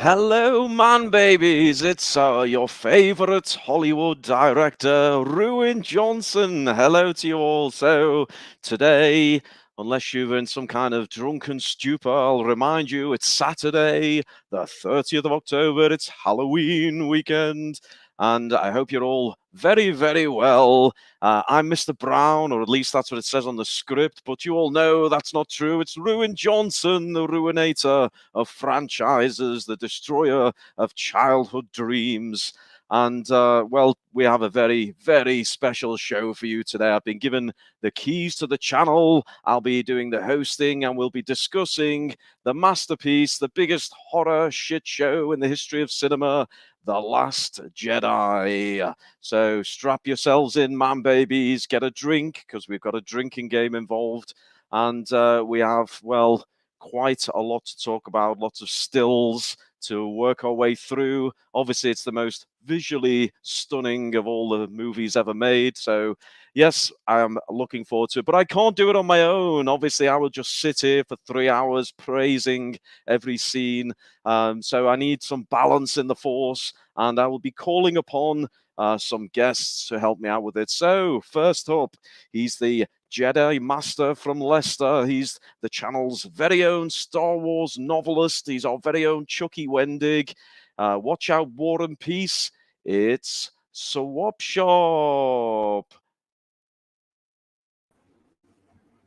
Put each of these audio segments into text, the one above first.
Hello, man babies. It's your favorite Hollywood director, Ruin Johnson. Hello to you all. So, today, unless you're in some kind of drunken stupor, I'll remind you it's Saturday, the 30th of October. It's Halloween weekend. And I hope you're all very, very well. I'm Mr. Brown, or at least that's what it says on the script, but you all know that's not true. It's Ruin Johnson, the Ruinator of franchises, the destroyer of childhood dreams. And, well, we have a very, very special show for you today. I've been given the keys to the channel. I'll be doing the hosting, and we'll be discussing the masterpiece, the biggest horror shit show in the history of cinema, The Last Jedi. So strap yourselves in, man babies, get a drink, because we've got a drinking game involved. And we have, well, quite a lot to talk about, lots of stills to work our way through. Obviously, it's the most visually stunning of all the movies ever made. So, yes, I'm looking forward to it, but I can't do it on my own. Obviously, I will just sit here for 3 hours praising every scene. So I need some balance in the force, and I will be calling upon some guests to help me out with it. So, first up, he's the Jedi Master from Leicester. He's the channel's very own Star Wars novelist. He's our very own Chucky Wendig. Watch out, War and Peace. It's Swap Shop.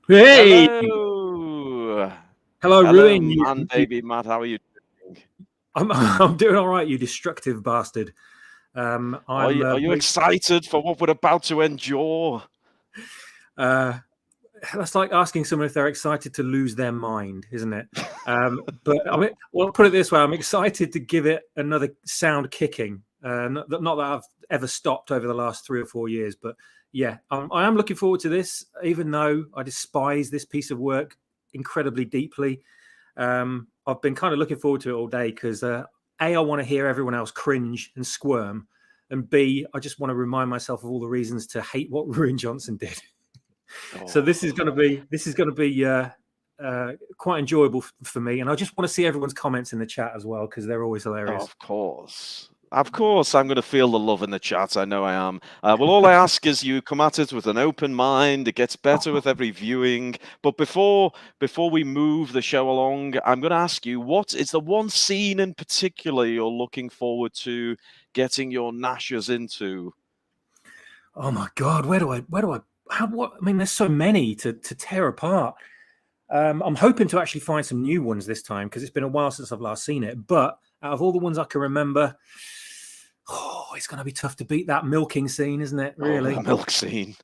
Hey! Hello. Hello, Ruin. Man, baby Matt. How are you doing? I'm doing all right, you destructive bastard. Are you excited for what we're about to endure? That's like asking someone if they're excited to lose their mind, isn't it? But I mean, well, put it this way: I'm excited to give it another sound kicking. Not that I've ever stopped over the last 3 or 4 years, but yeah, I am looking forward to this. Even though I despise this piece of work incredibly deeply, I've been kind of looking forward to it all day because A, I want to hear everyone else cringe and squirm, and B, I just want to remind myself of all the reasons to hate what Ruin Johnson did. So this is going to be quite enjoyable for me, and I just want to see everyone's comments in the chat as well because they're always hilarious. Of course, I'm going to feel the love in the chat. I know I am. Well, all I ask is you come at it with an open mind. It gets better with every viewing. But before we move the show along, I'm going to ask you, what is the one scene in particular you're looking forward to getting your gnashers into? Oh my God, what? I mean, there's so many to tear apart. I'm hoping to actually find some new ones this time because it's been a while since I've last seen it. But out of all the ones I can remember, it's going to be tough to beat that milking scene, isn't it? Really? The milk scene.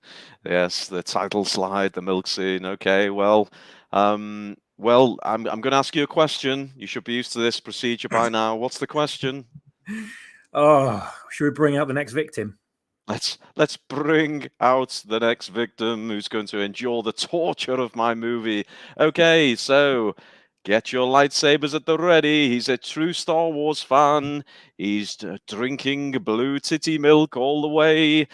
Yes, the title slide, the milk scene. Okay, well, I'm going to ask you a question. You should be used to this procedure by now. What's the question? Oh, should we bring out the next victim? Let's bring out the next victim who's going to endure the torture of my movie. Okay, so get your lightsabers at the ready. He's a true Star Wars fan. He's drinking blue titty milk all the way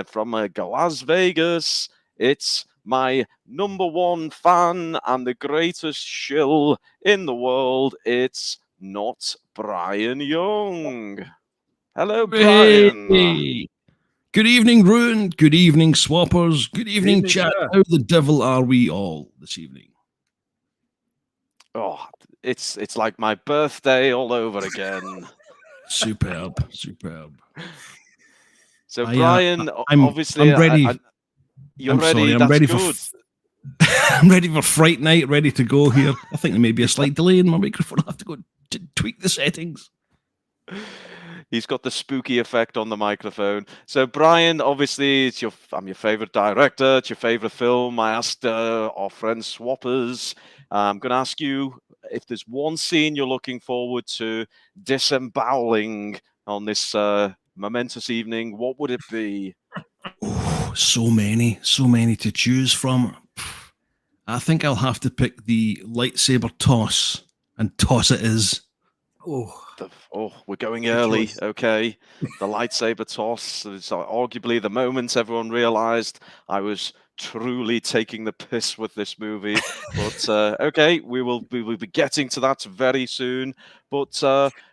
from Las Vegas. It's my #1 fan and the greatest shill in the world. It's not Brian Young. Hello, Brian. Hey. Good evening, Ruin. Good evening, Swappers. Good evening, chat. Sir. How the devil are we all this evening? Oh, it's like my birthday all over again. Superb. So, Brian, obviously, I'm ready. You're ready. That's good. I'm ready for Fright Night, ready to go here. I think there may be a slight delay in my microphone. I'll have to go tweak the settings. He's got the spooky effect on the microphone. So, Brian, obviously, I'm your favorite director. It's your favorite film. I asked our friends Swappers. I'm going to ask you if there's one scene you're looking forward to disemboweling on this momentous evening. What would it be? Oh, so many to choose from. I think I'll have to pick the lightsaber toss, and toss it is. We're going early. Choice. Okay. The lightsaber toss is arguably the moment everyone realized I was truly taking the piss with this movie. But okay, we will be getting to that very soon. But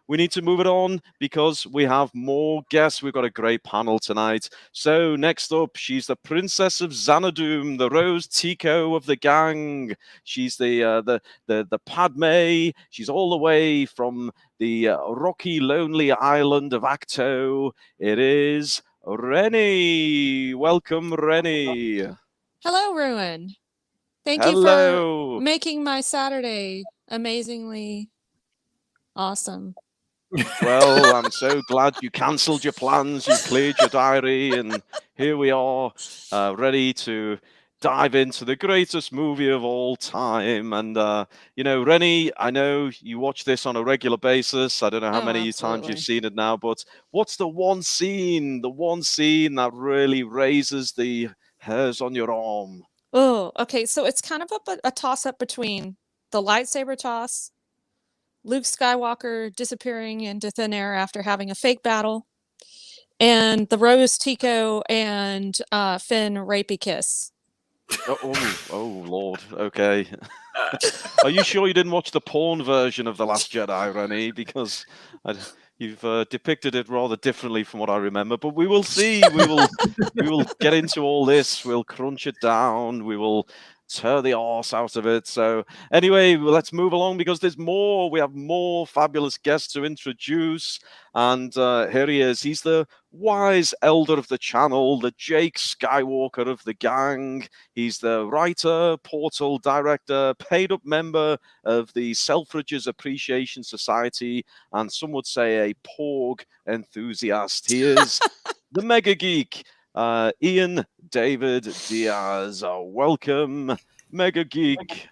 we need to move it on because we have more guests. We've got a great panel tonight. So next up, she's the Princess of Xanadu, the Rose Tico of the gang. She's the Padme. She's all the way from the rocky, lonely island of Acto. It is Rennie. Welcome, Rennie. Hello, Ruin. Thank you Hello. for making my Saturday amazingly awesome. Well, I'm so glad you cancelled your plans, you cleared your diary, and here we are, ready to dive into the greatest movie of all time. And, you know, Rennie, I know you watch this on a regular basis. I don't know how many times absolutely. you've seen it now, but what's the one scene that really raises the hairs on your arm? Oh, okay. So it's kind of a toss-up between the lightsaber toss, Luke Skywalker disappearing into thin air after having a fake battle, and the Rose Tico and Finn rapey kiss. Oh, Lord. Okay. Are you sure you didn't watch the porn version of The Last Jedi, Rennie? Because you've depicted it rather differently from what I remember. But we will see. We will get into all this. We'll crunch it down. We will tear the arse out of it. So anyway, let's move along because there's more. We have more fabulous guests to introduce. And here he is. He's the wise elder of the channel, the Jake Skywalker of the gang. He's the writer, portal director, paid up member of the Selfridges Appreciation Society, and some would say a Porg enthusiast. He is the mega geek, Ian David Diaz. Welcome, mega geek.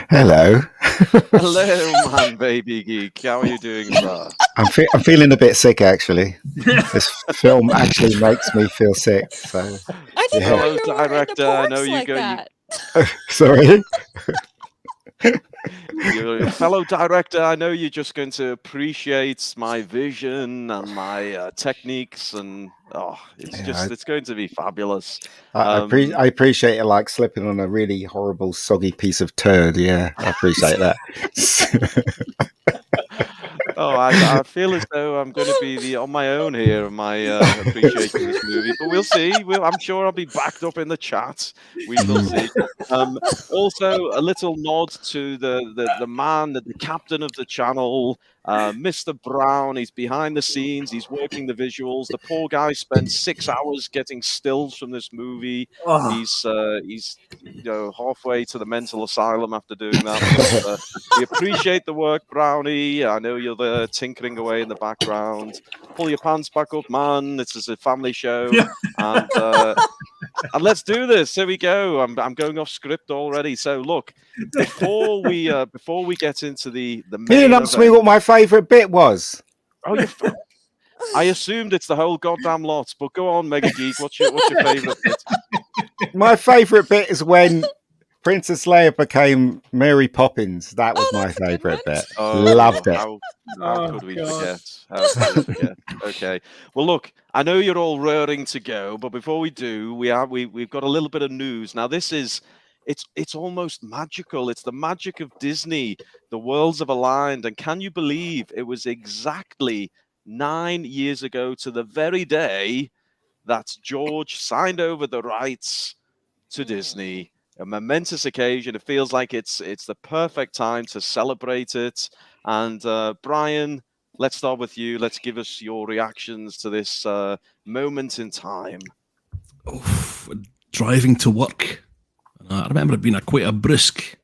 Hello. Hello, man, baby geek. How are you doing, sir? I'm feeling a bit sick, actually. This film actually makes me feel sick. So, I didn't know Hello, you were into director. I know porks you like go. that. sorry. Your fellow director, I know you're just going to appreciate my vision and my techniques, and it's going to be fabulous. I appreciate it, like slipping on a really horrible, soggy piece of turd. Yeah, I appreciate that. I feel as though I'm going to be on my own here in my appreciating this movie, but we'll see. I'm sure I'll be backed up in the chat. We will see. Also, a little nod to the man, the captain of the channel, Mr. Brown. He's behind the scenes. He's working the visuals. The poor guy spent 6 hours getting stills from this movie. Oh. He's halfway to the mental asylum after doing that. But, we appreciate the work, Brownie. I know you're there tinkering away in the background. Pull your pants back up, man. This is a family show, and let's do this. Here we go. I'm going off script already. So look, before we get into the main You didn't ask me what my favourite bit was. Oh, I assumed it's the whole goddamn lot. But go on, Mega Geek. What's your favourite bit? My favourite bit is when Princess Leia became Mary Poppins. That was my favourite bit. Loved it. How could we forget? How could we forget? Okay. Well, look, I know you're all raring to go, but before we do, we've got a little bit of news. Now, this is it's almost magical. It's the magic of Disney. The worlds have aligned, and can you believe it was exactly 9 years ago to the very day that George signed over the rights to Disney. A momentous occasion. It feels like it's the perfect time to celebrate it. And Brian, let's start with you. Let's give us your reactions to this moment in time. Driving to work. I remember it being quite a brisk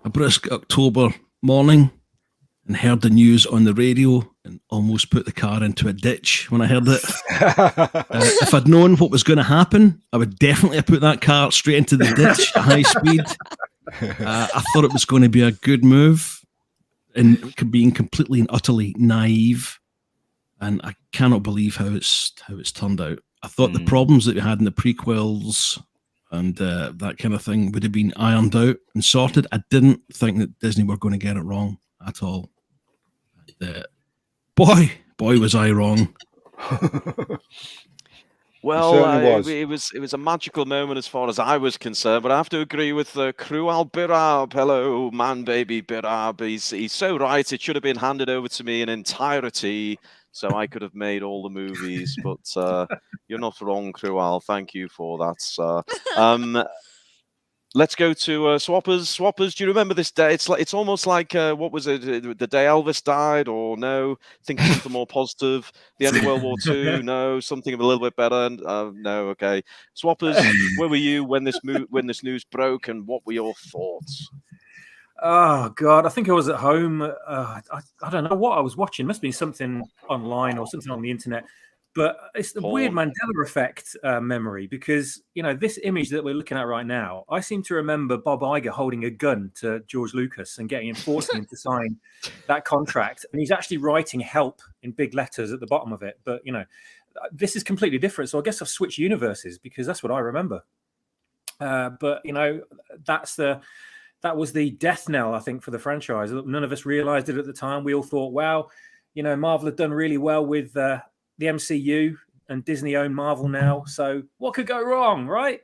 October morning, and heard the news on the radio and almost put the car into a ditch when I heard it. If I'd known what was going to happen, I would definitely have put that car straight into the ditch at high speed. I thought it was going to be a good move, and being completely and utterly naive. And I cannot believe how it's turned out. I thought the problems that we had in the prequels and that kind of thing would have been ironed out and sorted. I didn't think that Disney were going to get it wrong at all. Boy, was I wrong. Well, certainly was. it was a magical moment as far as I was concerned, but I have to agree with Cruel Birab. Hello, man, baby Birab. He's so right. It should have been handed over to me in entirety, so I could have made all the movies. But you're not wrong, Cruel. Thank you for that. Let's go to Swappers. Swappers, do you remember this day? It's almost like what was it? The day Elvis died, or no? Think of something more positive. The end of World War II? No. Something a little bit better? No. Okay. Swappers, where were you when this news broke, and what were your thoughts? Oh God, I think I was at home. I don't know what I was watching. It must have been something online or something on the internet. But it's the weird Mandela effect memory, because, you know, this image that we're looking at right now, I seem to remember Bob Iger holding a gun to George Lucas and forcing him to sign that contract. And he's actually writing help in big letters at the bottom of it. But, you know, this is completely different. So I guess I've switched universes, because that's what I remember. But, you know, that was the death knell, I think, for the franchise. None of us realized it at the time. We all thought, wow, you know, Marvel had done really well with the MCU, and Disney own Marvel now. So what could go wrong, right?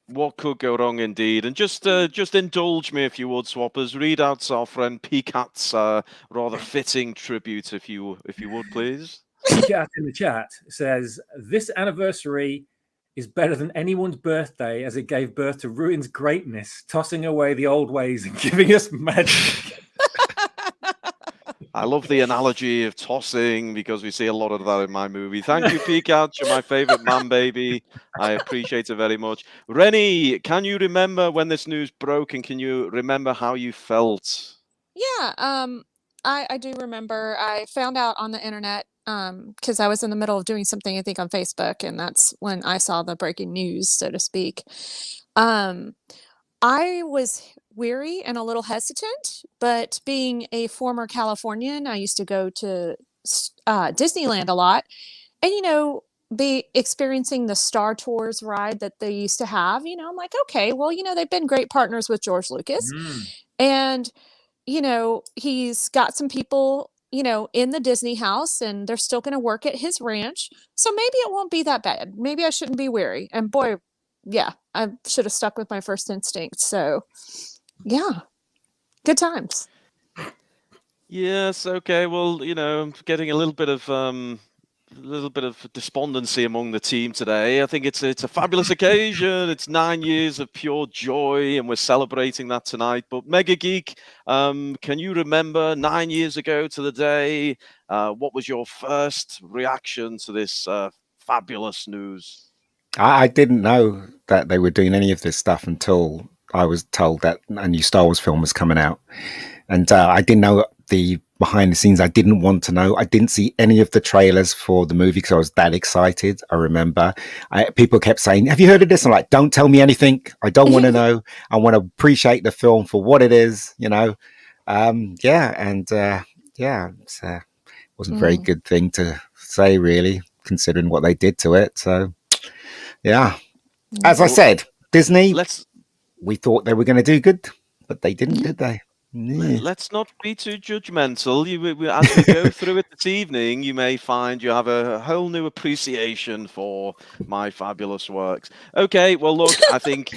What could go wrong, indeed. And just indulge me, if you would, Swappers. Read out our friend Picat's rather fitting tribute, if you would, please. Picat in the chat says, "This anniversary is better than anyone's birthday, as it gave birth to Ruin's greatness, tossing away the old ways and giving us magic." I love the analogy of tossing, because we see a lot of that in my movie. Thank you, Pikachu. You're my favorite man, baby. I appreciate it very much. Rennie, can you remember when this news broke, and can you remember how you felt? Yeah, I do remember. I found out on the internet because I was in the middle of doing something, I think, on Facebook, and that's when I saw the breaking news, so to speak. I was weary and a little hesitant, but being a former Californian, I used to go to Disneyland a lot, and, you know, be experiencing the Star Tours ride that they used to have. You know, I'm like, okay, well, you know, they've been great partners with George Lucas, and, you know, he's got some people, you know, in the Disney house, and they're still going to work at his ranch, so maybe it won't be that bad. Maybe I shouldn't be weary. And boy, yeah, I should have stuck with my first instinct. So, yeah, good times. Yes. Okay. Well, you know, I'm getting a little bit of despondency among the team today. I think it's a fabulous occasion. It's 9 years of pure joy, and we're celebrating that tonight. But Mega Geek, can you remember 9 years ago to the day? What was your first reaction to this fabulous news? I didn't know that they were doing any of this stuff until I was told that a new Star Wars film was coming out. And I didn't know the behind the scenes. I didn't want to know. I didn't see any of the trailers for the movie because I was that excited. I remember people kept saying, "Have you heard of this?" I'm like, "Don't tell me anything. I don't want to know. I want to appreciate the film for what it is, you know." It wasn't a very good thing to say, really, considering what they did to it. So, yeah. As I said, Disney, we thought they were going to do good, but they didn't, did they? Yeah. Let's not be too judgmental. As we go through it this evening, you may find you have a whole new appreciation for my fabulous works. Okay, well, look, I think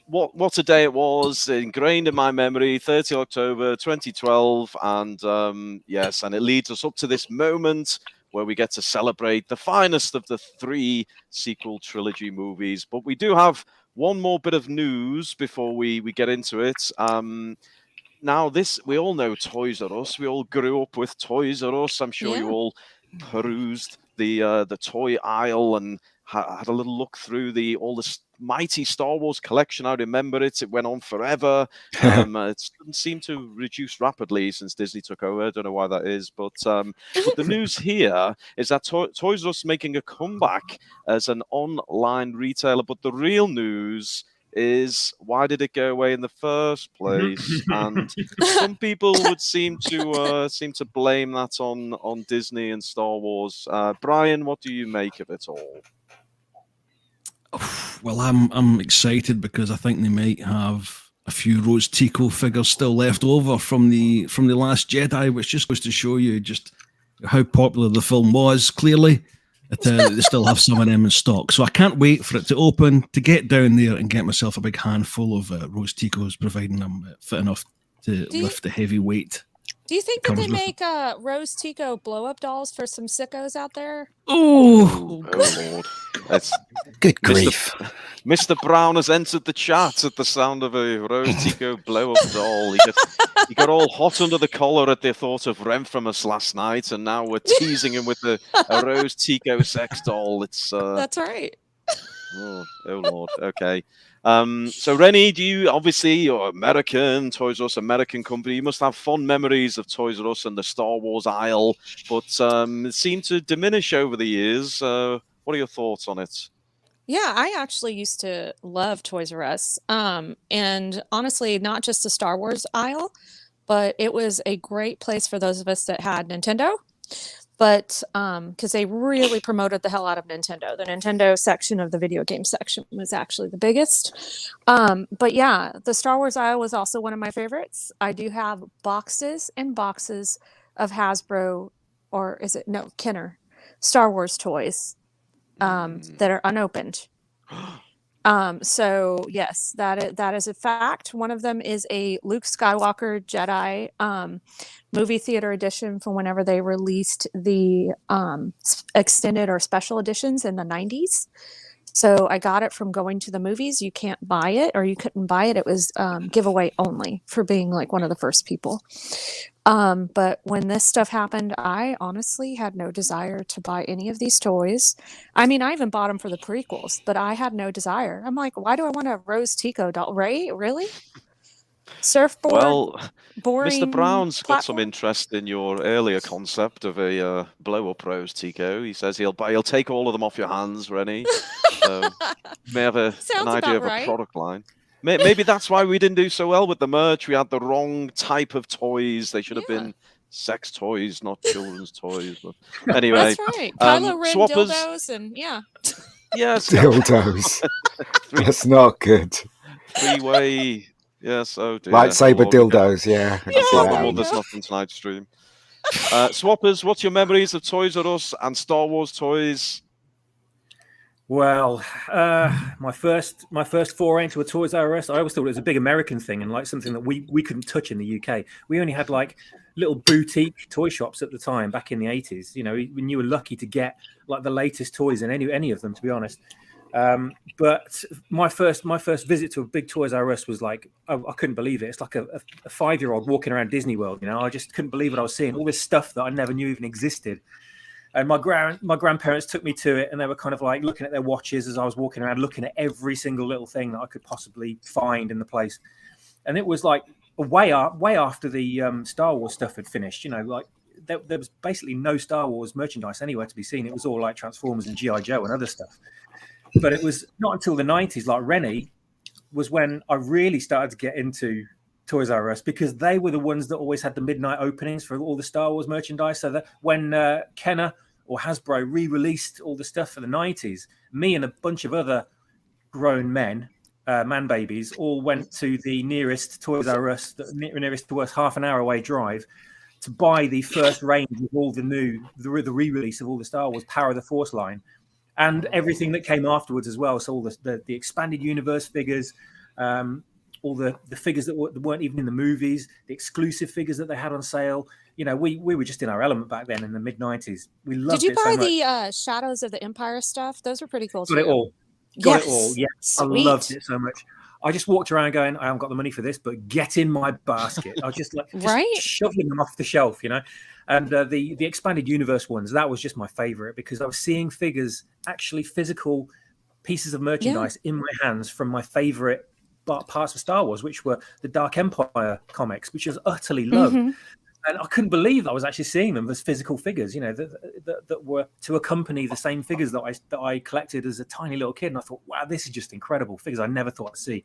what a day it was, ingrained in my memory, 30 October 2012, and yes, and it leads us up to this moment where we get to celebrate the finest of the 3 sequel trilogy movies. But we do have one more bit of news before we get into it. Now, we all know Toys R Us. We all grew up with Toys R Us. I'm sure you all perused the toy aisle and had a little look through all the mighty Star Wars collection. I remember it. It went on forever. It doesn't seem to reduce rapidly since Disney took over. I don't know why that is. But the news here is that Toys R Us making a comeback as an online retailer. But the real news is, why did it go away in the first place? And some people would seem to blame that on Disney and Star Wars. Brian, what do you make of it all? Well, I'm excited because I think they might have a few Rose Tico figures still left over from the Last Jedi, which just goes to show you just how popular the film was, clearly. They still have some of them in stock. So I can't wait for it to open, to get down there and get myself a big handful of Rose Ticos, providing I'm fit enough to lift the heavy weight. Do you think that they make Rose Tico blow-up dolls for some sickos out there? Oh Lord. That's Good grief. Mr. Brown has entered the chat at the sound of a Rose Tico blow-up doll. He got all hot under the collar at the thought of Renfremus last night, and now we're teasing him with a Rose Tico sex doll. It's That's right. oh Lord. Okay. So Rennie, you're American, Toys R Us American company. You must have fond memories of Toys R Us and the Star Wars aisle, but it seemed to diminish over the years. What are your thoughts on it? Yeah, I actually used to love Toys R Us. And honestly, not just the Star Wars aisle, but it was a great place for those of us that had Nintendo. But because they really promoted the hell out of Nintendo. The Nintendo section of the video game section was actually the biggest. But yeah, the Star Wars aisle was also one of my favorites. I do have boxes and boxes of Hasbro, or is it, no, Kenner, Star Wars toys that are unopened. So yes, that is a fact. One of them is a Luke Skywalker Jedi movie theater edition from whenever they released the extended or special editions in the 90s. So I got it from going to the movies. You can't buy it, or you couldn't buy it. It was giveaway only for being like one of the first people. But when this stuff happened, I honestly had no desire to buy any of these toys. I mean, I even bought them for the prequels, but I had no desire. I'm like, why do I want a Rose Tico doll? Right? Really? Surfboard? Well, boring Mr. Brown's got some platform? interest in your earlier concept of a blow-up Rose Tico. He says he'll take all of them off your hands, Rennie. So you may have an Sounds idea about of a right. product line. Maybe that's why we didn't do so well with the merch. We had the wrong type of toys. They should have Yeah. been sex toys, not children's toys. But anyway, That's right. Kylo Ren swappers. dildos and yeah. Yes, Dildos. That's not good. three-way. Yes, oh dear. Lightsaber Lord, we can- dildos, yeah. I can see Yeah, that Well, there you one. there's go. nothing tonight's stream. Swappers, what's your memories of Toys R Us and Star Wars toys? Well, my first foray into a Toys R Us, I always thought it was a big American thing and like something that we couldn't touch in the UK. We only had like little boutique toy shops at the time back in the 80s. You know, when you were lucky to get like the latest toys in any of them, to be honest. But my first visit to a big Toys R Us was like, I couldn't believe it. It's like a 5-year-old walking around Disney World. You know, I just couldn't believe what I was seeing. All this stuff that I never knew even existed. And my grandparents took me to it, and they were kind of like looking at their watches as I was walking around, looking at every single little thing that I could possibly find in the place. And it was like way after the Star Wars stuff had finished. You know, like there was basically no Star Wars merchandise anywhere to be seen. It was all like Transformers and G.I. Joe and other stuff. But it was not until the 90s, like Rennie, was when I really started to get into Toys R Us, because they were the ones that always had the midnight openings for all the Star Wars merchandise. So that when Kenner or Hasbro re-released all the stuff for the 90s, me and a bunch of other grown men, man babies, all went to the nearest Toys R Us, the nearest to us half an hour away drive, to buy the first range of all the re-release of all the Star Wars Power of the Force line, and everything that came afterwards as well. So all the expanded universe figures, all the figures that weren't even in the movies, the exclusive figures that they had on sale. You know, we were just in our element back then in the mid-90s. We loved Did you it so buy much. the Shadows of the Empire stuff? Those were pretty cool Got too. it all. Got it all. Yeah, Sweet. I loved it so much. I just walked around going, I haven't got the money for this, but get in my basket. I was just like Right? shoving them off the shelf, you know. And the expanded universe ones, that was just my favorite, because I was seeing figures, actually physical pieces of merchandise in my hands from my favorite parts of Star Wars, which were the Dark Empire comics, which was utterly loved. Mhm. And I couldn't believe I was actually seeing them as physical figures, you know, that were to accompany the same figures that I collected as a tiny little kid. And I thought, wow, this is just incredible. Figures I never thought I'd see.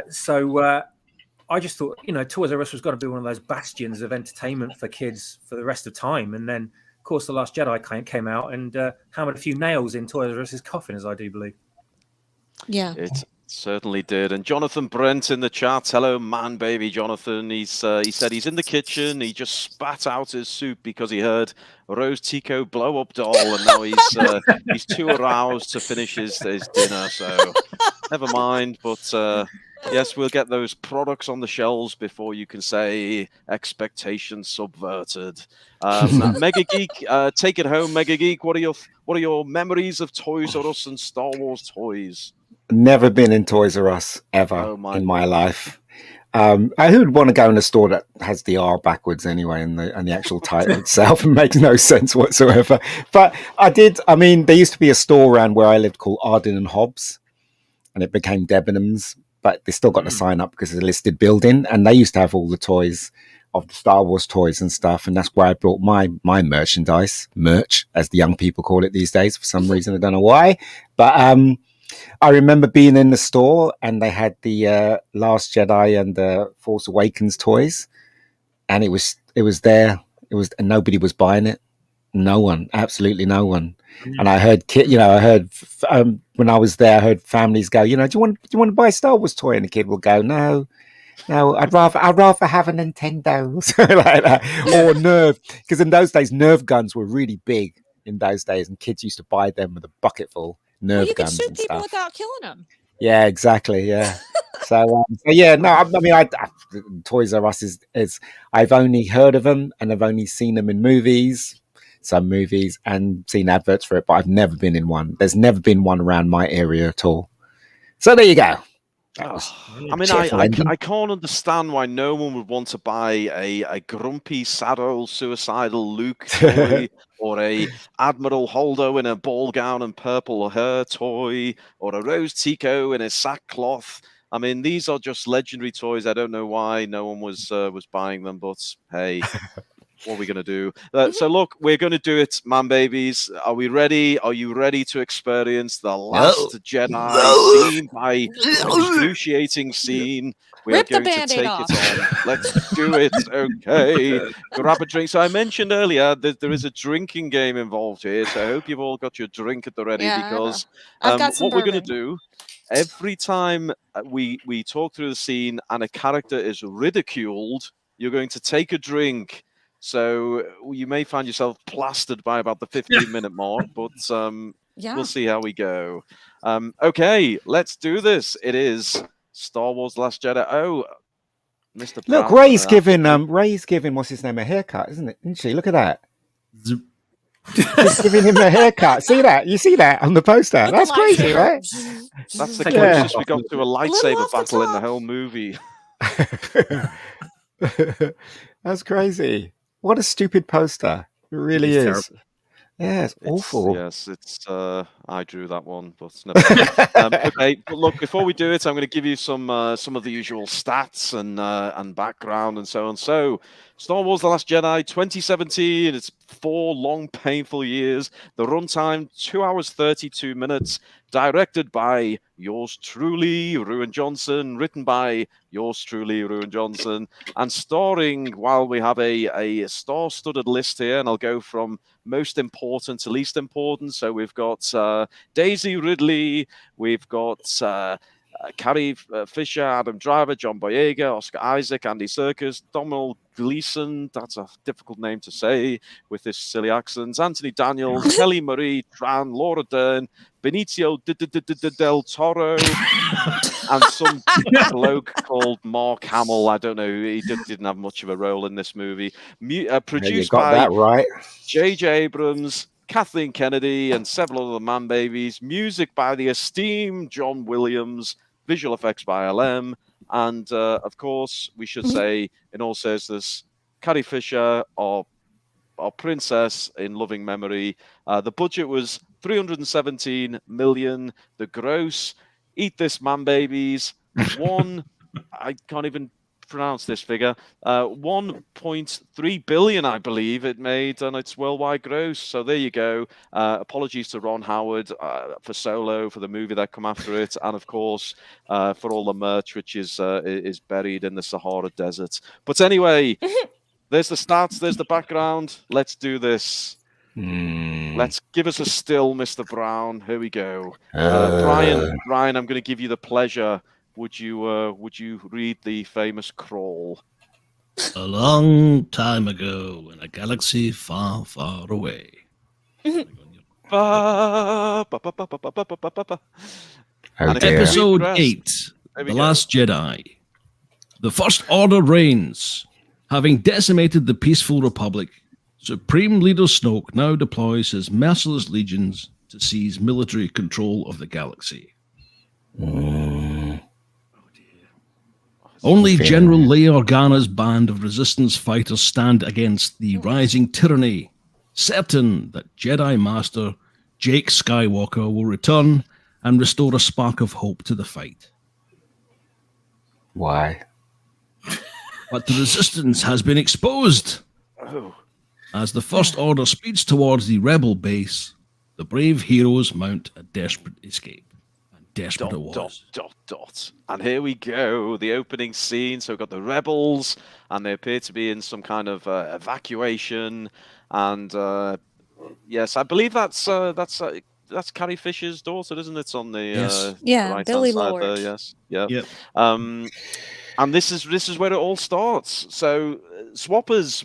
So I just thought, you know, Toys R Us was going to be one of those bastions of entertainment for kids for the rest of time. And then, of course, The Last Jedi came out and hammered a few nails in Toys R Us's coffin, as I do believe. Yeah. Certainly did. And Jonathan Brent in the chat. Hello, man, baby Jonathan. He said he's in the kitchen. He just spat out his soup because he heard Rose Tico blow up doll, and now he's too aroused to finish his dinner. So never mind. But yes, we'll get those products on the shelves before you can say expectations subverted. Mega Geek, take it home, Mega Geek. What are your memories of Toys R Us and Star Wars toys? Never been in Toys R Us ever in my life. Who would want to go in a store that has the R backwards anyway, and the actual title itself makes no sense whatsoever. But I did. I mean, there used to be a store around where I lived called Arden and Hobbs, and it became Debenhams, but they still got to sign up because it's a listed building, and they used to have all the toys of the Star Wars toys and stuff, and that's where I brought my merchandise, merch, as the young people call it these days for some reason. I don't know why, but I remember being in the store and they had the Last Jedi and the Force Awakens toys, and it was there. And nobody was buying it. No one, absolutely no one. And I heard, when I was there, I heard families go, do you want to buy a Star Wars toy? And the kid will go, no, I'd rather have a Nintendo, like that, or Nerf, because in those days Nerf guns were really big in those days, and kids used to buy them with a bucket full. Nerf you could guns shoot and people stuff. without killing them. Yeah, exactly. Yeah. So yeah, no, I mean, Toys R Us is I've only heard of them and I've only seen them in movies, some movies, and seen adverts for it, but I've never been in one. There's never been one around my area at all. So there you go. I mean, I can't understand why no one would want to buy a grumpy, sad old suicidal Luke toy, or a Admiral Holdo in a ball gown and purple hair toy, or a Rose Tico in a sackcloth. I mean, these are just legendary toys. I don't know why no one was buying them, but hey. What are we going to do? So look, we're going to do it, man babies. Are we ready? Are you ready to experience the last Jedi scene by excruciating scene? We Rip are going the to Band-Aid take off. it on. Let's do it. Okay. Grab a drink. So I mentioned earlier that there is a drinking game involved here. So I hope you've all got your drink at the ready, because I've got some what we're going bourbon. to do, every time we talk through the scene and a character is ridiculed, you're going to take a drink. So you may find yourself plastered by about the 15-minute mark, but we'll see how we go. Okay, let's do this. It is Star Wars: The Last Jedi. Oh, Mr. Look, Brown, Ray's giving what's his name a haircut, isn't she? Look at that. She's giving him a haircut. See that? You see that on the poster? That's crazy, right? That's the closest we got to a lightsaber battle in the whole movie. That's crazy. What a stupid poster. It really is. Terrible. Yeah, it's awful. Yes, it's I drew that one, but never mind. Okay, but look, before we do it, I'm going to give you some of the usual stats and background and so on. So, Star Wars: The Last Jedi, 2017. It's 4 long, painful years. The runtime 2 hours 32 minutes. Directed by yours truly, Ruin Johnson. Written by yours truly, Ruin Johnson. And starring, while we have a star-studded list here, and I'll go from most important to least important. So we've got Daisy Ridley, we've got Carrie Fisher, Adam Driver, John Boyega, Oscar Isaac, Andy Serkis, Domhnall Gleeson, that's a difficult name to say with this silly accent, Anthony Daniels, Kelly Marie Tran, Laura Dern, Benicio del Toro, and some bloke called Mark Hamill. I don't know, he didn't have much of a role in this movie. Produced by that right. J.J. Abrams, Kathleen Kennedy, and several other man babies. Music by the esteemed John Williams. Visual effects by LM. And, of course, we should say, in all seriousness, Carrie Fisher, our princess in loving memory. The budget was $317 million. The gross, eat this, man babies, I can't even pronounce this figure, 1.3 billion, I believe it made on its worldwide gross. So there you go. Apologies to Ron Howard for Solo, for the movie that come after it, and of course for all the merch which is buried in the Sahara Desert. But anyway, there's the stats, there's the background. Let's do this. Let's give us a still, Mr. Brown. Here we go. Uh. Brian, I'm going to give you the pleasure. Would you read the famous crawl? A long time ago in a galaxy far, far away. Ba, ba, ba, ba, ba, ba, ba, ba, ba, ba. Oh And if you dear. read the Episode rest- 8, There we The go. Last Jedi. The First Order reigns. Having decimated the peaceful Republic, Supreme Leader Snoke now deploys his merciless legions to seize military control of the galaxy. Only Fair. General Leia Organa's band of resistance fighters stand against the rising tyranny, certain that Jedi Master Jake Skywalker will return and restore a spark of hope to the fight. Why? But the resistance has been exposed. Oh. As the First Order speeds towards the rebel base, the brave heroes mount a desperate escape. And desperate it was. Dot. And here we go, the opening scene. So we've got the rebels, and they appear to be in some kind of evacuation. And yes, I believe that's Carrie Fisher's daughter, isn't it? It's on the Yes. Yeah, right-hand Billy side Lord. there, yes, yeah. Yep. And this is where it all starts. So, Swappers,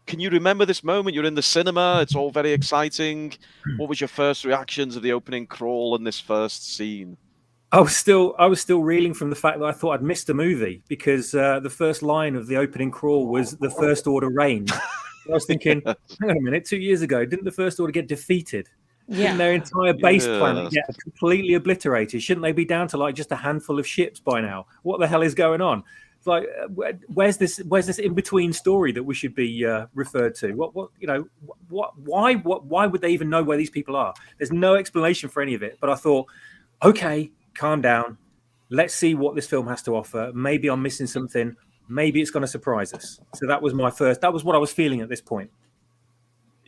can you remember this moment? You're in the cinema. It's all very exciting. What was your first reactions of the opening crawl and this first scene? I was still reeling from the fact that I thought I'd missed a movie because the first line of the opening crawl was "The First Order reigns." I was thinking, hang on a minute, 2 years ago, didn't the First Order get defeated? Didn't Yeah. their entire base planet Yes. get completely obliterated? Shouldn't they be down to like just a handful of ships by now? What the hell is going on? It's like, where's this in between story that we should be referred to? Why would they even know where these people are? There's no explanation for any of it. But I thought, okay, calm down. Let's see what this film has to offer. Maybe I'm missing something. Maybe it's going to surprise us. So that was what I was feeling at this point.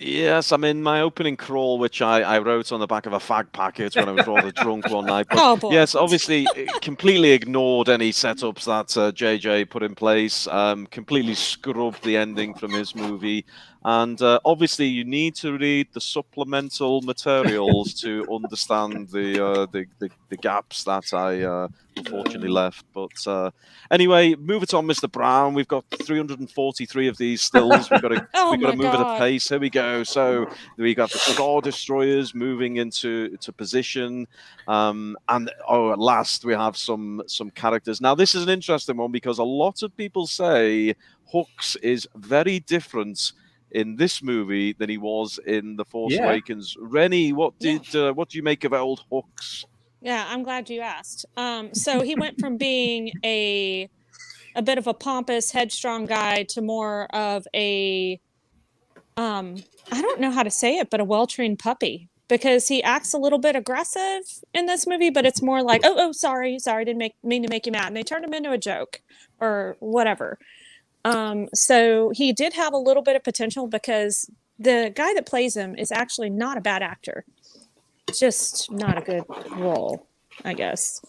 Yes, I mean, my opening crawl, which I wrote on the back of a fag packet when I was rather drunk one night. But Oh, boy. yes, obviously, completely ignored any setups that JJ put in place, completely scrubbed the ending from his movie. And obviously, you need to read the supplemental materials to understand the gaps that I unfortunately left. But anyway, move it on, Mr. Brown. We've got 343 of these stills. We've got to Oh we've got my to move at a God. pace. Here we go. So we got the Star Destroyers moving into position, and at last we have some characters. Now this is an interesting one because a lot of people say Hux is very different in this movie than he was in The Force Yeah. Awakens. Rennie, what do you make of old Hux? Yeah, I'm glad you asked. So he went from being a bit of a pompous, headstrong guy to more of a I don't know how to say it, but a well-trained puppy. Because he acts a little bit aggressive in this movie, but it's more like, oh, sorry, didn't mean to make you mad. And they turned him into a joke or whatever. So he did have a little bit of potential because the guy that plays him is actually not a bad actor. Just not a good role, I guess.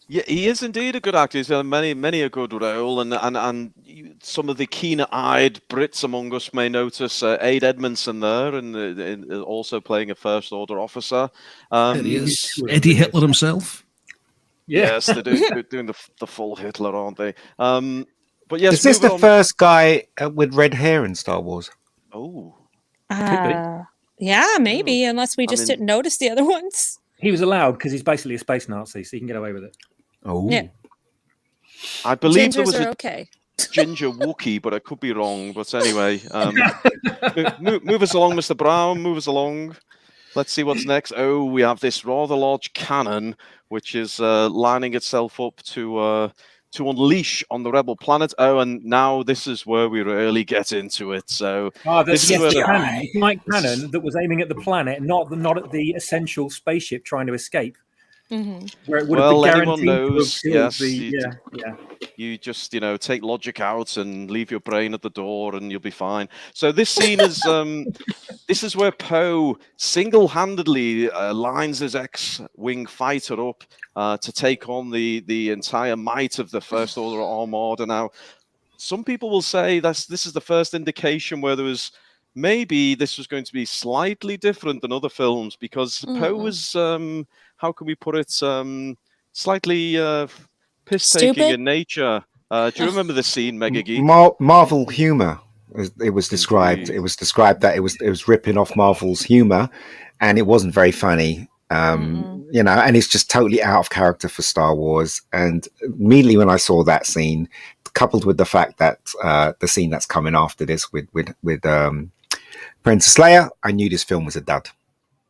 Yeah, he is indeed a good actor. He's done many a good role, and some of the keen-eyed Brits among us may notice Aid Edmondson there, and also playing a First Order officer. There he is. Eddie Hitler himself. Yeah. Yes, they're doing the full Hitler, aren't they? But yes, Is this moving the on- first guy with red hair in Star Wars? Oh, Yeah, maybe, unless we just mean- didn't notice the other ones. He was allowed because he's basically a space Nazi, so he can get away with it. Oh, Yeah. I believe there Gingers was are a okay. ginger Wookiee, but I could be wrong. But anyway, move us along, Mr. Brown. Move us along. Let's see what's next. Oh, we have this rather large cannon, which is lining itself up to unleash on the rebel planet. Oh, and now this is where we really get into it. So This is where the the- cannon, the giant cannon that was aiming at the planet, not at the essential spaceship trying to escape. Hmm. Where it would Well, have been anyone guaranteed to have knows, killed yes, yeah. you just take logic out and leave your brain at the door, and you'll be fine. So this scene is this is where Poe single-handedly lines his X-wing fighter up to take on the entire might of the First Order Armada. Now, some people will say this is the first indication where there was maybe this was going to be slightly different than other films because Poe was, how can we put it, slightly piss-taking Stupid? in nature. Do you remember the scene, Mega Geek? Marvel humor. It was described. Indeed. It was described that it was ripping off Marvel's humor, and it wasn't very funny. You know, and it's just totally out of character for Star Wars. And immediately when I saw that scene, coupled with the fact that the scene that's coming after this with Princess Leia, I knew this film was a dud.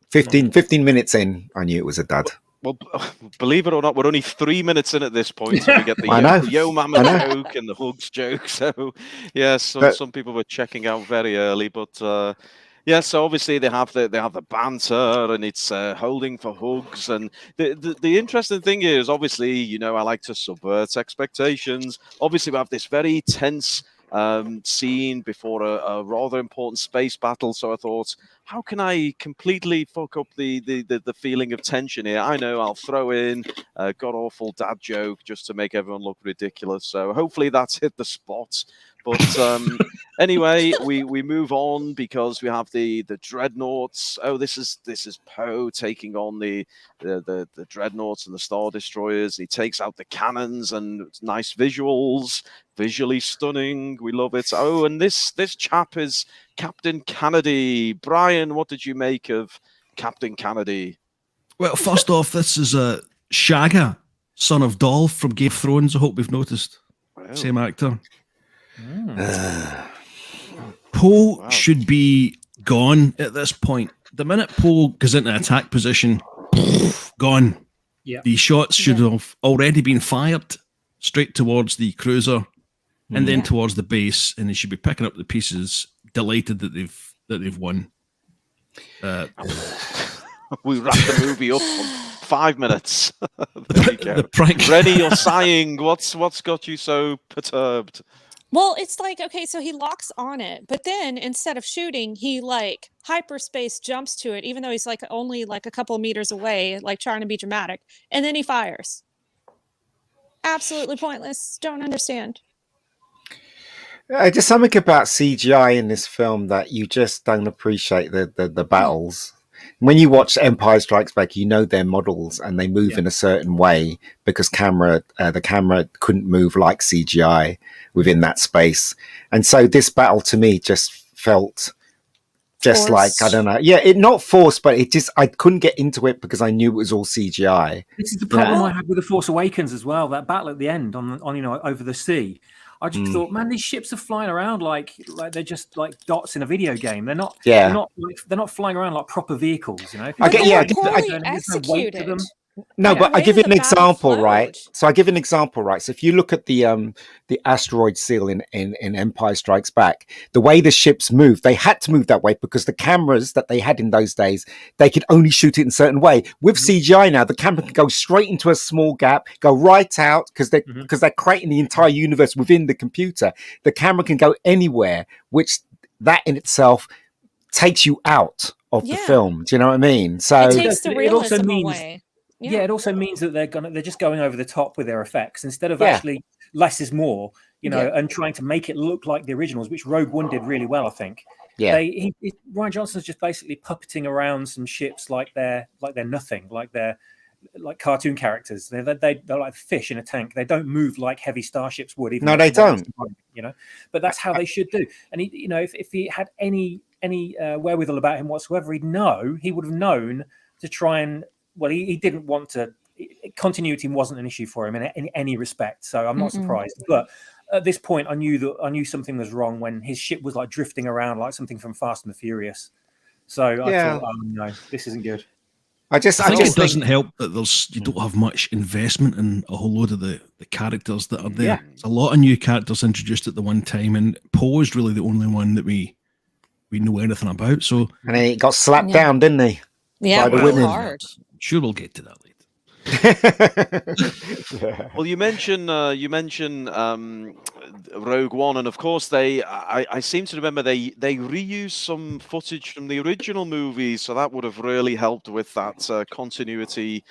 15 minutes in, I knew it was a dud. Well, believe it or not, we're only 3 minutes in at this point, so we get the I know. Yo Mama joke and the hugs joke. So, yes, some people were checking out very early, but yeah. So obviously they have the banter, and it's holding for hugs. And the interesting thing is, obviously, you know, I like to subvert expectations. Obviously, we have this very tense scene before a rather important space battle. So I thought, how can I completely fuck up the feeling of tension here? I know I'll throw in a god awful dad joke just to make everyone look ridiculous. So hopefully that's hit the spot. But anyway, we move on because we have the dreadnoughts. Oh, this is Poe taking on the dreadnoughts and the Star Destroyers. He takes out the cannons, and it's nice visuals, visually stunning. We love it. Oh, and this chap is Captain Kennedy. Brian, what did you make of Captain Kennedy? Well, first off, this is Shagga, son of Dolph from Game of Thrones. I hope we've noticed. Wow. Same actor. Poe should be gone at this point. The minute Poe goes into attack position, gone. Yeah. The shots should have already been fired straight towards the cruiser and then towards the base, and they should be picking up the pieces, delighted that they've won. We wrapped the movie up in 5 minutes. There you go. The prank. Rennie, you're sighing. What's got you so perturbed? Well, it's like, okay, so he locks on it, but then instead of shooting, he like hyperspace jumps to it, even though he's like only like a couple of meters away, like trying to be dramatic, and then he fires. Absolutely pointless. Don't understand. Just something about CGI in this film that you just don't appreciate the battles. When you watch Empire Strikes Back, you know they're models and they move in a certain way because the camera couldn't move like CGI within that space. And so this battle to me just felt just Forced. like, I don't know. Yeah, it not forced, but I couldn't get into it because I knew it was all CGI. This is the problem I had with The Force Awakens as well. That battle at the end on you know, over the sea. I just thought, man, these ships are flying around like they're just like dots in a video game. They're not. Yeah. They're not flying around like proper vehicles. You know. Poorly executed. No, Yeah, but I way give you the an battle example, right? flowed. So I give you an example, right? So if you look at the asteroid seal in Empire Strikes Back, the way the ships move, they had to move that way because the cameras that they had in those days, they could only shoot it in a certain way. With CGI now, the camera can go straight into a small gap, go right out because they're creating the entire universe within the computer. The camera can go anywhere, which that in itself takes you out of the film. Do you know what I mean? So It takes the It also realism means- away. Yeah, it also means that they're just going over the top with their effects instead of actually less is more, you know, and trying to make it look like the originals, which Rogue One did really well, I think. yeah. Rian Johnson's just basically puppeting around some ships like they're nothing, like they're like cartoon characters. They're like fish in a tank. They don't move like heavy starships would. Even No, they don't. You know, but that's how they should do. And he, you know, if he had any wherewithal about him whatsoever, he would have known to try and. Well, he didn't want to. Continuity wasn't an issue for him in any respect, so I'm not surprised. But at this point, I knew something was wrong when his ship was like drifting around like something from Fast and the Furious. So I thought, oh no, this isn't good. I just it doesn't help that you don't have much investment in a whole load of the characters that are there. Yeah. There's a lot of new characters introduced at the one time, and Poe is really the only one that we know anything about. So, and he got slapped down, didn't he? Yeah, By the real women. hard. sure, we'll get to that later. Yeah. Well, you mentioned Rogue One, and of course I seem to remember they reused some footage from the original movie, so that would have really helped with that continuity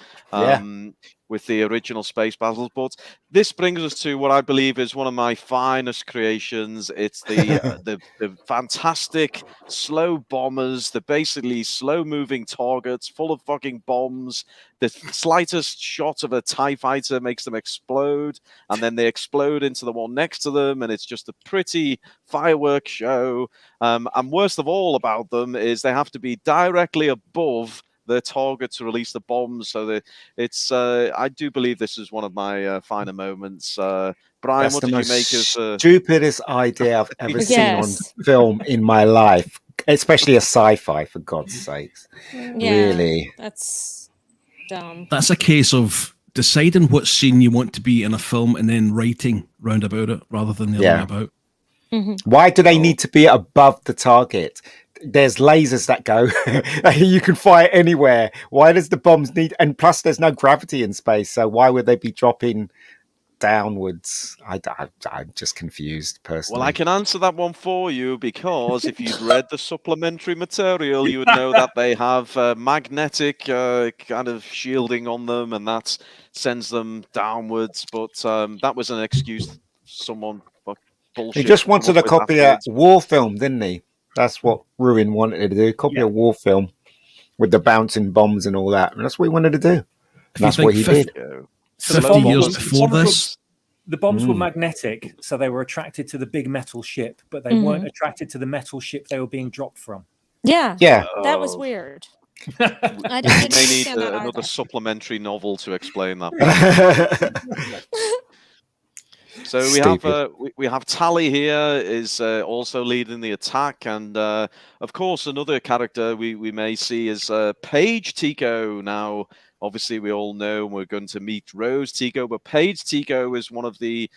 with the original space battles. But this brings us to what I believe is one of my finest creations. It's the fantastic slow bombers, the basically slow moving targets full of fucking bombs. The slightest shot of a TIE fighter makes them explode, and then they explode into the one next to them, and it's just a pretty fireworks show. And worst of all about them is they have to be directly above their target to release the bombs. So that it's I do believe this is one of my finer moments. Brian, That's what the did you most make of stupidest idea I've ever seen on Yes. film in my life, especially a sci-fi, for God's sakes. Yeah, Really? that's dumb. That's a case of deciding what scene you want to be in a film and then writing round about it rather than the other way about. Why do they need to be above the target? There's lasers that go. You can fire anywhere. Why does the bombs need? And plus, there's no gravity in space, so why would they be dropping downwards? I'm just confused personally. Well, I can answer that one for you, because if you'd read the supplementary material, you would know that they have magnetic kind of shielding on them, and that sends them downwards. But that was an excuse someone bullshit. He just wanted to copy a afterwards. war film, didn't he? That's what Ruin wanted to do. Copy a war film with the bouncing bombs and all that. And that's what he wanted to do. And that's what he did. So the 50 bombs years were- before bombs were- this, The bombs were magnetic, so they were attracted to the big metal ship, but they weren't attracted to the metal ship they were being dropped from. Yeah, Yeah. that was weird. I We didn't may need understand that another either. supplementary novel to explain that. So we have Tally here is also leading the attack, and of course another character we may see is Paige Tico. Now, obviously, we all know we're going to meet Rose Tico, but Paige Tico is one of the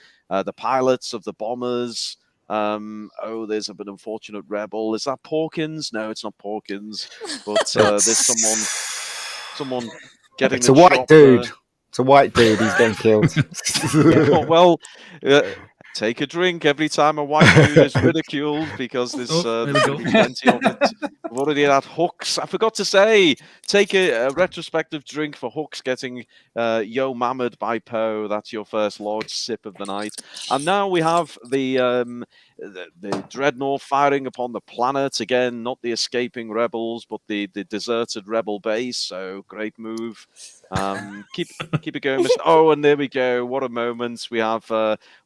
pilots of the bombers. There's an unfortunate rebel. Is that Porkins? No, it's not Porkins, but there's someone getting. It's a white dude. It's a white dude. He's getting killed. Well, take a drink every time a white dude is ridiculed, because there's plenty of it. We've already had Hooks. I forgot to say, take a retrospective drink for Hooks getting yo mammoed by Poe. That's your first large sip of the night. And now we have the dreadnought firing upon the planet again, not the escaping rebels, but the deserted rebel base. So great move. Keep it going, Mr. Oh, and there we go. What a moment. We have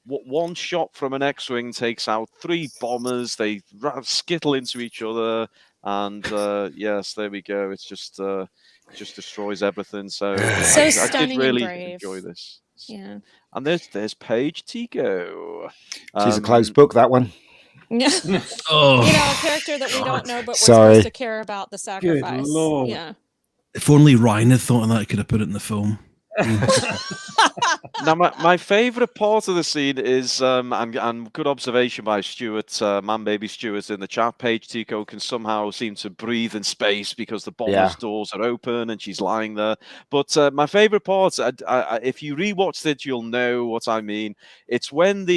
one shot from an X-wing takes out 3 bombers. They skittle into each other, and yes, there we go. It's just destroys everything. So I stunning did really and brave. enjoy this. Yeah. And there's Paige Tico. She's a closed book, that one. Yeah. oh, A character that we don't know, but we're Sorry. supposed to care about the sacrifice. Lord. Yeah. if only Ryan had thought of that, he could have put it in the film. Now, my favourite part of the scene is, and good observation by Stuart, man baby Stuart in the chat, Paige Tico can somehow seem to breathe in space because the bomber's doors are open and she's lying there. But my favourite part, if you rewatched it, you'll know what I mean. It's when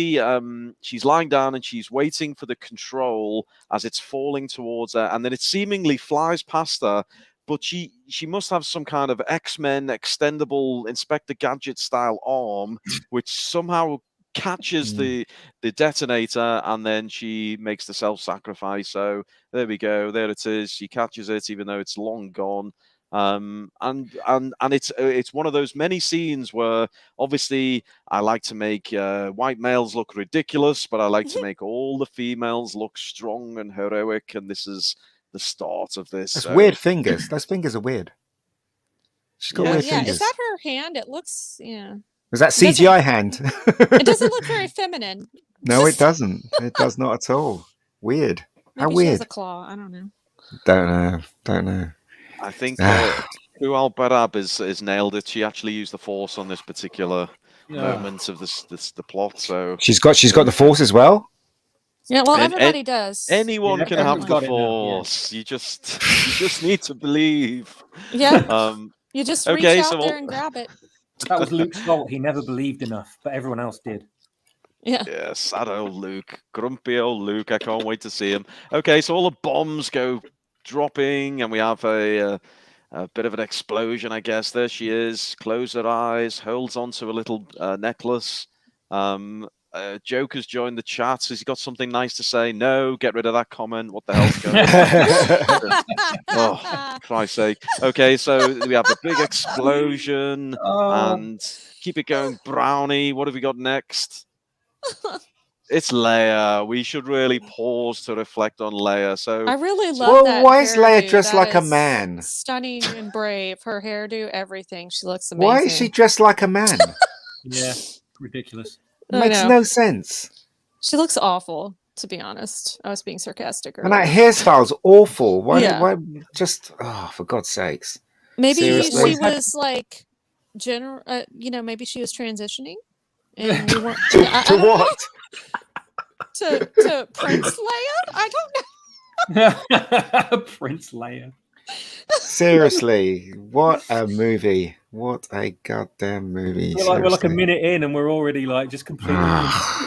she's lying down and she's waiting for the control as it's falling towards her, and then it seemingly flies past her. But she must have some kind of X-Men extendable Inspector Gadget style arm, which somehow catches the detonator, and then she makes the self-sacrifice. So there we go. There it is. She catches it, even though it's long gone. And it's one of those many scenes where obviously I like to make white males look ridiculous, but I like to make all the females look strong and heroic. And this is the start of this. That's weird fingers. Those fingers are weird. She's got weird Yeah. fingers. Is that her hand? It looks, Was that CGI hand? It doesn't look very feminine. No, it doesn't. It does not at all. Weird. How Maybe she has weird. a claw. I don't know. Don't know. I think Kual Barab is nailed it. She actually used the Force on this particular moment of the plot. So She's got the Force as well. Yeah, well, everybody does. Anyone can have the everyone's got it now, yeah. Force. You just need to believe. Yeah. You just reach okay, out so there and grab it. That was Luke's fault. He never believed enough, but everyone else did. Yeah. Yeah, sad old Luke. Grumpy old Luke. I can't wait to see him. Okay, so all the bombs go dropping, and we have a bit of an explosion, I guess. There she is. Close her eyes, holds onto a little necklace. Joker's joined the chat. Has he got something nice to say? No, get rid of that comment. What the hell's going on? Oh, Christ's sake. Okay, so we have the big explosion and keep it going. Brownie, what have we got next? It's Leia. We should really pause to reflect on Leia. So I really love Well, that. why is Leia hairdo. dressed That like a is man? Stunning and brave. Her hairdo, everything. She looks amazing. Why is she dressed like a man? Yeah, ridiculous. It makes no sense. She looks awful, to be honest. I was being sarcastic And that earlier. hairstyle's awful. Why? Yeah. Why? Just for God's sakes. Maybe Seriously? she was like maybe she was transitioning, and we weren't To I don't know. what? To Prince Leia. I don't know. Prince Leia. Seriously, what a movie! What a goddamn movie! We're like a seriously. minute in, and we're already like just completely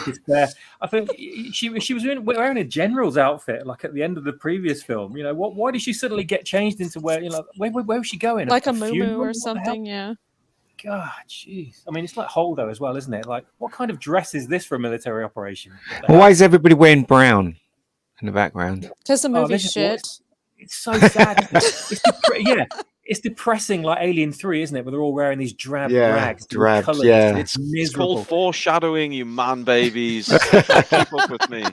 despair. I think she was wearing a general's outfit, like at the end of the previous film. You know, why did she suddenly get changed into where was she going? Like a funeral? muumuu What or the something. Yeah. God, jeez. I mean, it's like Holdo as well, isn't it? Like, what kind of dress is this for a military operation? Well, why is everybody wearing brown in the background? Because the movie this is shit. It's so sad. It's depressing, like Alien 3, isn't it? Where they're all wearing these drab rags, drab, colours. yeah. It's It's miserable. called foreshadowing, you man babies. Keep up with me.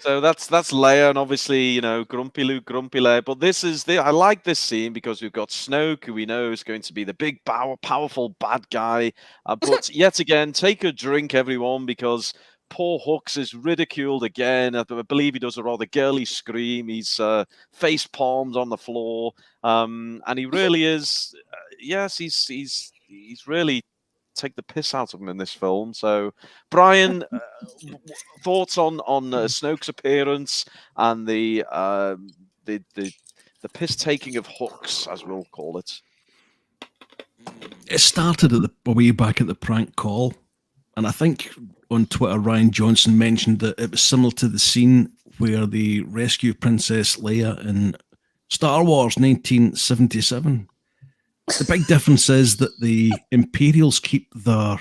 So that's Leia, and obviously, grumpy Luke, grumpy Leia. But I like this scene because we've got Snoke, who we know is going to be the big, powerful bad guy. But yet again, take a drink, everyone, because poor Hux is ridiculed again. I believe he does a rather girly scream. He's face palmed on the floor, and he really is. Yes, he's really take the piss out of him in this film. So, Brian, thoughts on Snoke's appearance and the piss taking of Hux, as we'll call it. It started way back at the prank call, and I think on Twitter Ryan Johnson mentioned that it was similar to the scene where they rescue Princess Leia in Star Wars 1977. The big difference is that the Imperials keep their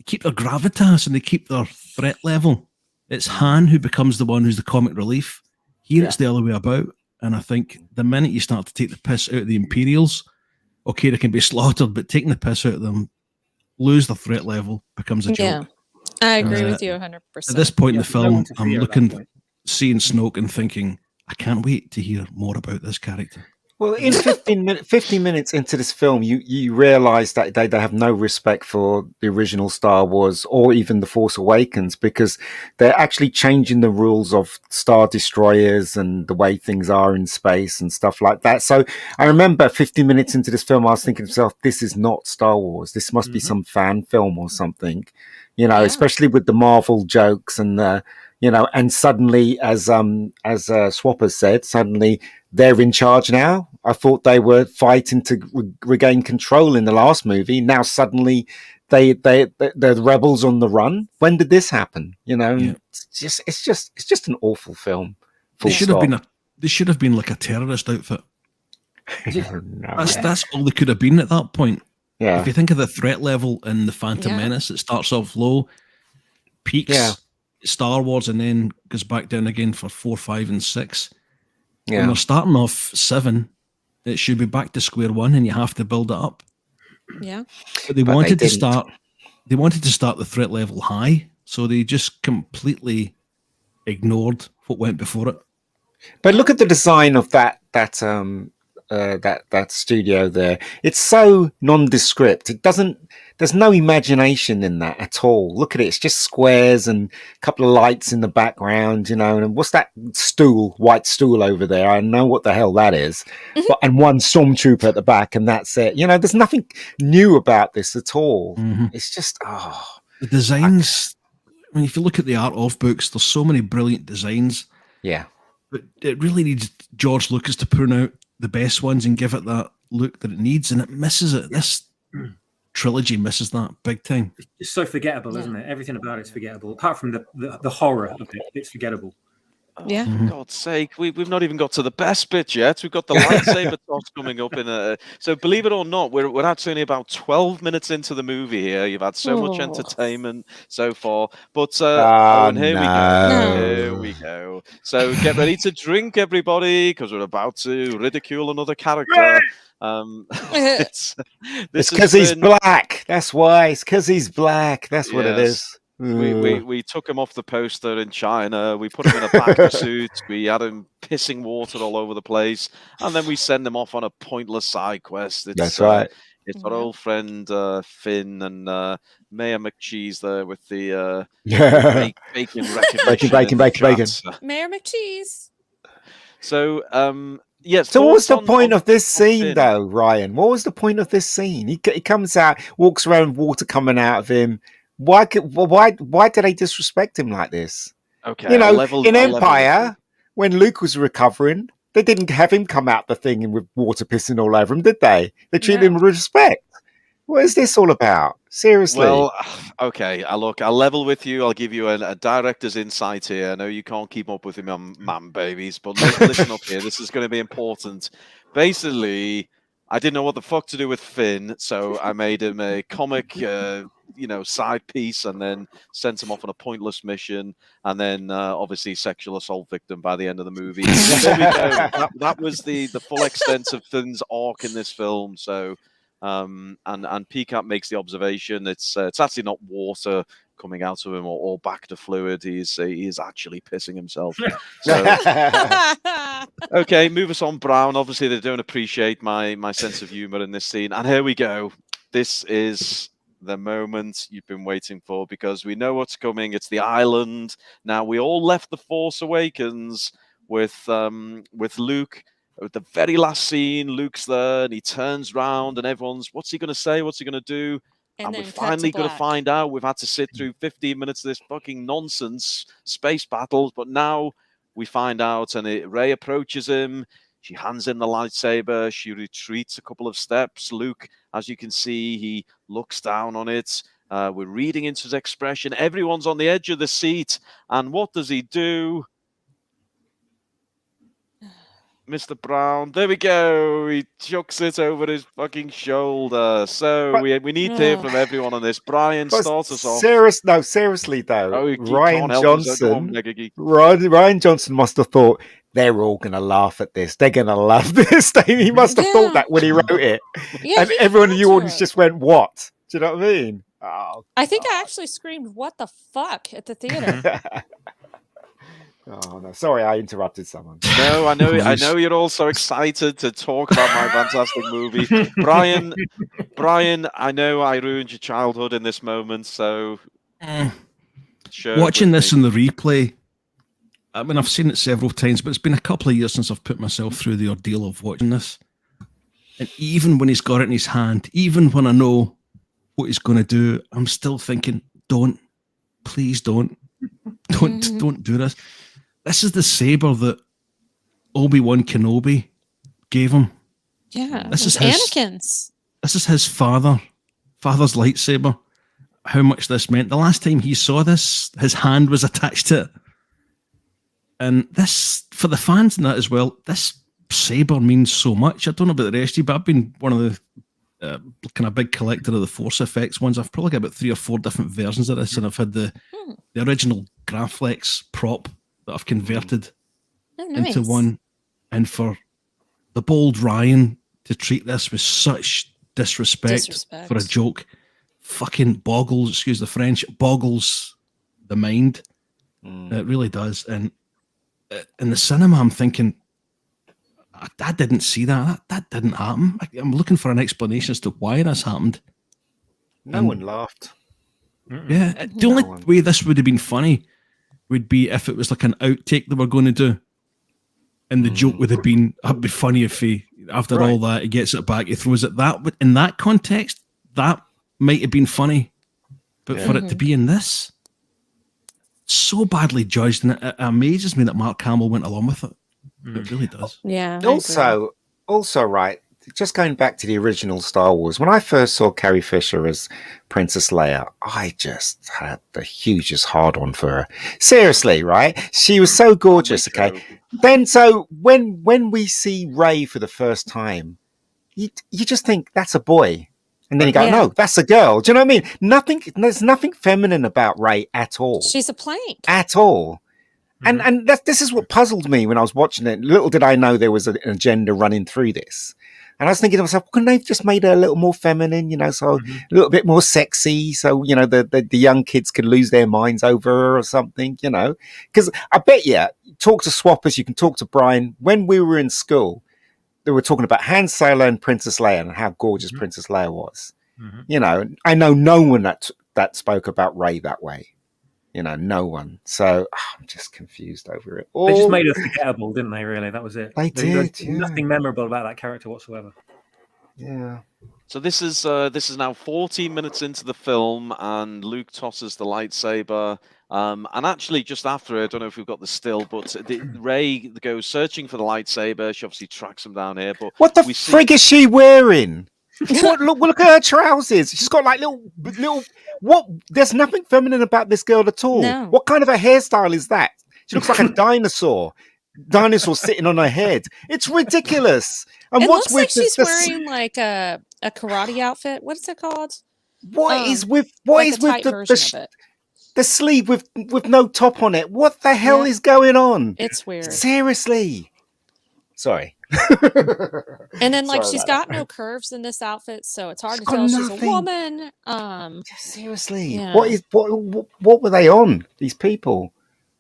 gravitas and they keep their threat level. It's Han who becomes the one who's the comic relief. Here it's the other way about. And I think the minute you start to take the piss out of the Imperials, okay, they can be slaughtered, but taking the piss out of them, lose the threat level, becomes a joke. Yeah, I agree with you 100%. At this point in the film, I'm looking, seeing Snoke and thinking, I can't wait to hear more about this character. Well, in 15 minutes into this film, you realise that they have no respect for the original Star Wars or even The Force Awakens, because they're actually changing the rules of Star Destroyers and the way things are in space and stuff like that. So I remember 15 minutes into this film, I was thinking to myself, this is not Star Wars. This must be some fan film or something, especially with the Marvel jokes and and suddenly, as Swapper said, suddenly they're in charge now. I thought they were fighting to regain control in the last movie. Now suddenly they're the rebels on the run. When did this happen? It's just an awful film. They should have been like a terrorist outfit. No. That's all they could have been at that point. Yeah. If you think of the threat level in the Phantom Menace, it starts off low, peaks Star Wars, and then goes back down again for 4, 5, and 6. Yeah. When they're starting off 7, it should be back to square one, and you have to build it up. Yeah. But they wanted to start the threat level high, so they just completely ignored what went before it. But look at the design of that studio there. It's so nondescript. There's no imagination in that at all. Look at it. It's just squares and a couple of lights in the background, and what's that white stool over there? I know what the hell that is. And one stormtrooper at the back, and that's it. There's nothing new about this at all. Mm-hmm. It's just, the designs. I mean, if you look at the art of books, there's so many brilliant designs. Yeah. But it really needs George Lucas to prune out the best ones and give it that look that it needs, and it misses it. This trilogy misses that big time. It's so forgettable, isn't it? Everything about it's forgettable. Apart from the horror of it, it's forgettable. Oh, Yeah. for God's sake, we've not even got to the best bit yet. We've got the lightsaber toss coming up in a. So believe it or not, we're actually only about 12 minutes into the movie here. You've had so much Oh. entertainment so far, but Oh, and here we go. no. Here we go. So get ready to drink, everybody, because we're about to ridicule another character. This It's has because he's been- black. That's why. It's because he's black. That's what it Yes. is. We took him off the poster in China. We put him in a back suit. We had him pissing water all over the place, and then we send him off on a pointless side quest. It's, That's right. It's our old friend Finn and Mayor McCheese there with the Yeah. bacon recognition. Bacon, in the bacon. chat. Mayor McCheese. So yes. So what was the thoughts point on of this scene, Finn? though, Ryan? What was the point of this scene? He comes out, walks around, water coming out of him. Why do they disrespect him like this? Okay, You know, I'll level in with you. Empire, when Luke was recovering, they didn't have him come out the thing with water pissing all over him, did they? They treated him with respect. What is this all about? Seriously. Well, okay. I'll level with you. I'll give you a director's insight here. I know you can't keep up with him on Man Babies, but listen up here. This is going to be important. Basically, I didn't know what the fuck to do with Finn, so I made him a comic, side piece, and then sent him off on a pointless mission, and then obviously sexual assault victim by the end of the movie. There we go. That was the full extent of Finn's arc in this film. So. And PCAP makes the observation it's actually not water coming out of him or back to fluid. He is actually pissing himself. So, okay, move us on, Brown. Obviously, they don't appreciate my sense of humor in this scene. And here we go. This is the moment you've been waiting for because we know what's coming. It's the island. Now, we all left The Force Awakens with Luke. At the very last scene, Luke's there and he turns round and everyone's, what's he going to say? What's he going to do? And we're finally going to find out. We've had to sit through 15 minutes of this fucking nonsense space battles, but now we find out and Rey approaches him. She hands him the lightsaber. She retreats a couple of steps. Luke, as you can see, he looks down on it. We're reading into his expression. Everyone's on the edge of the seat. And what does he do? Mr. Brown, there we go. He chucks it over his fucking shoulder. So we need to hear from everyone on this. Brian, start us off. Seriously though, Oh, Ryan Johnson must have thought they're all going to laugh at this. They're going to love this. He must have thought that when he wrote it, and everyone in the audience just went, "What?" Do you know what I mean? Oh, I think I actually screamed, "What the fuck!" at the theater. Oh no! Sorry, I interrupted someone. No, I know you're all so excited to talk about my fantastic movie, Brian. I know I ruined your childhood in this moment, so watching this in the replay. I mean, I've seen it several times, but it's been a couple of years since I've put myself through the ordeal of watching this. And even when he's got it in his hand, even when I know what he's going to do, I'm still thinking, please don't do this. This is the saber that Obi-Wan Kenobi gave him. Yeah, this is Anakin's. This is his father's lightsaber. How much this meant. The last time he saw this, his hand was attached to it. And this, for the fans in that as well, this saber means so much. I don't know about the rest of you, but I've been one of the kind of big collector of the Force Effects ones. I've probably got about 3 or 4 different versions of this, and I've had the original Graflex prop that I've converted into one. And for the bold Ryan to treat this with such disrespect for a joke, fucking boggles, excuse the French, boggles the mind. It really does. And in the cinema, I'm thinking, I didn't see that. That didn't happen. I'm looking for an explanation as to why this happened. No one laughed. Yeah, the only way this would have been funny would be if it was like an outtake they were going to do, and the joke would have been, "It'd be funny if he, after all that, he gets it back, he throws it that." In that context, that might have been funny, but for it to be in this, so badly judged, and it amazes me that Mark Hamill went along with it. It really does. Yeah. Also, right, just going back to the original Star Wars, when I first saw Carrie Fisher as Princess Leia, I just had the hugest hard on for her. Seriously, right? She was so gorgeous. Okay. Then, so when we see Rey for the first time, you just think that's a boy. And then you go, Yeah. no, that's a girl. Do you know what I mean? There's nothing feminine about Rey at all. She's a plank. At all. And this is what puzzled me when I was watching it. Little did I know there was an agenda running through this. And I was thinking to myself, couldn't they have just made her a little more feminine, so a little bit more sexy, so, the young kids could lose their minds over her or something, Because I bet you, talk to swappers, you can talk to Brian. When we were in school, they were talking about Han Solo and Princess Leia and how gorgeous Princess Leia was. I know no one that spoke about Rey that way. No one. So I'm just confused over it. They just made her forgettable, didn't they? Really, that was it. They did. Nothing memorable about that character whatsoever. Yeah. So this is now 14 minutes into the film, and Luke tosses the lightsaber. And actually, just after it, I don't know if we've got the still, but Rey goes searching for the lightsaber. She obviously tracks him down here. But what the frig is she wearing? Look at her trousers. She's got like little. What? There's nothing feminine about this girl at all. No. What kind of a hairstyle is that? She looks like a dinosaur. Dinosaur sitting on her head. It's ridiculous. And It what's looks like with she's wearing like a karate outfit. What is it called? What is with tight the version of it. the sleeve with no top on it? What the hell is going on? It's weird. Seriously. Sorry. And then like Sorry she's about got no curves in this outfit, so it's hard to got tell she's a nothing. woman. Seriously. Yeah. What were they on? These people,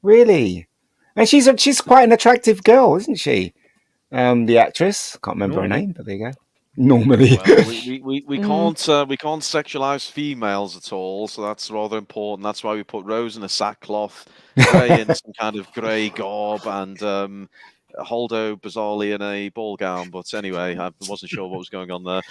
really? And she's quite an attractive girl, isn't she? The actress, can't remember her name, but there you go. Normally, well, we can't sexualize females at all, so that's rather important. That's why we put Rose in a sackcloth, Rey in some kind of grey garb, and Holdo bizarrely in a ball gown. But anyway, I wasn't sure what was going on there.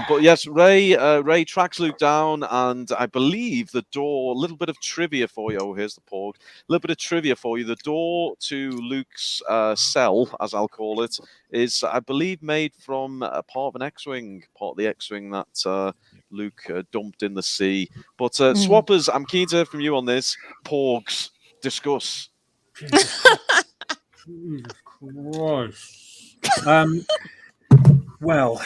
But yes, Rey tracks Luke down, and I believe the door. A little bit of trivia for you. Oh, here's the Porg. A little bit of trivia for you. The door to Luke's cell, as I'll call it, is, I believe, made from a part of an X-wing, part of the X-wing that Luke dumped in the sea. But swappers, I'm keen to hear from you on this. Porgs, discuss. Jesus Christ. Well,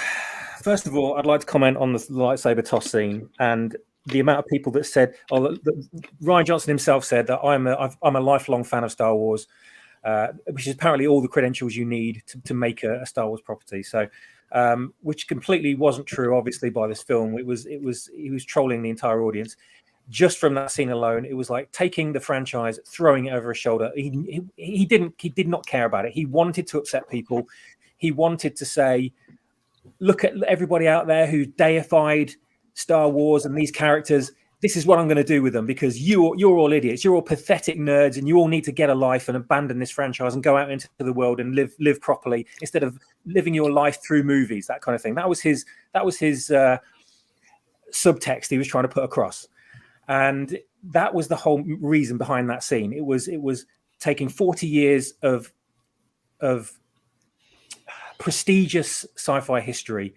first of all, I'd like to comment on the lightsaber toss scene and the amount of people that said, Rian Johnson himself said that I'm a lifelong fan of Star Wars, which is apparently all the credentials you need to make a Star Wars property. So, which completely wasn't true, obviously, by this film. He was trolling the entire audience. Just from that scene alone, it was like taking the franchise, throwing it over his shoulder. He did not care about it. He wanted to upset people. He wanted to say, look at everybody out there who deified Star Wars and these characters. This is what I'm going to do with them, because you're all idiots. You're all pathetic nerds, and you all need to get a life and abandon this franchise and go out into the world and live properly instead of living your life through movies, that kind of thing. That was his subtext he was trying to put across. And that was the whole reason behind that scene. It was taking 40 years of prestigious sci-fi history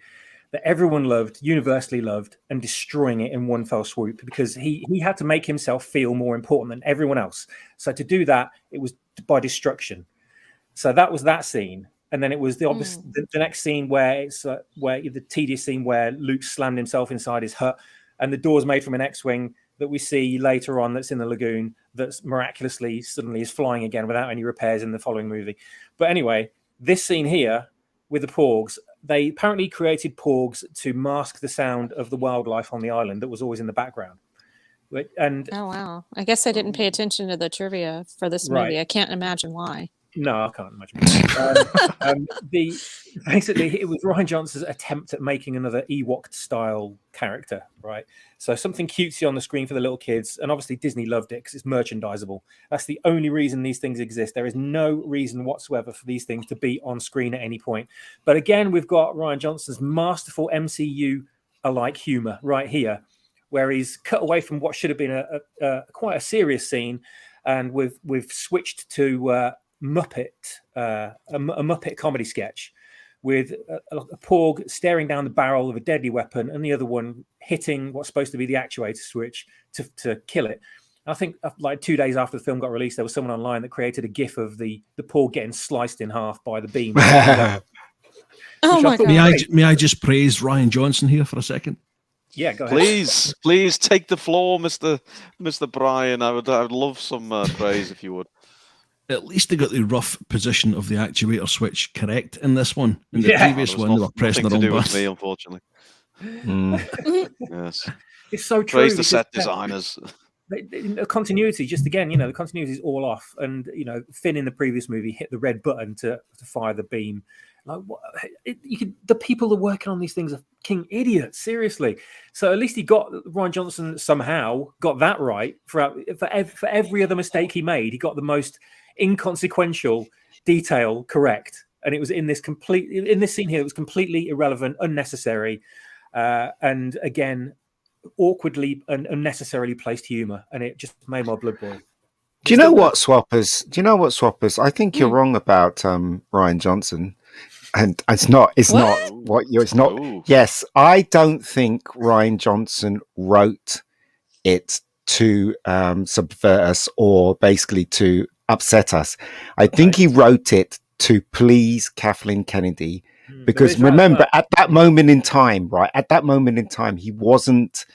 that everyone loved, universally loved, and destroying it in one fell swoop, because he had to make himself feel more important than everyone else. So to do that, it was by destruction. So that was that scene. And then it was the next scene where it's where the tedious scene where Luke slammed himself inside his hut, and the door's made from an X-wing that we see later on that's in the lagoon that's miraculously suddenly is flying again without any repairs in the following movie. But anyway, this scene here with the Porgs, they apparently created Porgs to mask the sound of the wildlife on the island that was always in the background. And oh wow, I guess I didn't pay attention to the trivia for this movie. I can't imagine why. No, I can't imagine. Basically, it was Rian Johnson's attempt at making another Ewok-style character, right? So something cutesy on the screen for the little kids, and obviously Disney loved it because it's merchandisable. That's the only reason these things exist. There is no reason whatsoever for these things to be on screen at any point. But again, we've got Rian Johnson's masterful MCU-alike humor right here, where he's cut away from what should have been a quite a serious scene, and we've switched to a Muppet comedy sketch, with a Porg staring down the barrel of a deadly weapon, and the other one hitting what's supposed to be the actuator switch to kill it. I think like 2 days after the film got released, there was someone online that created a GIF of the Porg getting sliced in half by the beam. Oh my god! May I just praise Ryan Johnson here for a second? Yeah, go ahead. Please take the floor, Mr. Brian. I would love some praise if you would. At least they got the rough position of the actuator switch correct in this one. In the Yeah. previous one, they were pressing the nothing to wrong do with me, button. unfortunately. Yes. It's so true. Praise the set designers. The continuity, just again, the continuity is all off, and Finn in the previous movie hit the red button to fire the beam. Like, the people that are working on these things are fucking idiots, seriously. So at least Ryan Johnson somehow got that right for every other mistake he made. He got the most inconsequential detail correct, and it was in this scene here. It was completely irrelevant, unnecessary, and again, awkwardly and unnecessarily placed humor, and it just made my blood boil. Do you know what, Swappers? I think you're wrong about Ryan Johnson, and it's not. Ooh. Yes, I don't think Ryan Johnson wrote it to subvert us or basically to upset us. I think he wrote it to please Kathleen Kennedy, because remember, at that moment in time, he wasn't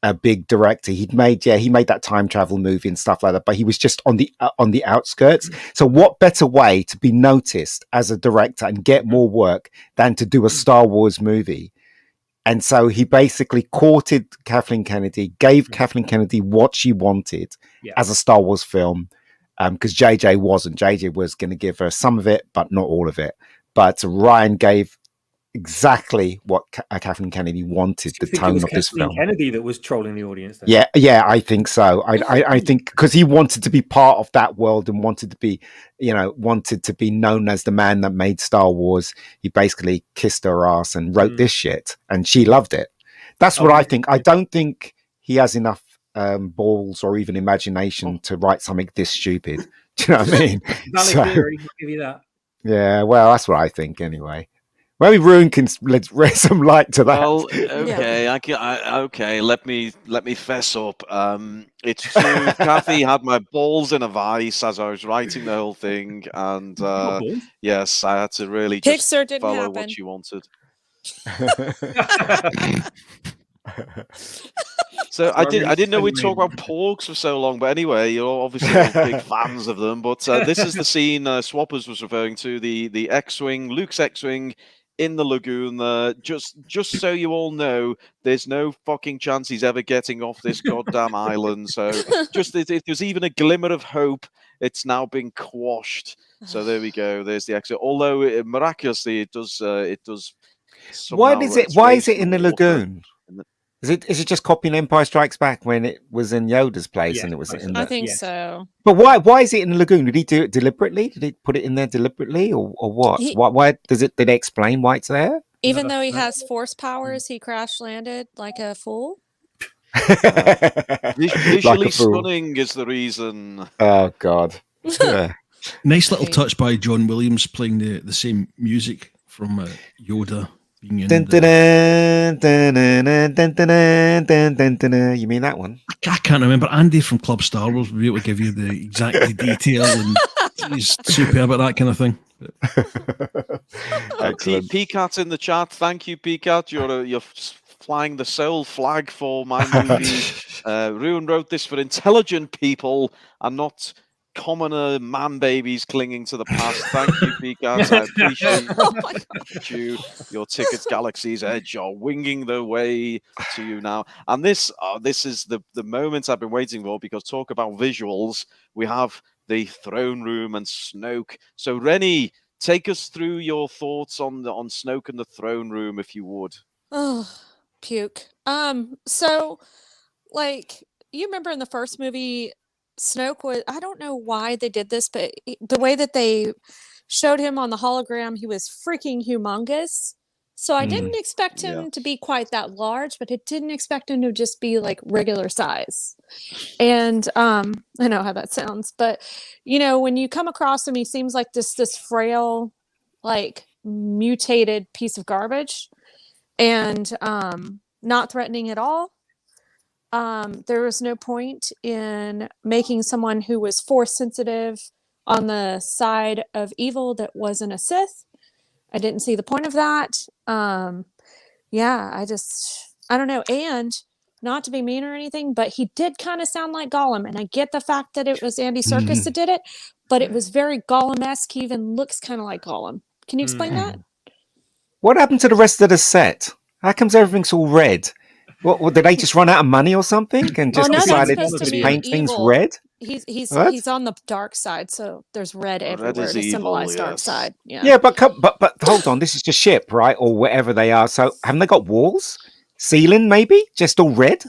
a big director. He made that time travel movie and stuff like that, but he was just on the outskirts. So what better way to be noticed as a director and get more work than to do a Star Wars movie? And so he basically courted Kathleen Kennedy, gave Kathleen Kennedy what she wanted as a Star Wars film, because JJ was going to give her some of it, but not all of it. But Ryan gave exactly what Kathleen Kennedy wanted. The tone of this film. Kennedy that was trolling the audience. Then. Yeah, I think so. I think because he wanted to be part of that world and wanted to be known as the man that made Star Wars. He basically kissed her ass and wrote this shit, and she loved it. That's what I think. I don't think he has enough balls or even imagination to write something this stupid. Do you know what I mean? Valid theory. I'll give you that. Yeah, well, that's what I think anyway. Maybe Ruin can raise some light to that. Well, okay, okay. Let me fess up. It's true. Kathy had my balls in a vice as I was writing the whole thing, and yes, I had to really just follow what she wanted. So I didn't know we'd talk about Porgs for so long, but anyway, you're obviously big fans of them. But this is the scene Swappers was referring to, the X-wing, Luke's X-wing in the lagoon. Just so you all know, there's no fucking chance he's ever getting off this goddamn island. So just if there's even a glimmer of hope, it's now been quashed. So there we go. There's the exit. Although miraculously, it does. Why is it in the lagoon? Is it just copying Empire Strikes Back when it was in Yoda's place and it was in? I think so. But why is it in the lagoon? Did he do it deliberately? Did he put it in there deliberately, or what? Why did they explain why it's there? Even though he has force powers, he crash landed like a fool. Visually stunning is the reason. Oh God! Yeah. Nice little touch by John Williams playing the same music from Yoda. You mean that one? I can't remember. Andy from Club Star Wars will be able to give you the exact detail, and he's superb at that kind of thing. Peacat in the chat. Thank you, Peacat. You're flying the soul flag for my movie. Ruin wrote this for intelligent people and not commoner man babies clinging to the past. Thank you, Peacat. I appreciate you. Your tickets, Galaxy's Edge, are winging their way to you now. And this is the moment I've been waiting for, because talk about visuals. We have the throne room and Snoke. So Rennie, take us through your thoughts on Snoke and the throne room, if you would. Oh, puke. So, like, you remember in the first movie, Snoke was, I don't know why they did this, but the way that they showed him on the hologram, he was freaking humongous. So I didn't expect him to be quite that large, but I didn't expect him to just be like regular size. And I know how that sounds, but when you come across him, he seems like this frail, like mutated piece of garbage and not threatening at all. There was no point in making someone who was force sensitive on the side of evil that wasn't a Sith. I didn't see the point of that. I don't know. And not to be mean or anything, but he did kind of sound like Gollum. And I get the fact that it was Andy Serkis that did it, but it was very Gollum-esque. He even looks kind of like Gollum. Can you explain that? What happened to the rest of the set? How comes everything's all red? What did they just run out of money or something and just decided to paint things red? He's on the dark side, so there's red everywhere to symbolize dark side. Yeah, but hold on, this is just ship, right, or wherever they are. So haven't they got walls, ceiling, maybe just all red?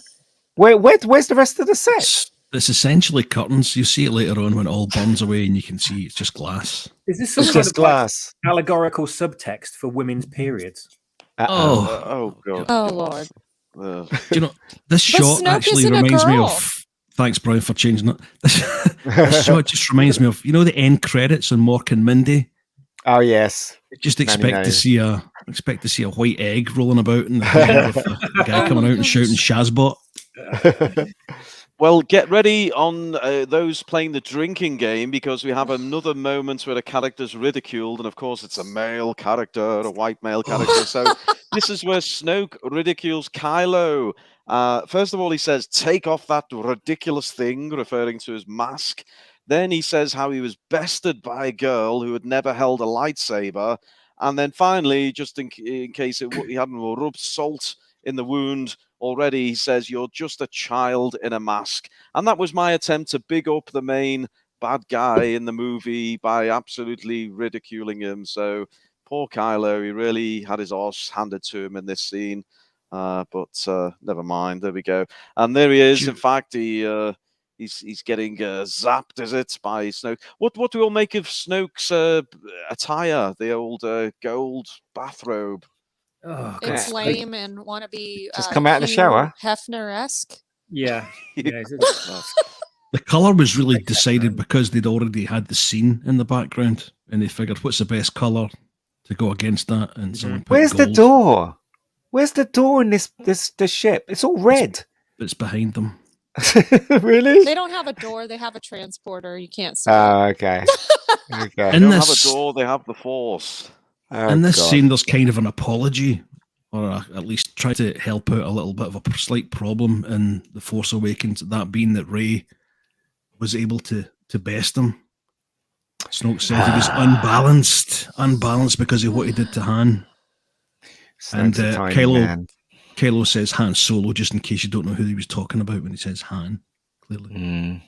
Where's the rest of the set? It's essentially curtains. You see it later on when it all burns away, and you can see it's just glass. Is this some kind of glass allegorical subtext for women's periods? Oh god! Oh lord! Do you know, this shot Snoke actually reminds me of. Thanks, Brian, for changing it. This shot just reminds me of the end credits on Mork and Mindy. Oh yes. Just expect to see a white egg rolling about in the corner with a guy coming out and shouting Shazbot. Well, get ready on those playing the drinking game, because we have another moment where a character's ridiculed, and of course it's a male character, a white male character. So this is where Snoke ridicules Kylo. First of all, he says, "Take off that ridiculous thing," referring to his mask. Then he says how he was bested by a girl who had never held a lightsaber. And then finally, just in case he hadn't rubbed salt in the wound already, he says, "You're just a child in a mask." And that was my attempt to big up the main bad guy in the movie by absolutely ridiculing him. So poor Kylo, he really had his arse handed to him in this scene. But never mind, there we go. And there he is. In fact, he's getting zapped, is it, by Snoke? What do we all make of Snoke's attire, the old gold bathrobe? Oh, it's lame and want to be just come out of the shower, Hefner-esque. Yeah. The colour was really decided because they'd already had the scene in the background, and they figured, what's the best colour to go against that? And someone put Where's gold. the door? Where's the door in this ship? It's all red. It's behind them. Really? They don't have a door. They have a transporter. You can't see. Oh, okay. They don't have a door. They have the Force. In this scene, there's kind of an apology, or at least try to help out a little bit of a slight problem in The Force Awakens, that being that Rey was able to best him. Snoke said he was unbalanced because of what he did to Han. And Kylo says Han Solo, just in case you don't know who he was talking about when he says Han, clearly.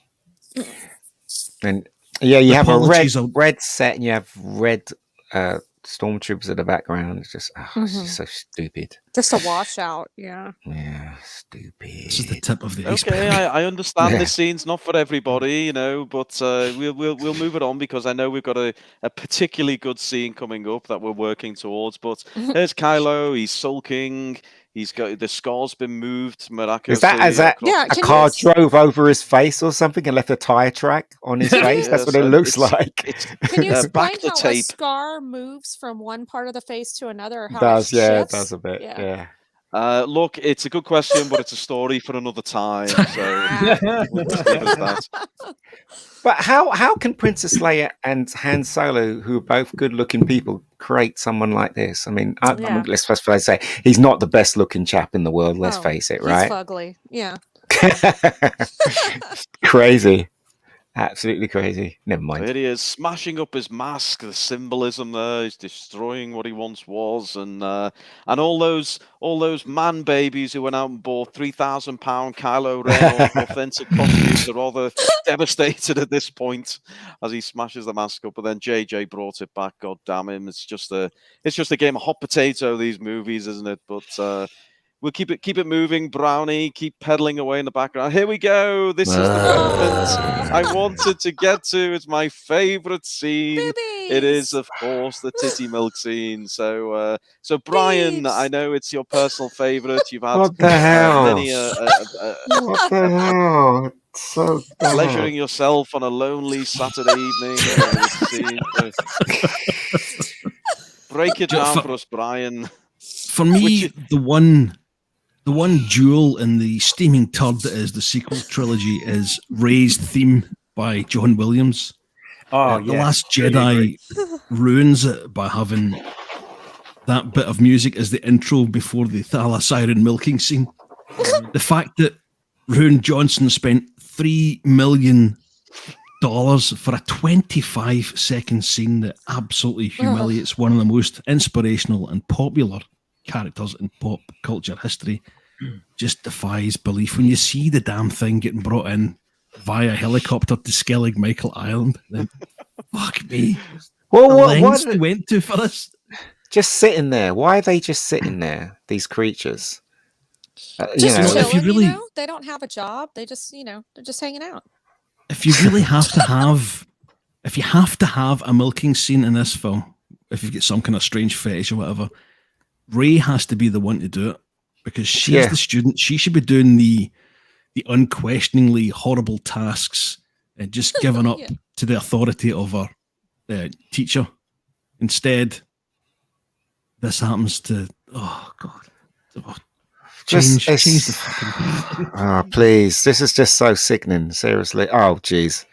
And yeah, you have a red set and you have red stormtroopers in the background. It's just, it's just so stupid. Just a washout, yeah. Yeah, stupid. This is the tip of the iceberg. Okay, I understand this scene's not for everybody, but we'll move it on, because I know we've got a particularly good scene coming up that we're working towards. But there's Kylo, he's sulking. He's got the scar's been moved miraculously. Is that a car drove over his face or something and left a tire track on his face? That's what it looks like. Can you explain how a scar moves from one part of the face to another? Or how it does a bit. Yeah. Look, it's a good question, but it's a story for another time. So we'll just leave it at that. But how can Princess Leia and Han Solo, who are both good-looking people, create someone like this? I mean, let's first say he's not the best-looking chap in the world. Let's face it, right? He's fugly, yeah. Crazy. Absolutely crazy. Never mind. There he is, smashing up his mask. The symbolism there. He's destroying what he once was, and all those man babies who went out and bought £3,000 Kylo Ren authentic costumes are rather devastated at this point as he smashes the mask up. But then JJ brought it back. God damn him! It's just a game of hot potato. These movies, isn't it? But we'll keep it moving, Brownie. Keep pedaling away in the background. Here we go. This is the moment I wanted to get to. It's my favourite scene. Boobies. It is, of course, the titty milk scene. So Brian, Beeps. I know it's your personal favourite. You've had What the hell? many What the hell? So pleasuring yourself on a lonely Saturday evening. Break it down For- for us, Brian. For me, Which- the one jewel in the steaming turd that is the sequel trilogy is Rey's theme by John Williams. Oh, The yeah. Last Completely Jedi ruins it by having that bit of music as the intro before the Thala Siren milking scene. The fact that Ruin Johnson spent $3 million for a 25-second scene that absolutely humiliates one of the most inspirational and popular characters in pop culture history just defies belief. When you see the damn thing getting brought in via helicopter to Skellig Michael Island, then fuck me. Well, The what lengths they went to for this. just sitting there? Why are they just sitting there? These creatures. Just know, chilling, if you really- they don't have a job. They just, they're just hanging out. If you really have to have, if you have to have a milking scene in this film, if you've got some kind of strange fetish or whatever, Rey has to be the one to do it because she's the student. She should be doing the unquestioningly horrible tasks and just giving up to the authority of her teacher. Instead, this happens to change the fucking. Oh, please! This is just so sickening. Seriously. Oh, jeez.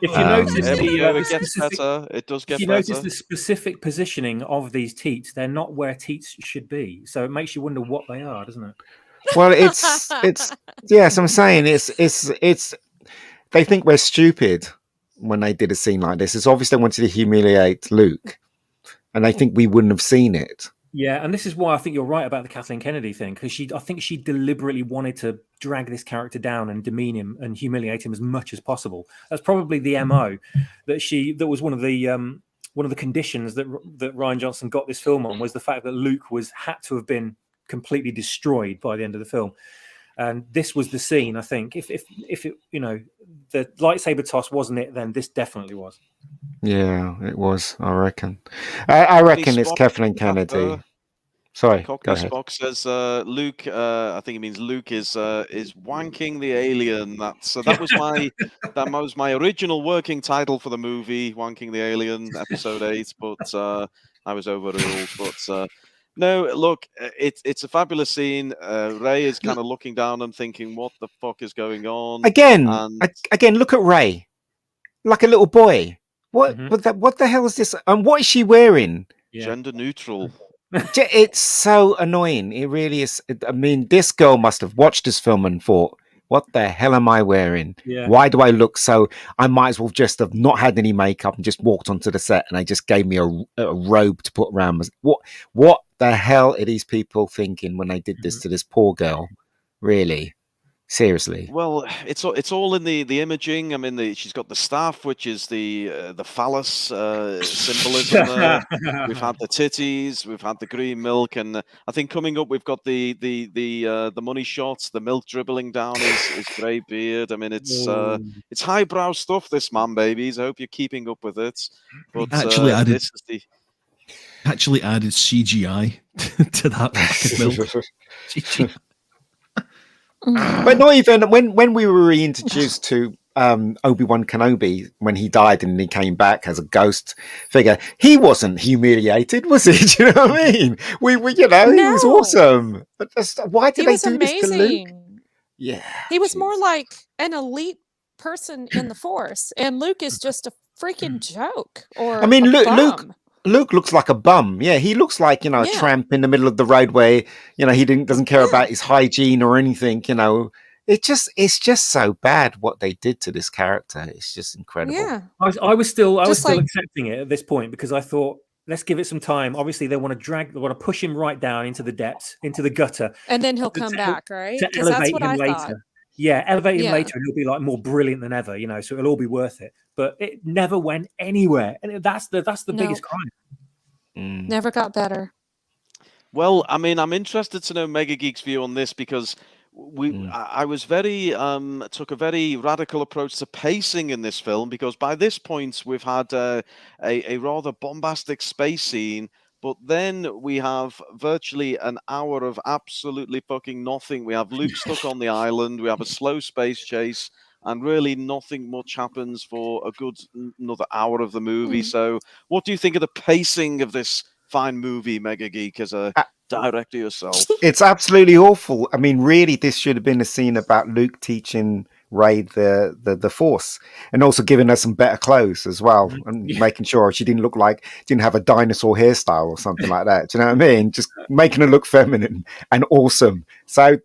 If you notice, every year it the gets specific- better. It does get if you better. notice the specific positioning of these teats, they're not where teats should be. So it makes you wonder what they are, doesn't it? Well, it's yes. I'm saying it's. They think we're stupid when they did a scene like this. It's obvious they wanted to humiliate Luke, and they think we wouldn't have seen it. Yeah, and this is why I think you're right about the Kathleen Kennedy thing, because I think she deliberately wanted to drag this character down and demean him and humiliate him as much as possible. That's probably the MO that was one of the conditions that Rian Johnson got this film on, was the fact that Luke had to have been completely destroyed by the end of the film. And this was the scene, I think. If it, the lightsaber toss wasn't it, then this definitely was. Yeah, it was. I reckon. I reckon it's Kathleen Kennedy. Sorry, go ahead. Spock says Luke. I think it means Luke is wanking the alien. That was my original working title for the movie, Wanking the Alien, Episode 8. But I was overruled. But no, look, it's a fabulous scene. Rey is kind of looking down and thinking, "What the fuck is going on?" Again, look at Rey, like a little boy. What the hell is this? And what is she wearing? Gender neutral. It's so annoying. It really is. I mean, this girl must have watched this film and thought, "What the hell am I wearing? Yeah. Why do I look so? I might as well just have not had any makeup and just walked onto the set, and they just gave me a robe to put around me." What the hell are these people thinking when they did this to this poor girl? Really? Seriously. Well, it's all in the imaging. I mean, she's got the staff, which is the phallus symbolism there. We've had the titties, we've had the green milk, and I think coming up we've got the money shots, the milk dribbling down his grey beard. I mean, it's highbrow stuff. This man, babies. I hope you're keeping up with it. But Actually, this is the. Actually added CGI to that fucking milk. CGI. But not even when we were reintroduced to Obi-Wan Kenobi, when he died and he came back as a ghost figure, he wasn't humiliated, was he? Do you know what I mean? He was awesome. But why did they do this to Luke? Yeah, he was more like an elite person in the Force, and Luke is just a freaking joke. Or I mean, Luke looks like a bum. Yeah, he looks like, a tramp in the middle of the road where, he doesn't care about his hygiene or anything, It's just so bad what they did to this character. It's just incredible. Yeah. I was still accepting it at this point because I thought, let's give it some time. Obviously, they want to push him right down into the depths, into the gutter. And then he'll come back, right? To elevate that's what him I later. thought. Yeah, elevate him later and he'll be like more brilliant than ever, so it'll all be worth it. But it never went anywhere. And that's the biggest crime. Never got better. Well, I mean, I'm interested to know Mega Geek's view on this because I was took a very radical approach to pacing in this film because by this point we've had a rather bombastic space scene, but then we have virtually an hour of absolutely fucking nothing. We have Luke stuck on the island. We have a slow space chase. And really nothing much happens for a good another hour of the movie. So what do you think of the pacing of this fine movie, Mega Geek, as a director yourself? It's absolutely awful. I mean, really, this should have been a scene about Luke teaching Rey the Force, and also giving her some better clothes as well, and making sure she didn't have a dinosaur hairstyle or something like that. Do you know what I mean? Just making her look feminine and awesome. So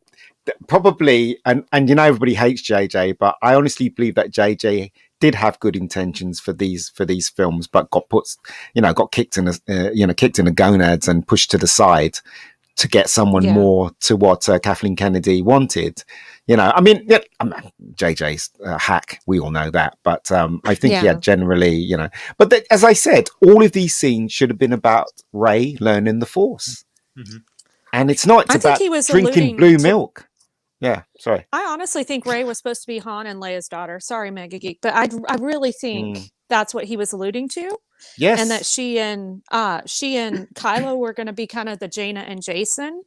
probably, and everybody hates JJ, but I honestly believe that JJ did have good intentions for these films, but got kicked in the gonads and pushed to the side to get someone more to what Kathleen Kennedy wanted. I mean, JJ's a hack. We all know that. But I think he had generally, But as I said, all of these scenes should have been about Rey learning the Force. Mm-hmm. And it's not. It's about drinking blue milk. Yeah, sorry. I honestly think Rey was supposed to be Han and Leia's daughter. Sorry, Mega Geek. But I really think that's what he was alluding to. Yes. And that she and Kylo were going to be kind of the Jaina and Jason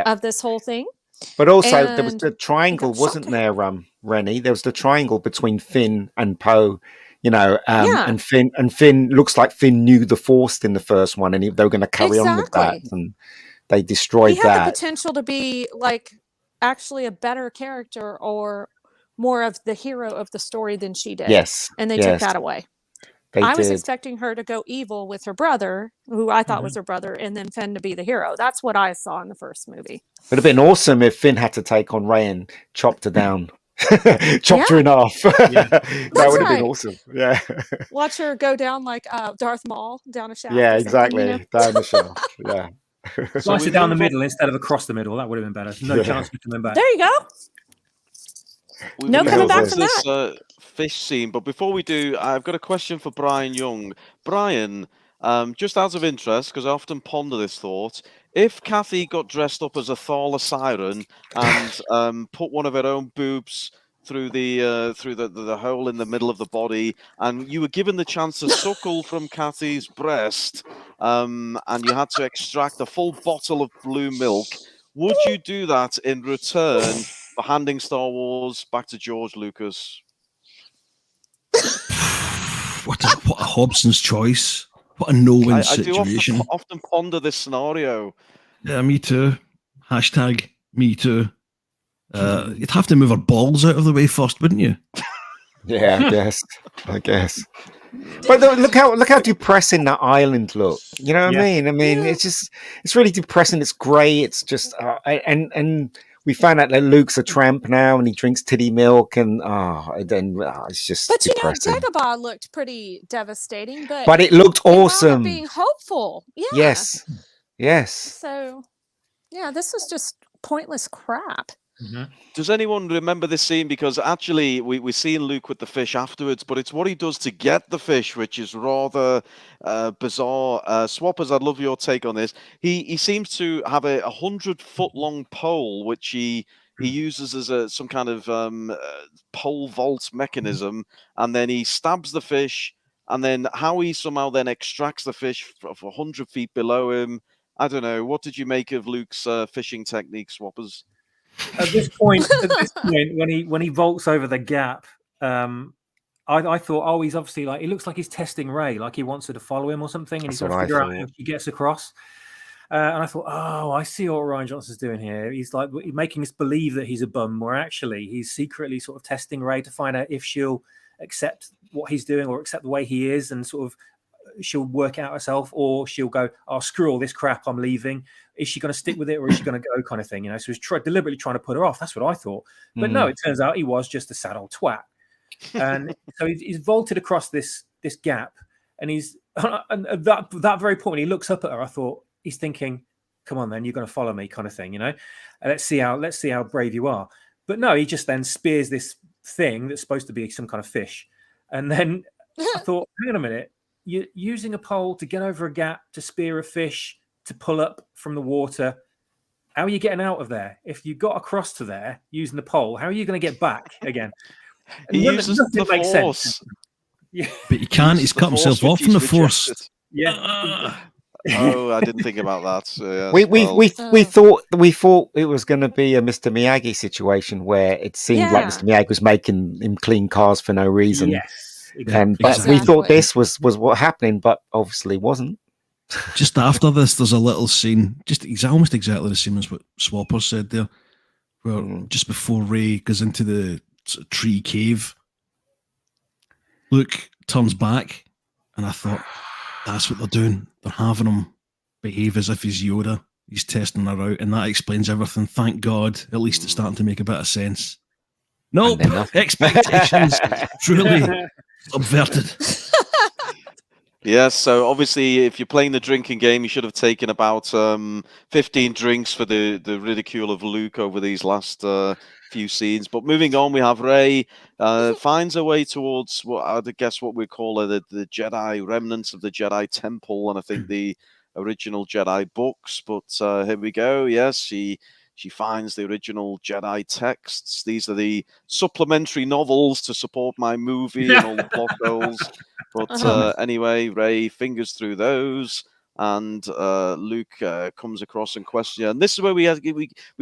of this whole thing. But also there was the triangle, wasn't there, Rennie? There was the triangle between Finn and Poe, and Finn looks like Finn knew the Force in the first one, and they were going to carry on with that, and they destroyed that. He had the potential to be like actually a better character or more of the hero of the story than she did. Yes. And they took that away. I was expecting her to go evil with her brother, who I thought was her brother, and then Finn to be the hero. That's what I saw in the first movie. It would have been awesome if Finn had to take on Rey and chopped her down. Chopped her in half. That would have been awesome. Yeah. Watch her go down like Darth Maul down a shaft. Yeah, exactly. Down the shaft. Yeah. Slice it down the middle instead of across the middle. That would have been better. No chance of coming back. There you go. No coming back from that. Fish scene, but before we do, I've got a question for Brian Young. Brian, just out of interest, because I often ponder this thought, if Kathy got dressed up as a Thala siren and put one of her own boobs through the hole in the middle of the body, and you were given the chance to suckle from Kathy's breast, and you had to extract a full bottle of blue milk, would you do that in return for handing Star Wars back to George Lucas? What a Hobson's choice. What a no-win situation. I do often ponder this scenario. Yeah, me too. Hashtag me too. You'd have to move her balls out of the way first, wouldn't you? Yeah, I guess. But look how depressing that island looked. You know what I mean? I mean, it's really depressing. It's grey. It's just and we found out that Luke's a tramp now, and he drinks titty milk, and it's just. But depressing. Dagobah looked pretty devastating, but it looked awesome. Being hopeful, Yes. So, this was just pointless crap. Mm-hmm. Does anyone remember this scene? Because actually, we see Luke with the fish afterwards, but it's what he does to get the fish, which is rather bizarre. Swappers, I'd love your take on this. He seems to have a 100-foot-long pole, which he uses as some kind of pole vault mechanism, and then he stabs the fish, and then how he somehow then extracts the fish for 100 feet below him. I don't know. What did you make of Luke's fishing technique, Swappers? At this point, when he vaults over the gap, I thought, he's obviously he looks like he's testing Rey, like he wants her to follow him or something, and he's got to figure out how he gets across. And I thought, I see what Rian Johnson's doing here. He's making us believe that he's a bum, where actually he's secretly sort of testing Rey to find out if she'll accept what he's doing or accept the way he is, and sort of she'll work out herself, or she'll go, screw all this crap, I'm leaving. Is she going to stick with it, or is she going to go, kind of thing? So he's deliberately trying to put her off. That's what I thought. But no, it turns out he was just a sad old twat. And so he's vaulted across this gap, and he's at that very point when he looks up at her, I thought he's thinking, come on then, you're going to follow me, kind of thing, let's see how brave you are. But no, he just then spears this thing that's supposed to be some kind of fish. And then I thought, hang on a minute, you're using a pole to get over a gap, to spear a fish, to pull up from the water. How are you getting out of there? If you got across to there using the pole, how are you going to get back again? He uses the Force. Yeah. But he can't. He's cut himself off from the Force. Yeah. I didn't think about that. We thought it was going to be a Mr. Miyagi situation where it seemed like Mr. Miyagi was making him clean cars for no reason. Yes. But we thought this was what happening, but obviously wasn't. just after this, there's a little scene, almost exactly the same as what Swapper said there, where just before Rey goes into the sort of tree cave, Luke turns back, and I thought, that's what they're doing. They're having him behave as if he's Yoda. He's testing her out, and that explains everything. Thank God. At least it's starting to make a bit of sense. Nope. Expectations truly subverted. Yes, so obviously, if you're playing the drinking game, you should have taken about 15 drinks for the ridicule of Luke over these last few scenes. But moving on, we have Rey finds her way towards what I guess what we call the Jedi remnants of the Jedi Temple, and I think the original Jedi books. But here we go. Yes, she finds the original Jedi texts. These are the supplementary novels to support my movie and all the plot holes. But anyway, Rey fingers through those, and Luke comes across and questions. And this is where we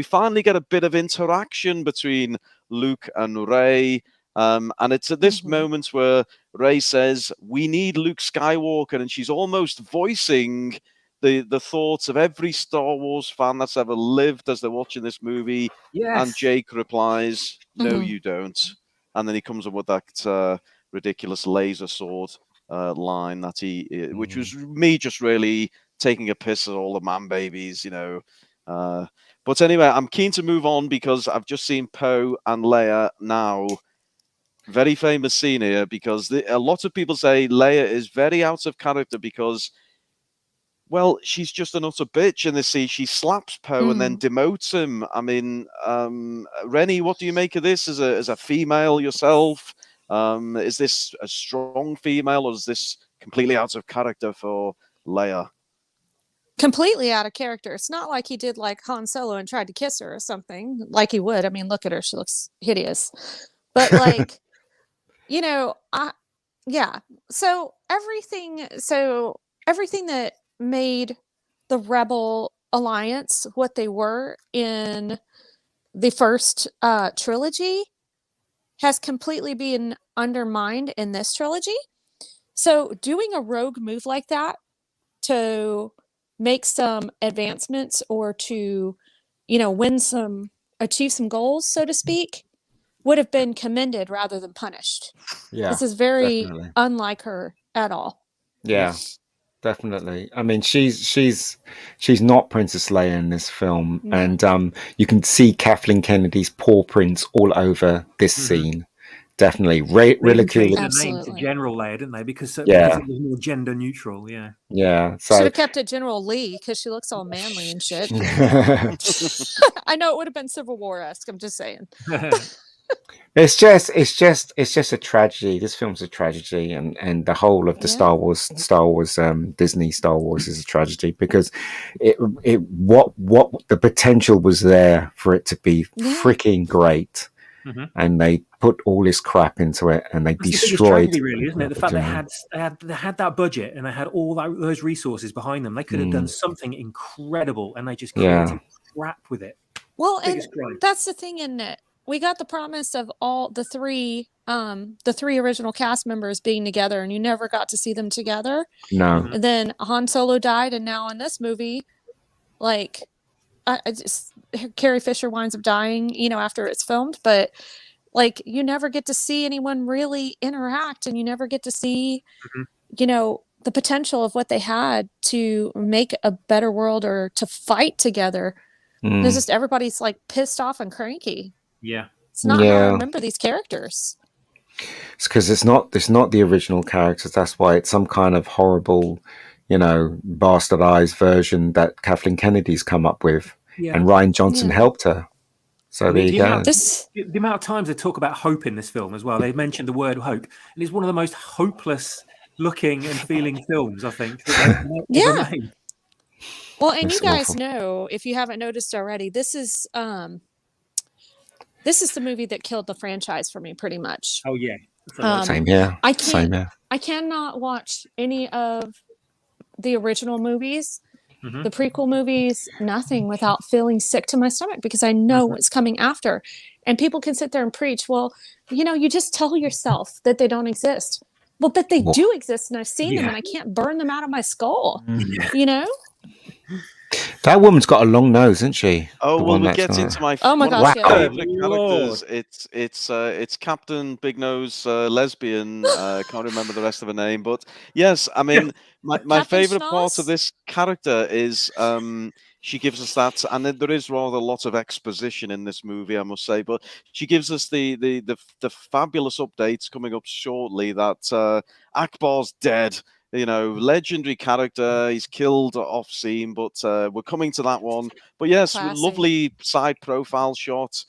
finally get a bit of interaction between Luke and Rey. And it's at this moment where Rey says, "We need Luke Skywalker," and she's almost voicing the thoughts of every Star Wars fan that's ever lived as they're watching this movie. Yes. And Jake replies, "No, you don't." And then he comes up with that ridiculous laser sword line that which was me just really taking a piss at all the man babies, you know. But anyway, I'm keen to move on because I've just seen Poe and Leia now. Very famous scene here because a lot of people say Leia is very out of character because, well, she's just an utter bitch in this scene. She slaps Poe and then demotes him. I mean, Rennie, what do you make of this as a female yourself? Is this a strong female, or is this completely out of character for Leia? Completely out of character. It's not like he did like Han Solo and tried to kiss her or something, like he would. I mean, look at her; she looks hideous. But like, you know, So everything that made the Rebel Alliance what they were in the first trilogy has completely been undermined in this trilogy. So doing a rogue move like that to make some advancements or to, you know, achieve some goals, so to speak, would have been commended rather than punished. Yeah, this is very definitely. unlike her at all. Yeah, definitely. I mean, she's not Princess Leia in this film, and you can see Kathleen Kennedy's paw prints all over this scene. Definitely, ridicule. Name to General Leia, didn't they? Because it was more gender neutral. Yeah. Yeah. So should have kept it General Lee because she looks all manly and shit. I know it would have been Civil War-esque. I'm just saying. It's just a tragedy. This film's a tragedy, and the whole of the Star Wars Disney Star Wars is a tragedy because what the potential was there for it to be freaking great, and they put all this crap into it, and they destroyed. Tragedy, really, isn't it? The fact they had that budget and they had all those reresources behind them. They could have done something incredible, and they just created crap with it. Well, and that's the thing, isn't it? We got the promise of all the three original cast members being together, and you never got to see them together. No. And then Han Solo died, and now in this movie, like, Carrie Fisher winds up dying, you know, after it's filmed. But like, you never get to see anyone really interact, and you never get to see, you know, the potential of what they had to make a better world or to fight together. There's just everybody's like pissed off and cranky. Yeah, it's not how I remember these characters. It's because it's not the original characters. That's why it's some kind of horrible, you know, bastardized version that Kathleen Kennedy's come up with, and Rian Johnson helped her. So there you go. The amount of times they talk about hope in this film as well. They mentioned the word hope, and it's one of the most hopeless looking and feeling films, I think. Yeah. Well, and It's you guys awful. know, if you haven't noticed already, this is the movie that killed the franchise for me, pretty much. Oh yeah. Same here. I cannot watch any of the original movies, the prequel movies, nothing without feeling sick to my stomach because I know what's coming after. And people can sit there and preach, well, you know, you just tell yourself that they don't exist. Well, that they Wha- do exist, and I've seen them, Yeah. and I can't burn them out of my skull. Yeah. You know? That woman's got a long nose, isn't she? Oh The well, one we that's get on into it. my Oh my one of gosh, my yeah. favorite Lord. characters. It's Captain Big Nose lesbian. Can't remember the rest of her name, but yes, I mean my Captain favorite part of Schnoz? this character is she gives us that, and then there is rather a lot of exposition in this movie, I must say, but she gives us the fabulous updates coming up shortly that Akbar's dead. You know, legendary character. He's killed off scene, but we're coming to that one. But yes, Classy. lovely side profile shot.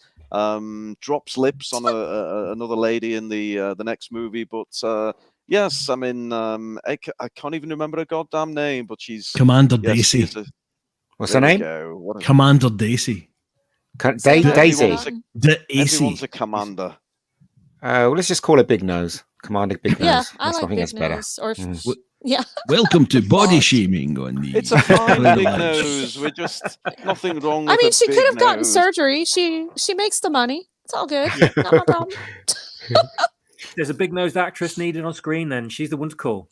Drops lips on another lady in the next movie. But yes, I mean, I can't even remember her goddamn name, but she's Commander yes, she Daisy. is a, What's there her we name? go. What a, Commander Daisy. Say that Daisy. again. Everyone's Daisy. everyone's a commander. Well, let's just call her Big Nose. Commander Big Nose. Yeah, I like think Big that's better. Nose. Or Mm. yeah, Welcome to body shaming on the. It's a fine Blade big Alliance. nose. We're just nothing wrong with I mean, a she big could have gotten nose. surgery. She makes the money. It's all good. Not my problem. There's a big-nosed actress needed on screen. Then she's the one to call.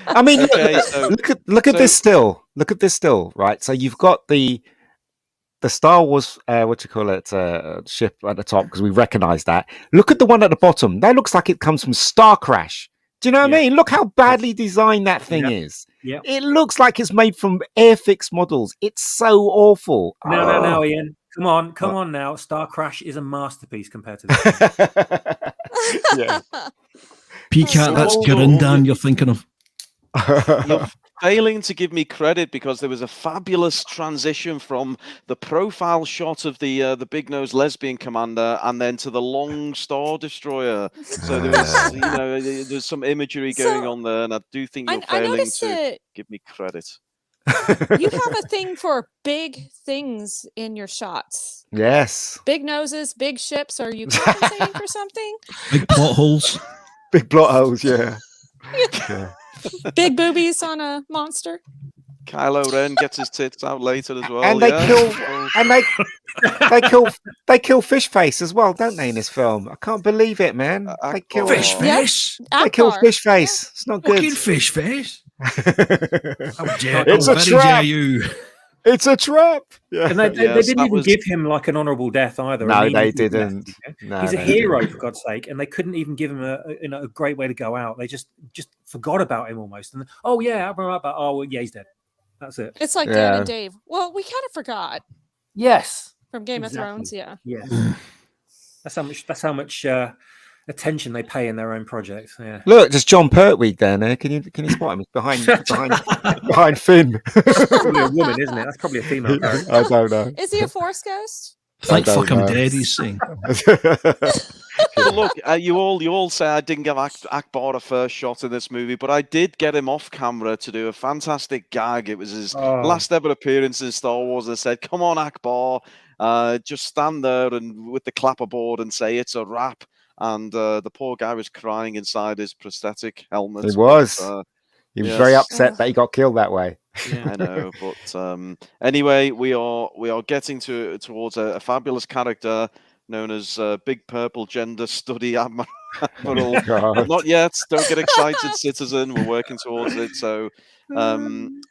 I mean, Okay, so- look at so- this still. Look at this still, right? So you've got the Star Wars, what you call it, ship at the top because we recognise that. Look at the one at the bottom. That looks like it comes from Star Crash. Do you know what I Yeah. mean? Look how badly designed that thing Yep. is. Yep. It looks like it's made from Airfix models. It's so awful. No, Oh. Ian. Come on now. Star Crash is a masterpiece compared to this. Yeah. Peacat, that's Oh, Gurundan you're thinking of. You're failing to give me credit because there was a fabulous transition from the profile shot of the big nose lesbian commander and then to the long star destroyer. So there was, there's some imagery going So, on there, and I do think you're I failing noticed to that give me credit. you have a thing for big things in your shots. Yes. Big noses, big ships. Are you compensating for something? Big plot holes. Big plot holes, yeah. Yeah. Big boobies on a monster? Kylo Ren gets his tits out later as well. And they yeah? kill Oh, and they kill Fish Face as well, don't they, in this film? I can't believe it, man. They kill Akbar. Fish Yeah. face. They kill Akbar. Fish Face. It's not good. Fucking fish face. It's a Very trap. dare you. It's a trap. Yeah. And they Yes, didn't that even was- give him like an honourable death either. No, an they easy death, didn't. you know? No, He's a they hero, didn't. for God's sake, and they couldn't even give him a great way to go out. They just forgot about him almost. And oh yeah, well, yeah, he's dead. That's it. It's like Dan Yeah. and Dave. Well, we kind of forgot Yes. from Game Exactly. of Thrones. Yeah. Yeah. That's how much attention they pay in their own projects. Yeah. Look, there's John Pertwee down there. Can you spot him? He's behind Finn. That's probably a woman, isn't it? That's probably a female character. I don't know. Is he a Force ghost? Thank don't fuck I'm know. dead, he's saying. But look, you all say I didn't give Akbar a first shot in this movie, but I did get him off camera to do a fantastic gag. It was his Oh. last ever appearance in Star Wars. I said, "Come on, Akbar, just stand there and with the clapperboard and say it's a wrap." And the poor guy was crying inside his prosthetic helmet. He was. But, He was very Yes. upset that he got killed that way. I know, but anyway, we are getting towards a fabulous character known as Big Purple Gender Study Admiral. God. Not yet. Don't get excited, citizen. We're working towards it. So,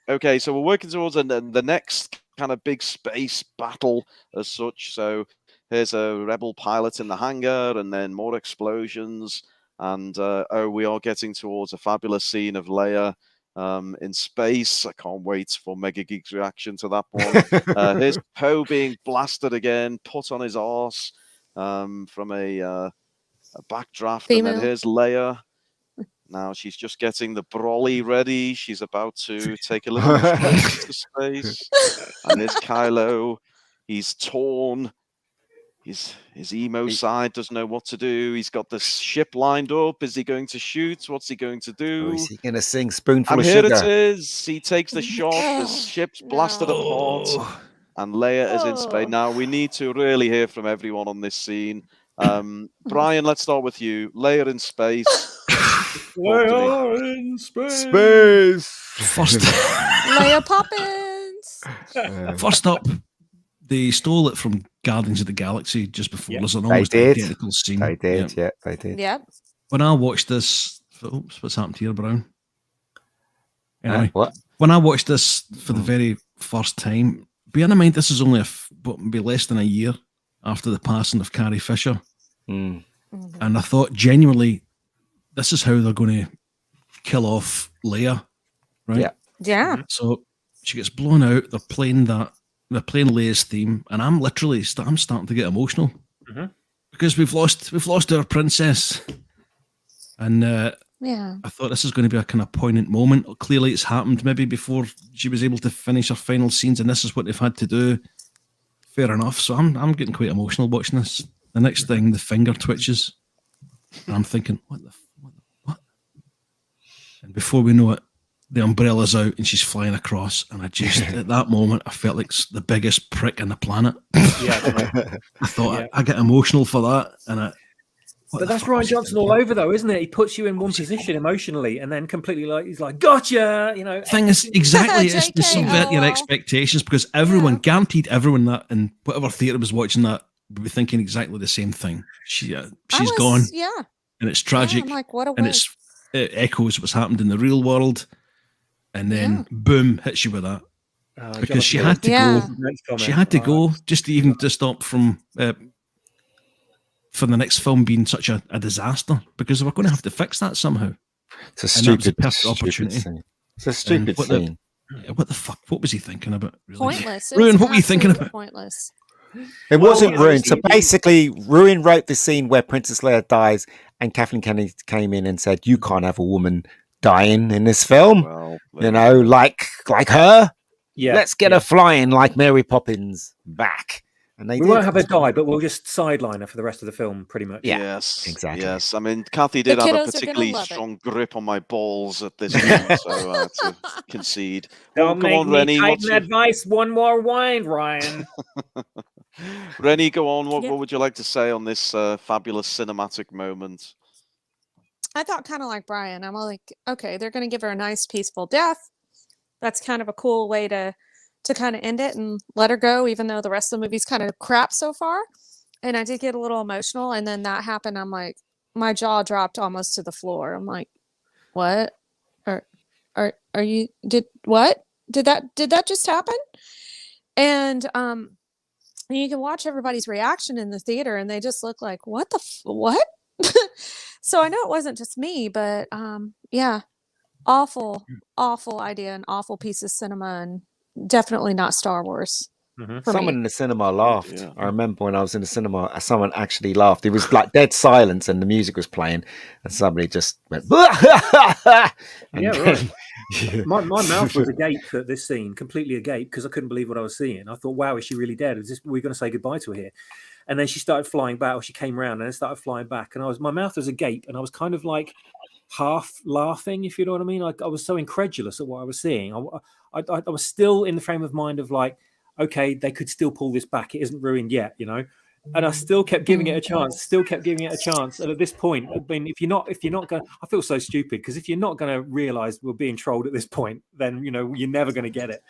okay, so we're working towards the next kind of big space battle as such. So here's a rebel pilot in the hangar, and then more explosions. And we are getting towards a fabulous scene of Leia in space. I can't wait for Mega Geek's reaction to that one. Here's Poe being blasted again, put on his arse from a backdraft. And Female. then here's Leia. Now she's just getting the brolly ready. She's about to take a little trip to space. And there's Kylo. He's torn. His emo side doesn't know what to do. He's got the ship lined up. Is he going to shoot? What's he going to do? Oh, is he going to sing Spoonful And of here Sugar? it is. He takes the shot. The ship's blasted No. apart. And Leia is in space. Oh. Now, we need to really hear from everyone on this scene. Brian, let's start with you. Leia in space. in space. Space. First, Leia Poppins. first up, they stole it from Guardians of the Galaxy just before. Yeah, There's an they almost did. identical scene. They did, Yeah. yeah, they did. Yep. when I watched this, oops, what's happened to you, Brown? Anyway, What? when I watched this for the very first time, bear in mind this is only maybe less than a year after the passing of Carrie Fisher, Mm. and I thought genuinely, this is how they're going to kill off Leia, right? Yeah. Yeah. So she gets blown out. They're playing Leia's theme, and I'm starting to get emotional because we've lost our princess, and Yeah. I thought this is going to be a kind of poignant moment. Clearly, it's happened maybe before she was able to finish her final scenes, and this is what they've had to do. Fair enough. So I'm getting quite emotional watching this. The next thing, the finger twitches, and I'm thinking, what? And before we know it, the umbrella's out and she's flying across, and I just at that moment I felt like the biggest prick on the planet. Yeah. I thought I get emotional for that, and But that's Ryan Johnson all over, though, isn't it? He puts you in one position emotionally, and then completely he's like, "Gotcha!" You know. Thing is, exactly, it's to JK, subvert your LOL. expectations, because everyone, guaranteed everyone that in whatever theatre was watching that would be thinking exactly the same thing. She's gone, Yeah. and it's tragic, I'm like, what a and waste. it echoes what's happened in the real world, and then boom, hits you with that. Because she had to go. She had to go just to even to stop from for the next film being such a disaster, because we're going to have to fix that somehow. It's a stupid, perfect opportunity. Scene. It's a stupid scene. What the fuck? What was he thinking about? Really? Pointless. Ruin, what were you thinking about? Pointless. It wasn't you know, Ruin. So basically, Ruin wrote the scene where Princess Leia dies, and Kathleen Kennedy came in and said, "You can't have a woman dying in this film. Well, you know, like her. Yeah, Let's get her flying like Mary Poppins back." And we won't have her die, but we'll just sideline her for the rest of the film, pretty much. Yeah, yes, exactly. Yes, I mean, Kathy did The have a kiddos are gonna particularly love it. strong grip on my balls at this point, so I had to concede. Don't Go make on, me Rennie. tighten What's your... advice. One more wine, Ryan. Rennie, go on. What Yeah. would you like to say on this fabulous cinematic moment? I thought kind of like Brian. I'm like, okay, they're going to give her a nice, peaceful death. That's kind of a cool way to kind of end it and let her go, even though the rest of the movie's kind of crap so far. And I did get a little emotional, and then that happened. I'm like, my jaw dropped almost to the floor. I'm like, what? Are you did what? Did that just happen? And you can watch everybody's reaction in the theater, and they just look like, what the what? So I know it wasn't just me, but yeah, awful idea and awful piece of cinema, and definitely not Star Wars. For Someone me. in the cinema laughed. Yeah. I remember when I was in the cinema, someone actually laughed. It was like dead silence, and the music was playing, and somebody just went. And Yeah, right. My mouth was agape at this scene, completely agape, because I couldn't believe what I was seeing. I thought, wow, is she really dead? We're going to say goodbye to her here? And then she started flying back, or she came around and then started flying back. And my mouth was agape, and I was kind of like half laughing, if you know what I mean. Like, I was so incredulous at what I was seeing. I was still in the frame of mind of like, okay, they could still pull this back. It isn't ruined yet, you know. And I still kept giving it a chance. And at this point, I mean, if you're not going, I feel so stupid, because if you're not going to realize we're being trolled at this point, then you know you're never going to get it.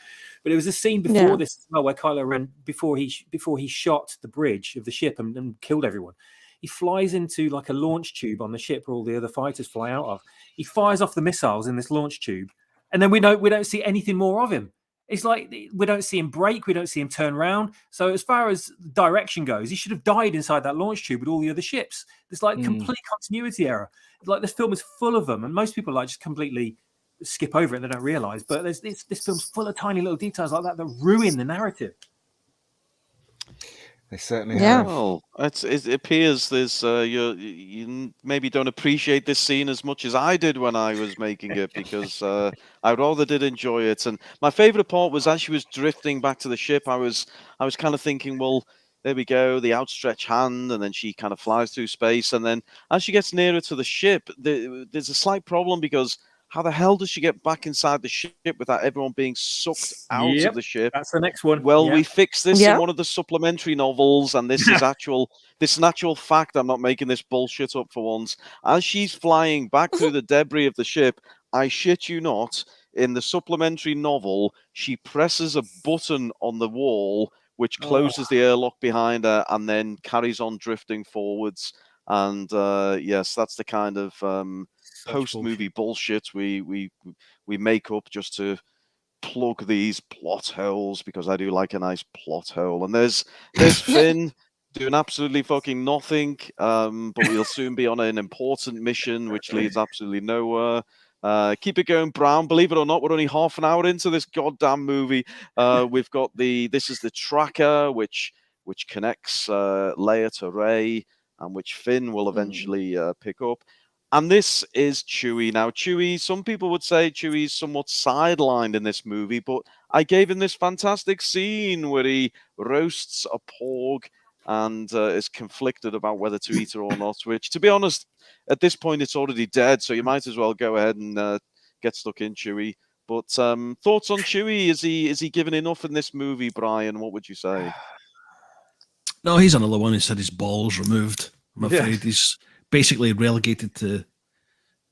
But it was a scene before this as well, where Kylo Ren, before he shot the bridge of the ship and killed everyone, he flies into like a launch tube on the ship where all the other fighters fly out of. He fires off the missiles in this launch tube, and then we don't see anything more of him. It's like we don't see him break, we don't see him turn around. So as far as direction goes, he should have died inside that launch tube with all the other ships. There's like complete continuity error. Like this film is full of them, and most people like just completely skip over it and they don't realize. But this film's full of tiny little details like that ruin the narrative. They certainly have. Well, it appears there's you maybe don't appreciate this scene as much as I did when I was making it, because I rather did enjoy it. And my favourite part was as she was drifting back to the ship, I was kind of thinking, well, there we go, the outstretched hand, and then she kind of flies through space, and then as she gets nearer to the ship, there's a slight problem, because how the hell does she get back inside the ship without everyone being sucked out of the ship? That's the next one. Well, we fixed this in one of the supplementary novels, and this is an actual fact. I'm not making this bullshit up for once. As she's flying back through the debris of the ship, I shit you not, in the supplementary novel, she presses a button on the wall which closes the airlock behind her and then carries on drifting forwards. And yes, that's the kind of Such post-movie bullshit we make up just to plug these plot holes, because I do like a nice plot hole. And there's Finn doing absolutely fucking nothing, but we'll soon be on an important mission which leads absolutely nowhere. Keep it going, Brown. Believe it or not, we're only half an hour into this goddamn movie. We've got this is the tracker which connects Leia to Rey, and which Finn will eventually pick up. And this is Chewie. Now, Chewie, some people would say Chewie's somewhat sidelined in this movie, but I gave him this fantastic scene where he roasts a Porg and is conflicted about whether to eat it or not, which, to be honest, at this point, it's already dead, so you might as well go ahead and get stuck in, Chewie. But thoughts on Chewie? Is he given enough in this movie, Brian? What would you say? No, he's another one who's had his balls removed. I'm afraid he's basically relegated to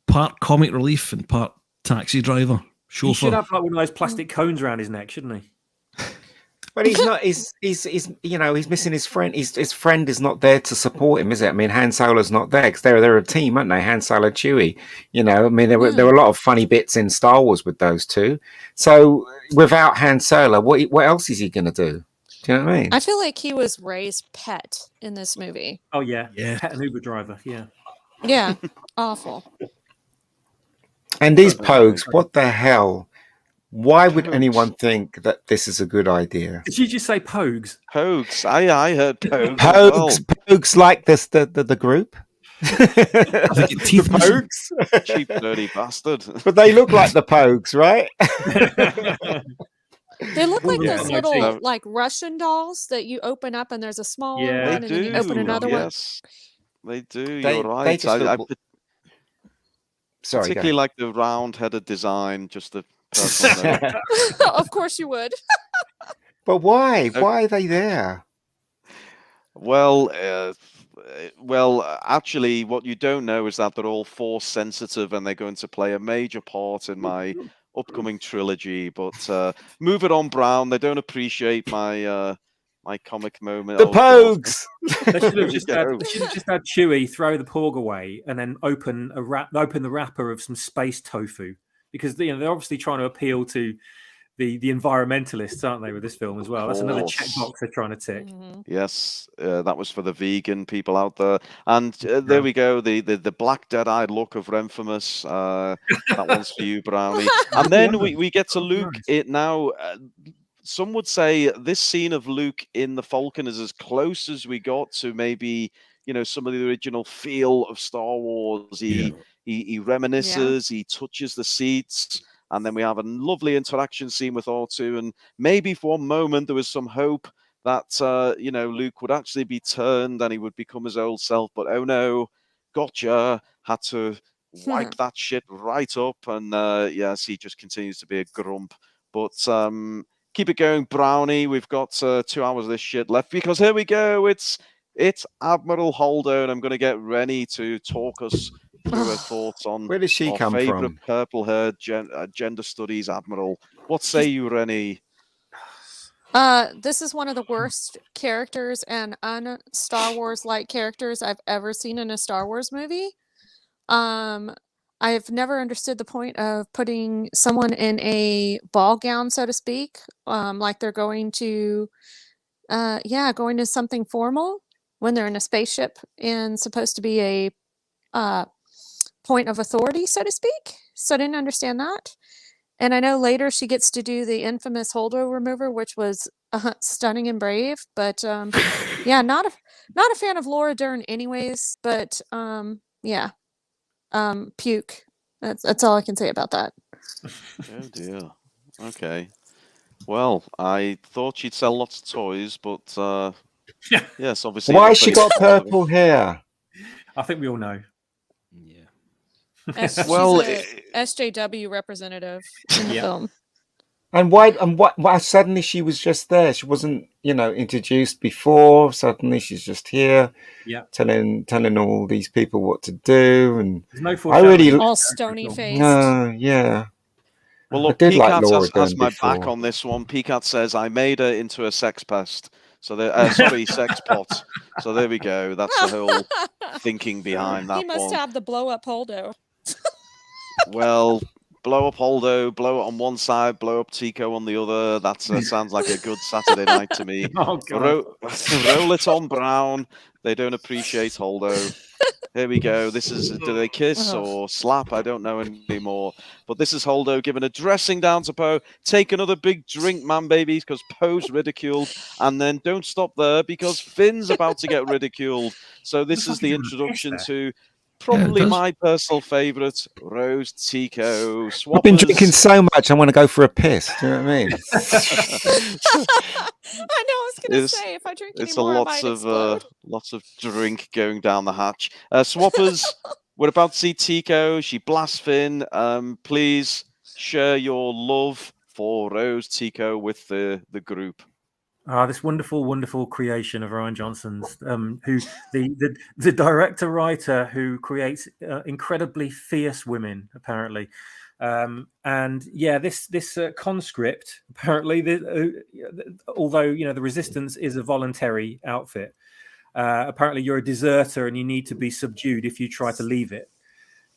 part comic relief and part taxi driver, chauffeur. He should have like one of those plastic cones around his neck, shouldn't he? But he's not. He's he's missing his friend. His friend is not there to support him, is it? I mean, Han Solo's not there because they're a team, aren't they? Han Solo, Chewie. I mean, there were a lot of funny bits in Star Wars with those two. So without Han Solo, what else is he going to do? Do you know what I mean? I feel like he was Rey's pet in this movie. Oh yeah, Yeah. Pet and Uber driver. Yeah. Yeah, awful. And these Pogues, what the hell? Why would anyone think that this is a good idea? Did you just say Pogues? Pogues. I heard Pogues. as well. Pogues like this the group. I think it teeth Pogues, Cheap, dirty bastard. but they look like the Pogues, right? They look like Yeah. those No, little too. like Russian dolls that you open up and there's a small Yeah. one and They then you do. open another one. Yes, they do. They- You're they right. just I look- Sorry, go particularly like the round-headed design. Just the personal note. Of course you would. But why? Why are they there? Well, actually, what you don't know is that they're all Force sensitive, and they're going to play a major part in my upcoming trilogy. But move it on, Brown. They don't appreciate my my comic moment. The Oh, God. Pogues. They should There have you just had, go. they should have just had Chewie throw the Porg away and then open the wrapper of some space tofu, because they're obviously trying to appeal to the environmentalists, aren't they, with this film as well? That's another course. checkbox they're trying to tick. Mhm. Yes, that was for the vegan people out there. And there we go, the black dead-eyed look of Renfimus. That one's for you, Brownie. And then we get to Luke. nice. It now. Some would say this scene of Luke in the Falcon is as close as we got to maybe some of the original feel of Star Wars. He reminisces. He touches the seats. And then we have a lovely interaction scene with R2. And maybe for one moment there was some hope that, Luke would actually be turned and he would become his old self. But oh no, gotcha. Had to wipe that shit right up. And yes, he just continues to be a grump. But keep it going, Brownie. We've got 2 hours of this shit left because here we go. It's Admiral Holdo, and I'm going to get Rennie to talk us through her thoughts on Where does she our come favorite from? purple-haired gender studies admiral. What say you, Rennie? This is one of the worst characters and un-Star Wars-like characters I've ever seen in a Star Wars movie. I've never understood the point of putting someone in a ball gown, so to speak, like they're going to something formal when they're in a spaceship and supposed to be a point of authority, so to speak. So I didn't understand that. And I know later she gets to do the infamous Holdo remover, which was stunning and brave. But yeah, not a fan of Laura Dern, anyways. But puke. That's all I can say about that. Oh dear. Okay. Well, I thought she'd sell lots of toys, but yes, obviously. Why not has she very got purple hair? I think we all know. Yeah. She's Well, a SJW representative in the Yeah. film. And why suddenly she was just there? She wasn't, introduced before. Suddenly she's just here, Yeah. telling all these people what to do. And There's no I foreshadowing. really, All stony faced. yeah. Well, I look, did like Peacat Laura has Dern my back before. on this one. Peacat says, I made her into a sex pest. So sorry, sex pot. So there we go. That's the whole thinking behind that He must one. have the blow up Holdo. Well, blow up Holdo, blow it on one side, blow up Tico on the other. That sounds like a good Saturday night to me. Oh, God. Roll it on Brown. They don't appreciate Holdo. Here we go. This is, do they kiss or slap? I don't know anymore. But this is Holdo giving a dressing down to Poe. Take another big drink, man, babies, because Poe's ridiculed. And then don't stop there because Finn's about to get ridiculed. So this is the introduction to probably my personal favourite, Rose Tico. I've been drinking so much, I want to go for a piss. Do you know what I mean? I know. I was going to say, if I drink any more, I might explode. Lots of drink going down the hatch. Swappers, we're about to see Tico. She blasts Finn. Please share your love for Rose Tico with the group. This wonderful, wonderful creation of Rian Johnson's, who the director writer who creates incredibly fierce women, apparently. And yeah, this conscript, apparently, although the resistance is a voluntary outfit, apparently you're a deserter and you need to be subdued if you try to leave it,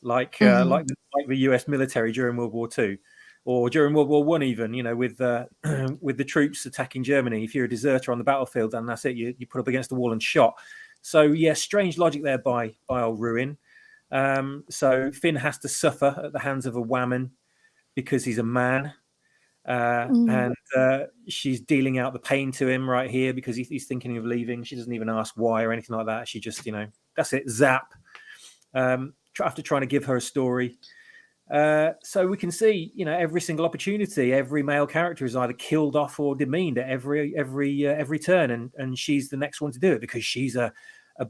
like the US military during World War II. Or during World War I, even, with the troops attacking Germany, if you're a deserter on the battlefield, then that's it. You put up against the wall and shot. So yeah, strange logic there by old Ruin. So Finn has to suffer at the hands of a woman because he's a man, and she's dealing out the pain to him right here because he's thinking of leaving. She doesn't even ask why or anything like that. She just, that's it, zap. After trying to give her a story. So we can see, every single opportunity, every male character is either killed off or demeaned at every turn, and she's the next one to do it because she's a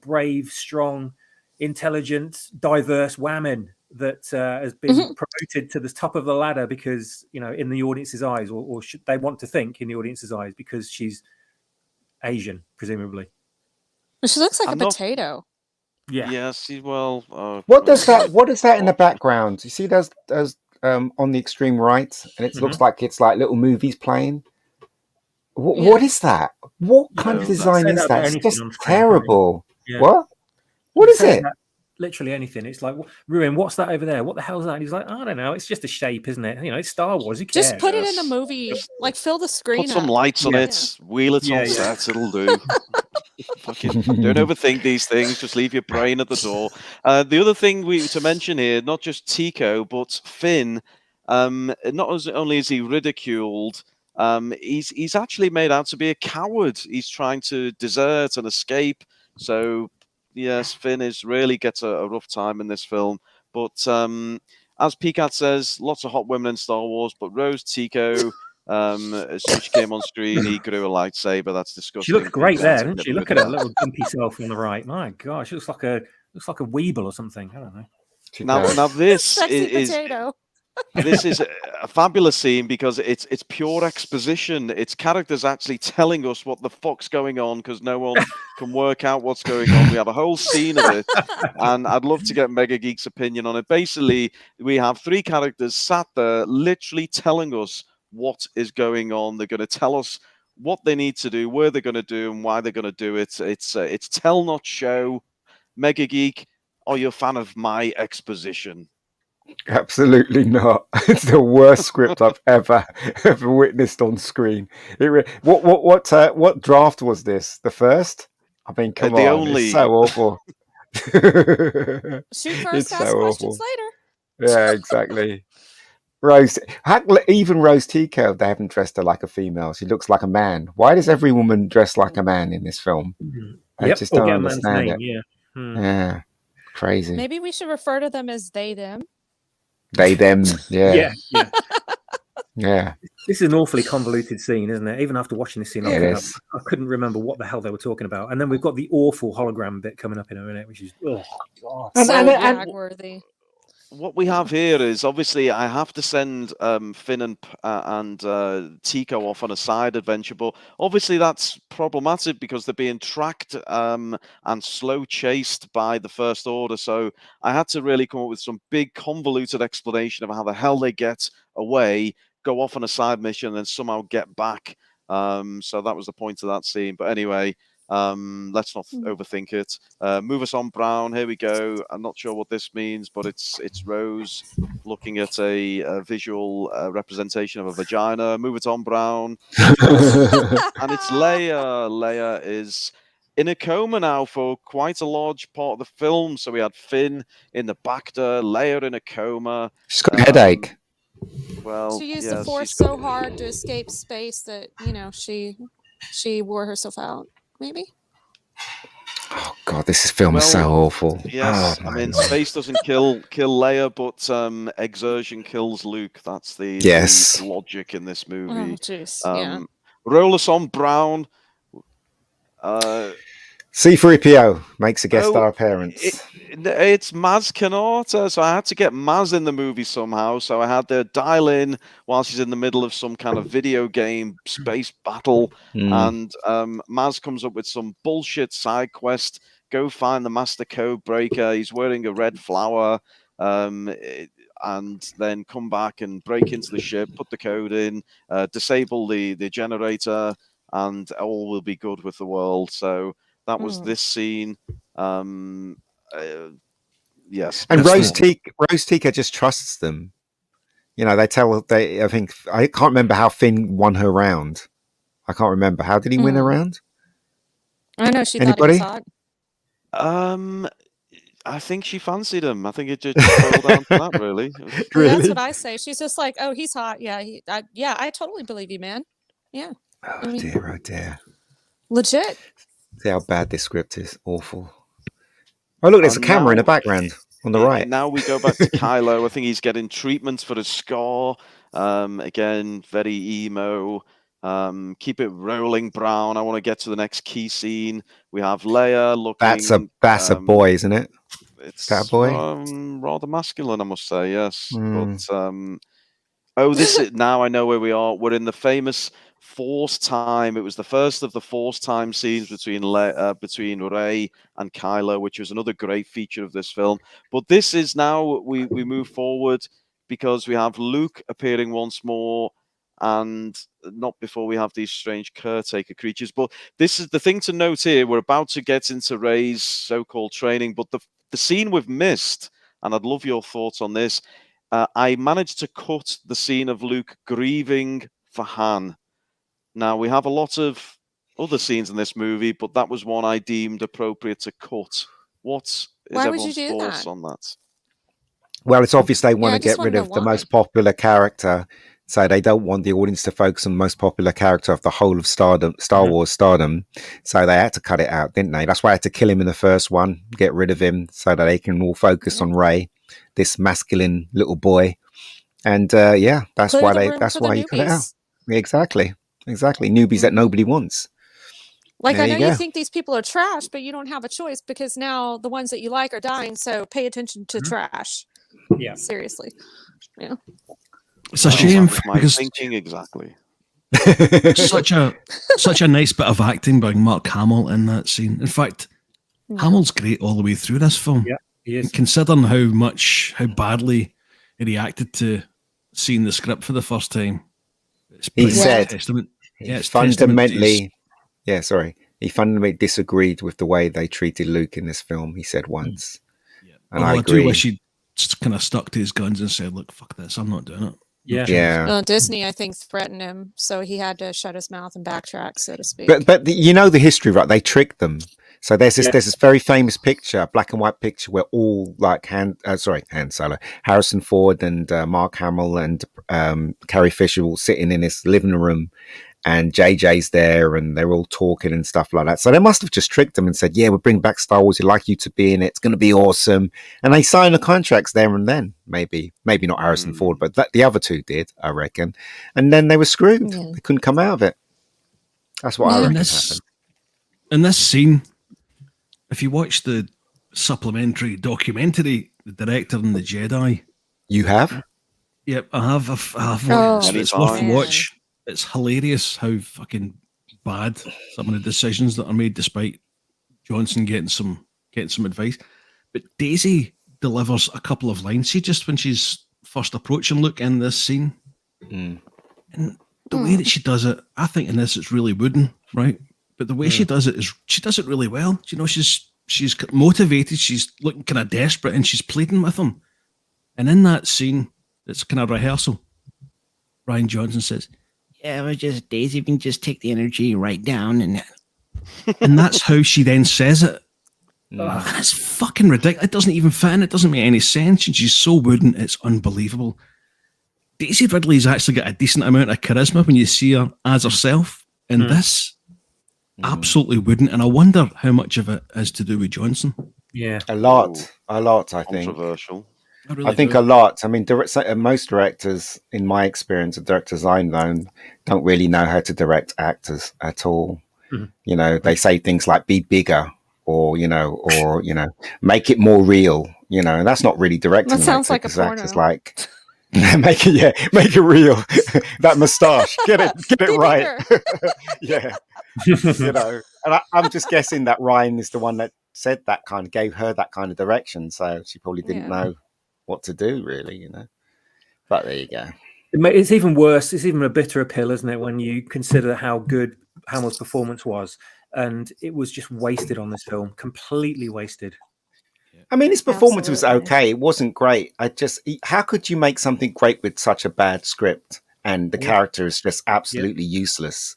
brave, strong, intelligent, diverse woman that has been promoted to the top of the ladder because, in the audience's eyes, or should they want to think in the audience's eyes because she's Asian, presumably. She looks like a potato. Yeah. Yes. Well. What is that in the background? You see those on the extreme right, and it looks like it's like little movies playing. What is that? What kind of design is that? It's just terrible. Yeah. What is it? Literally anything. It's like, Ruin, what's that over there? What the hell is that? And he's like, I don't know. It's just a shape, isn't it? It's Star Wars. Who cares? Just put it in the movie. Like, fill the screen Put some lights on it. Wheel it on set. It'll do. Fucking don't overthink these things. Just leave your brain at the door. The other thing to mention here, not just Tico, but Finn. Not only is he ridiculed, he's actually made out to be a coward. He's trying to desert and escape. So yes, Finn really gets a rough time in this film. But as Peacat says, lots of hot women in Star Wars. But Rose Tico. As soon as she came on screen, he grew a lightsaber. That's disgusting. She looks great there, doesn't she? Look at her little dumpy self on the right. My gosh, she looks like a weeble or something. I don't know. Now this Sexy potato. This is a fabulous scene because it's pure exposition. It's characters actually telling us what the fuck's going on because no one can work out what's going on. We have a whole scene of it, and I'd love to get Mega Geek's opinion on it. Basically, we have three characters sat there literally telling us what is going on. They're going to tell us what they need to do, where they're going to do, and why they're going to do it. It's tell not show. Mega Geek, are you a fan of my exposition? Absolutely not. It's the worst script I've ever witnessed on screen. What draft was this? The first? I mean, come on, only... it's so awful. Shoot first, ask questions later. Yeah, exactly. Rose, even Rose Tico, they haven't dressed her like a female. She looks like a man. Why does every woman dress like a man in this film? I just don't understand it. Yeah, crazy. Maybe we should refer to them as they, them. They, them, yeah. Yeah. This is an awfully convoluted scene, isn't it? Even after watching this scene, I couldn't remember what the hell they were talking about. And then we've got the awful hologram bit coming up in a minute, which is so gag-worthy. What we have here is obviously I have to send Finn and Tico off on a side adventure, but obviously that's problematic because they're being tracked and slow chased by the First Order. So I had to really come up with some big convoluted explanation of how the hell they get away, go off on a side mission, and then somehow get back. So that was the point of that scene. But anyway, let's not overthink it. Move us on, Brown. Here we go. I'm not sure what this means, but it's Rose looking at a visual representation of a vagina. Move it on, Brown. And it's Leia. Leia is in a coma now for quite a large part of the film. So we had Finn in the back there, Leia in a coma. She's got a headache. Well, She used yes, the Force she's got- so hard to escape space that, you know, she wore herself out, maybe? Oh God, this film is so awful. Yes, Oh, I mean, my space doesn't kill Leia, but exertion kills Luke. That's the logic in this Oh, movie. jeez. Yeah. Roll us on, Brown. C3PO makes a guest star appearance. It's Maz Kanata, so I had to get Maz in the movie somehow. So I had to dial in while she's in the middle of some kind of video game space battle, and Maz comes up with some bullshit side quest. Go find the master code breaker. He's wearing a red flower, and then come back and break into the ship, put the code in, disable the generator, and all will be good with the world. So that was this scene. Yes, and Rose Tico just trusts them. You know, I think I can't remember how Finn won her round. I can't remember. How did he win a round? I know she Anybody? thought he was hot. I think she fancied him. I think it just boiled down to that, really. Well, that's what I say. She's just like, oh, he's hot. Yeah, I totally believe you, man. Yeah. Oh dear. Legit. See how bad this script is. Awful. Oh look, there's a camera in the background on the right. Now we go back to Kylo. I think he's getting treatments for his scar. Again, very emo. Keep it rolling, Brown. I want to get to the next key scene. We have Leia looking. That's a boy, isn't it? It's that boy. Rather masculine, I must say. Yes, but this is, now I know where we are. We're in the famous Force time. It was the first of the Force time scenes between Rey and Kylo, which was another great feature of this film. But this is now we move forward because we have Luke appearing once more, and not before we have these strange caretaker creatures. But this is the thing to note here. We're about to get into Rey's so-called training, but the scene we've missed, and I'd love your thoughts on this. I managed to cut the scene of Luke grieving for Han. Now, we have a lot of other scenes in this movie, but that was one I deemed appropriate to cut. What is everyone's thoughts on that? Well, it's obvious they want to get rid of the most popular character, so they don't want the audience to focus on the most popular character of the whole of Star Wars stardom. So they had to cut it out, didn't they? That's why I had to kill him in the first one, get rid of him, so that they can all focus on Rey, this masculine little boy. And that's why you cut it out. Exactly. Newbies that nobody wants. Like, I know you think these people are trash, but you don't have a choice because now the ones that you like are dying. So pay attention to trash. Yeah, seriously. Yeah, it's a shame because thinking exactly. such a nice bit of acting by Mark Hamill in that scene. In fact, Hamill's great all the way through this film. Yeah, he is. Considering how badly he reacted to seeing the script for the first time. He said testament. He fundamentally disagreed with the way they treated Luke in this film. He said once, and I agree. Do wish he'd kind of stuck to his guns and said, "Look, fuck this, I'm not doing it." Yeah. Disney, I think, threatened him, so he had to shut his mouth and backtrack, so to speak. But you know the history, right? They tricked them. So there's this very famous picture, black and white picture, where all like Han Solo, Harrison Ford and Mark Hamill and Carrie Fisher all sitting in this living room, and JJ's there, and they're all talking and stuff like that. So they must have just tricked them and said, "Yeah, we'll bring back Star Wars. We'd like you to be in it. It's going to be awesome." And they signed the contracts there and then. Maybe not Harrison Ford, but the other two did, I reckon. And then they were screwed. They couldn't come out of it. That's what I reckon happened. In this scene, if you watch the supplementary documentary, The Director and the Jedi. You have? Yep, I have. It's worth a watch. It's hilarious how fucking bad some of the decisions that are made, despite Johnson getting some advice. But Daisy delivers a couple of lines. See, just when she's first approaching Luke in this scene, and the way that she does it, I think in this it's really wooden, right? But the way she does it is she does it really well. You know, she's motivated, she's looking kind of desperate, and she's pleading with him. And in that scene, it's kind of rehearsal. Rian Johnson says, "Yeah, we're just Daisy. We can just take the energy right down," and that's how she then says it. And it's fucking ridiculous. It doesn't even fit in. It doesn't make any sense. And she's so wooden, it's unbelievable. Daisy Ridley's actually got a decent amount of charisma when you see her as herself. And this, absolutely wouldn't. And I wonder how much of it is to do with Johnson. Yeah. A lot, I think. Controversial. I think a lot. I mean, most directors, in my experience, the directors I know, don't really know how to direct actors at all. You know, they say things like "be bigger," or make it more real. You know, and that's not really directing. That sounds like a porno. Actors like make it real. That moustache, get it right. Yeah, you know. And I'm just guessing that Ryan is the one that said that gave her that kind of direction. So she probably didn't know what to do, really, you know. But there you go. It's even worse. It's even a bitterer pill, isn't it, when you consider how good Hamill's performance was, and it was just wasted on this film, completely wasted. I mean, his performance was okay. It wasn't great. How could you make something great with such a bad script and the character is just absolutely useless?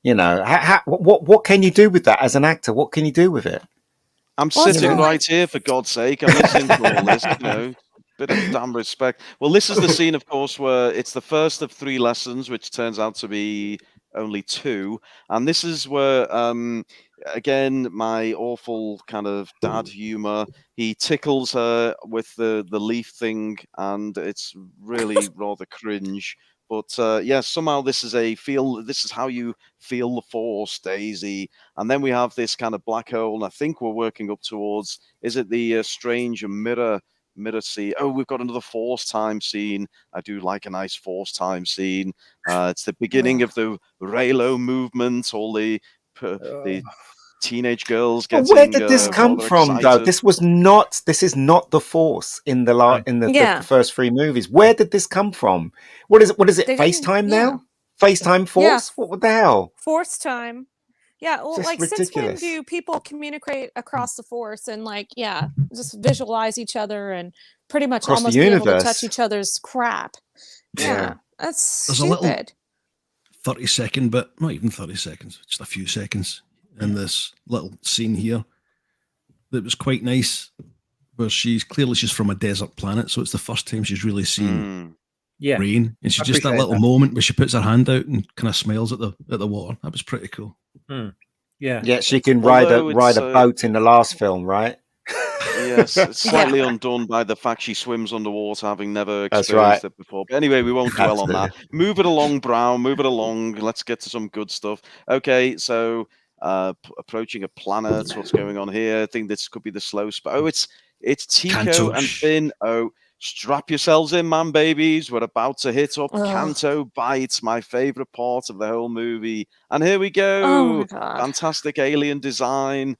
You know, what can you do with that as an actor? What can you do with it? I'm sitting right here, for God's sake. I'm listening to all this, you know. Bit of damn respect. Well, this is the scene, of course, where it's the first of 3 lessons, which turns out to be only 2. And this is where, again, my awful kind of dad humor. He tickles her with the leaf thing, and it's really rather cringe. But somehow this is how you feel the Force, Daisy. And then we have this kind of black hole, and I think we're working up towards, is it the strange mirror scene? Oh, we've got another Force time scene. I do like a nice Force time scene. It's the beginning of the Reylo movement, all the teenage girls getting. Where did this come from, excited. though? This is not the Force in the first 3 movies. Where did this come from? What is it? FaceTime now? FaceTime Force? Yeah. What the hell? Force time. Yeah, well, Just like ridiculous. Since when do people communicate across the Force and just visualize each other and pretty much Across almost the be able to universe. touch each other's crap? Yeah, that's There's stupid. a little 30-second, but not even 30 seconds, just a few seconds in this little scene here that was quite nice, where she's from a desert planet, so it's the first time she's really seen rain, and she's just that little moment where she puts her hand out and kind of smiles at the water. That was pretty cool. Yeah, she can ride a boat in the last film, right? Yes, it's slightly undone by the fact she swims underwater, having never experienced it before. But anyway, we won't dwell on that. Move it along, Brown. Move it along. Let's get to some good stuff. Okay, so approaching a planet. What's going on here? I think this could be the slow spot. Oh, it's Tico and Finn. Oh, strap yourselves in, man, babies. We're about to hit up Canto Bight, my favorite part of the whole movie. And here we go. Oh my God. Fantastic alien design.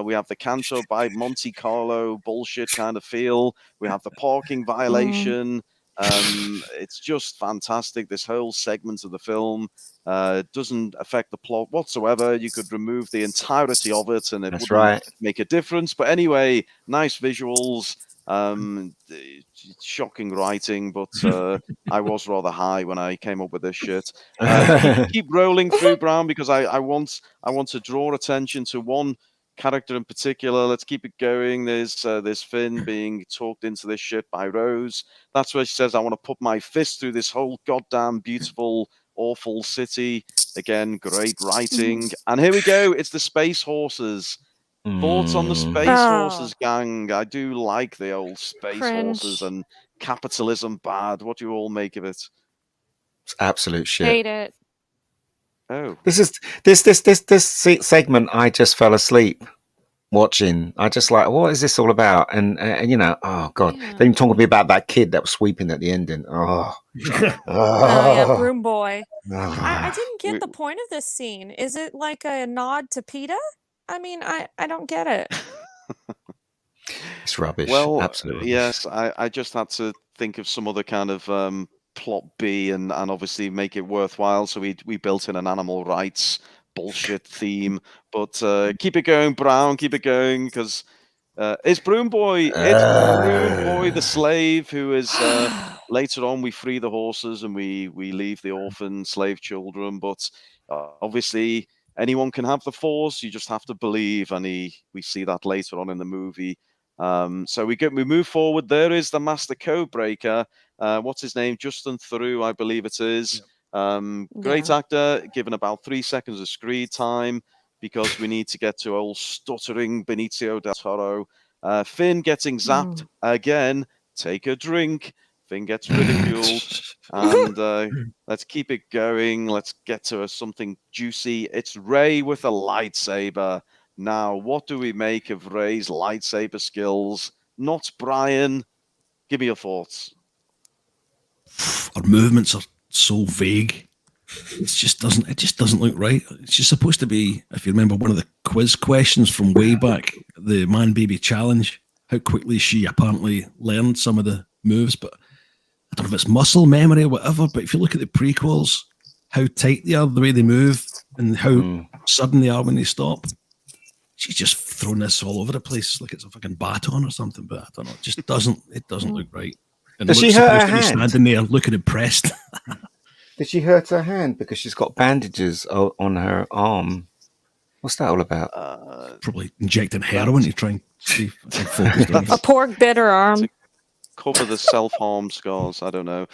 We have the Canto Bight Monte Carlo bullshit kind of feel. We have the parking violation. It's just fantastic. This whole segment of the film doesn't affect the plot whatsoever. You could remove the entirety of it and it wouldn't make a difference. But anyway, nice visuals. Shocking writing, but I was rather high when I came up with this shit. Keep rolling through, Brown, because I want to draw attention to one character in particular. Let's keep it going. There's Finn being talked into this shit by Rose. That's where she says, I want to put my fist through this whole goddamn beautiful, awful city. Again, great writing. And here we go. It's the space horses. Thoughts on the space horses, gang? I do like the old space horses, and capitalism bad. What do you all make of it? It's absolute shit. Hate it. Oh, this segment. I just fell asleep watching. I just what is this all about? And you know, oh god, they even talking to me about that kid that was sweeping at the ending. Broom boy. I didn't get the point of this scene. Is it like a nod to PETA? I mean, I don't get it. It's rubbish. Well, absolutely. Yes, I just had to think of some other kind of plot B and obviously make it worthwhile. So we built in an animal rights bullshit theme, but keep it going, Brown. Keep it going, because it's Broom Boy. It's Broom Boy, the slave, who is. Later on, we free the horses and we leave the orphan slave children. But obviously, anyone can have the Force. You just have to believe, and we see that later on in the movie. So we move forward. There is the Master Code Breaker. What's his name? Justin Theroux, I believe it is. Great actor, given about 3 seconds of screen time because we need to get to old stuttering Benicio del Toro. Finn getting zapped again. Take a drink. Finn gets ridiculed. And let's keep it going. Let's get to something juicy. It's Rey with a lightsaber. Now, what do we make of Rey's lightsaber skills? Not Brian. Give me your thoughts. Our movements are so vague. It just doesn't look right. It's just supposed to be, if you remember one of the quiz questions from way back, the Man Baby Challenge, how quickly she apparently learned some of the moves, but I don't know if it's muscle memory or whatever, but if you look at the prequels, how tight they are, the way they move, and how sudden they are when they stop, she's just thrown this all over the place like it's a fucking baton or something, but I don't know, it just doesn't look right. And Does she Luke's hurt her supposed to be hand? standing there looking impressed. Did she hurt her hand because she's got bandages on her arm? What's that all about? Probably injecting heroin to try and see if I can focus on A this. pork bit her arm. Cover the self-harm scars. I don't know.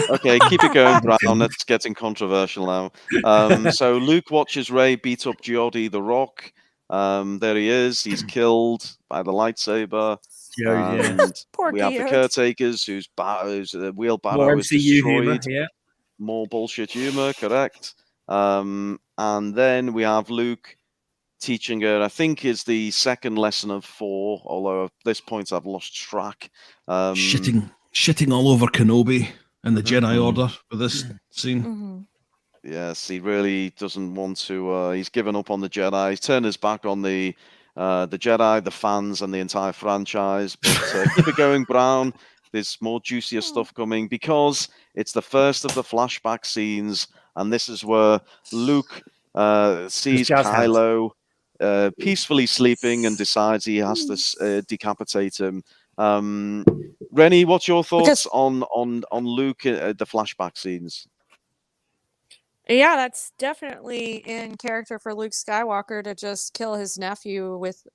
Okay, keep it going, Brown. It's getting controversial now. So Luke watches Rey beat up Geordie the Rock. There he is. He's killed by the lightsaber. And Poor we have the Geode. caretakers whose wheelbarrow More is MCU humor, destroyed. yeah. More bullshit humor, correct. And then we have Luke teaching her, I think is the second lesson of 4, although at this point I've lost track. Shitting all over Kenobi and the Jedi Order with this scene. Yes, he really doesn't want to. He's given up on the Jedi. He's turned his back on the Jedi, the fans, and the entire franchise. But keep it going, Brown. There's more juicier stuff coming because it's the first of the flashback scenes, and this is where Luke sees Kylo peacefully sleeping and decides he has to decapitate him. Rennie, what's your thoughts on Luke the flashback scenes? Yeah, that's definitely in character for Luke Skywalker to just kill his nephew with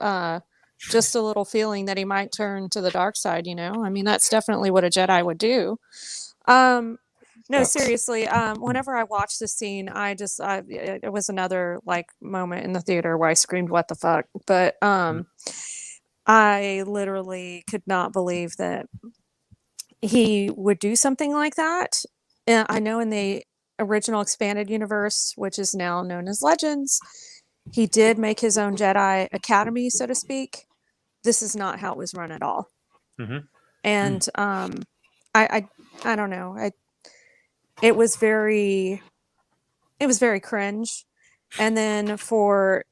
just a little feeling that he might turn to the dark side, you know? I mean, that's definitely what a Jedi would do. No, seriously, whenever I watched this scene, it was another like moment in the theater where I screamed, "What the fuck?" But I literally could not believe that he would do something like that. I know in the original expanded universe, which is now known as Legends, he did make his own Jedi Academy, so to speak. This is not how it was run at all. And I don't know. It was very cringe. And then for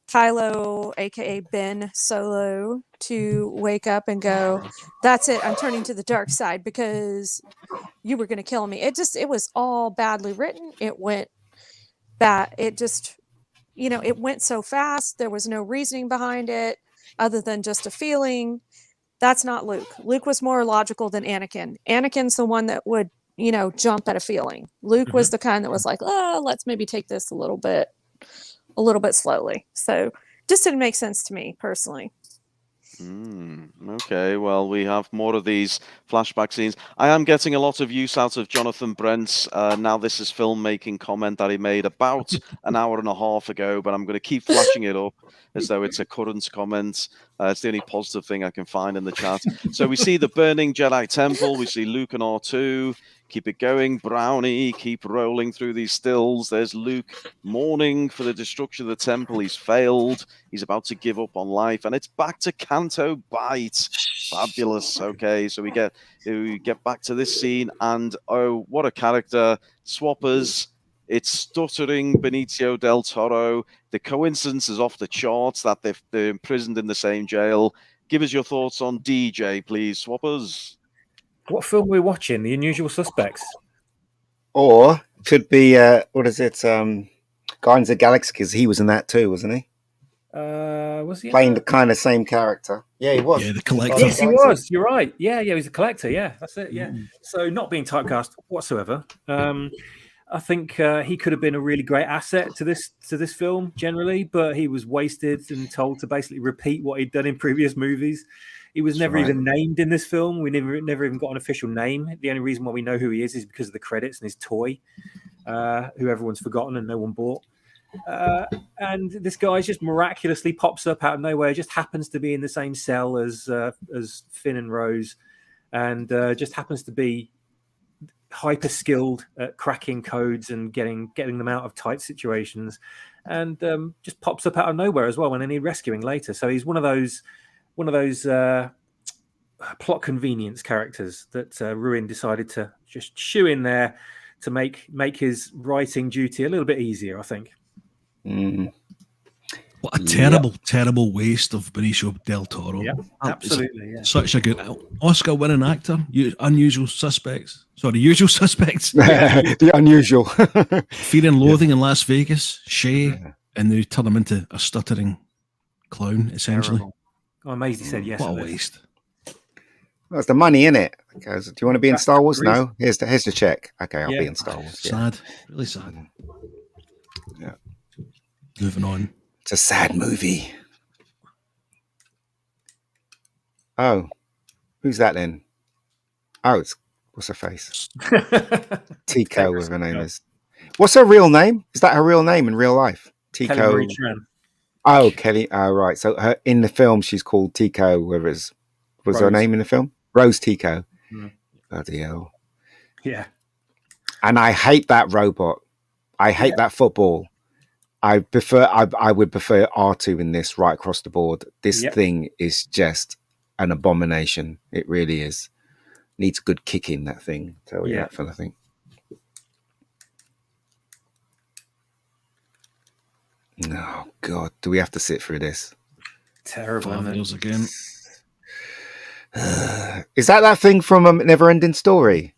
Kylo, aka Ben Solo, to wake up and go, "That's it, I'm turning to the dark side because you were going to kill me." It was all badly written. It went bad. It just, it went so fast. There was no reasoning behind it other than just a feeling. That's not Luke. Luke was more logical than Anakin. Anakin's the one that would, jump at a feeling. Luke was the kind that was like, "Oh, let's maybe take this a little bit slowly." So just didn't make sense to me personally. Okay, well, we have more of these flashback scenes. I am getting a lot of use out of Jonathan Brent's Now This Is Filmmaking comment that he made about an hour and a half ago, but I'm going to keep flashing it up as though it's a current comment. It's the only positive thing I can find in the chat. So we see the burning Jedi Temple. We see Luke and R2. Keep it going, Brownie. Keep rolling through these stills. There's Luke mourning for the destruction of the temple. He's failed. He's about to give up on life. And it's back to Canto Bight. Fabulous. Okay, so we get back to this scene. And, oh, what a character. Swappers. It's stuttering Benicio del Toro. The coincidence is off the charts that they're imprisoned in the same jail. Give us your thoughts on DJ, please, Swappers. What film we're watching? The Unusual Suspects. Or could be what is it? Guardians of the Galaxy, because he was in that too, wasn't he? Was he in Playing that? the kind of same character. Yeah, he was. Yeah, the collector. Yes, he was. You're right. Yeah, he's a collector. Yeah, that's it. Yeah. So not being typecast whatsoever. I think he could have been a really great asset to this film generally, but he was wasted and told to basically repeat what he'd done in previous movies. He was never even named in this film. We never even got an official name. The only reason why we know who he is because of the credits and his toy, who everyone's forgotten and no one bought. And this guy just miraculously pops up out of nowhere, just happens to be in the same cell as Finn and Rose, and just happens to be hyper skilled at cracking codes and getting them out of tight situations, and just pops up out of nowhere as well, and then he's rescuing later. So he's one of those plot convenience characters that Ruin decided to just shoe in there to make his writing duty a little bit easier, I think. What a terrible waste of Benicio del Toro. Yeah, absolutely. Yeah. Such a good Oscar-winning actor. Unusual Suspects. Sorry, Usual Suspects. The Unusual. Fear and Loathing in Las Vegas. Shay, and they turn him into a stuttering clown, essentially. Terrible. Oh, Maisie said yes. What a waste. There's the money in it. Because, do you want to be in Star Wars? No. Here's the check. Okay, I'll be in Star Wars. Sad. Really sad. Yeah. Moving on. It's a sad movie. Oh, who's that then? Oh, what's her face? Tico, with her name is. What's her real name? Is that her real name in real life? Tico. Kelly Marie Tran. Oh, Kelly. Oh, right. So her in the film, she's called Tico. Whatever was her name in the film? Rose Tico. Bloody hell. Yeah. And I hate that robot. I hate that football. I would prefer R2 in this right across the board. This thing is just an abomination. It really is. Needs a good kick in, that thing. Tell you that for nothing. Oh God, do we have to sit through this? Terrible. 5 years again. Is that thing from a Never-Ending Story?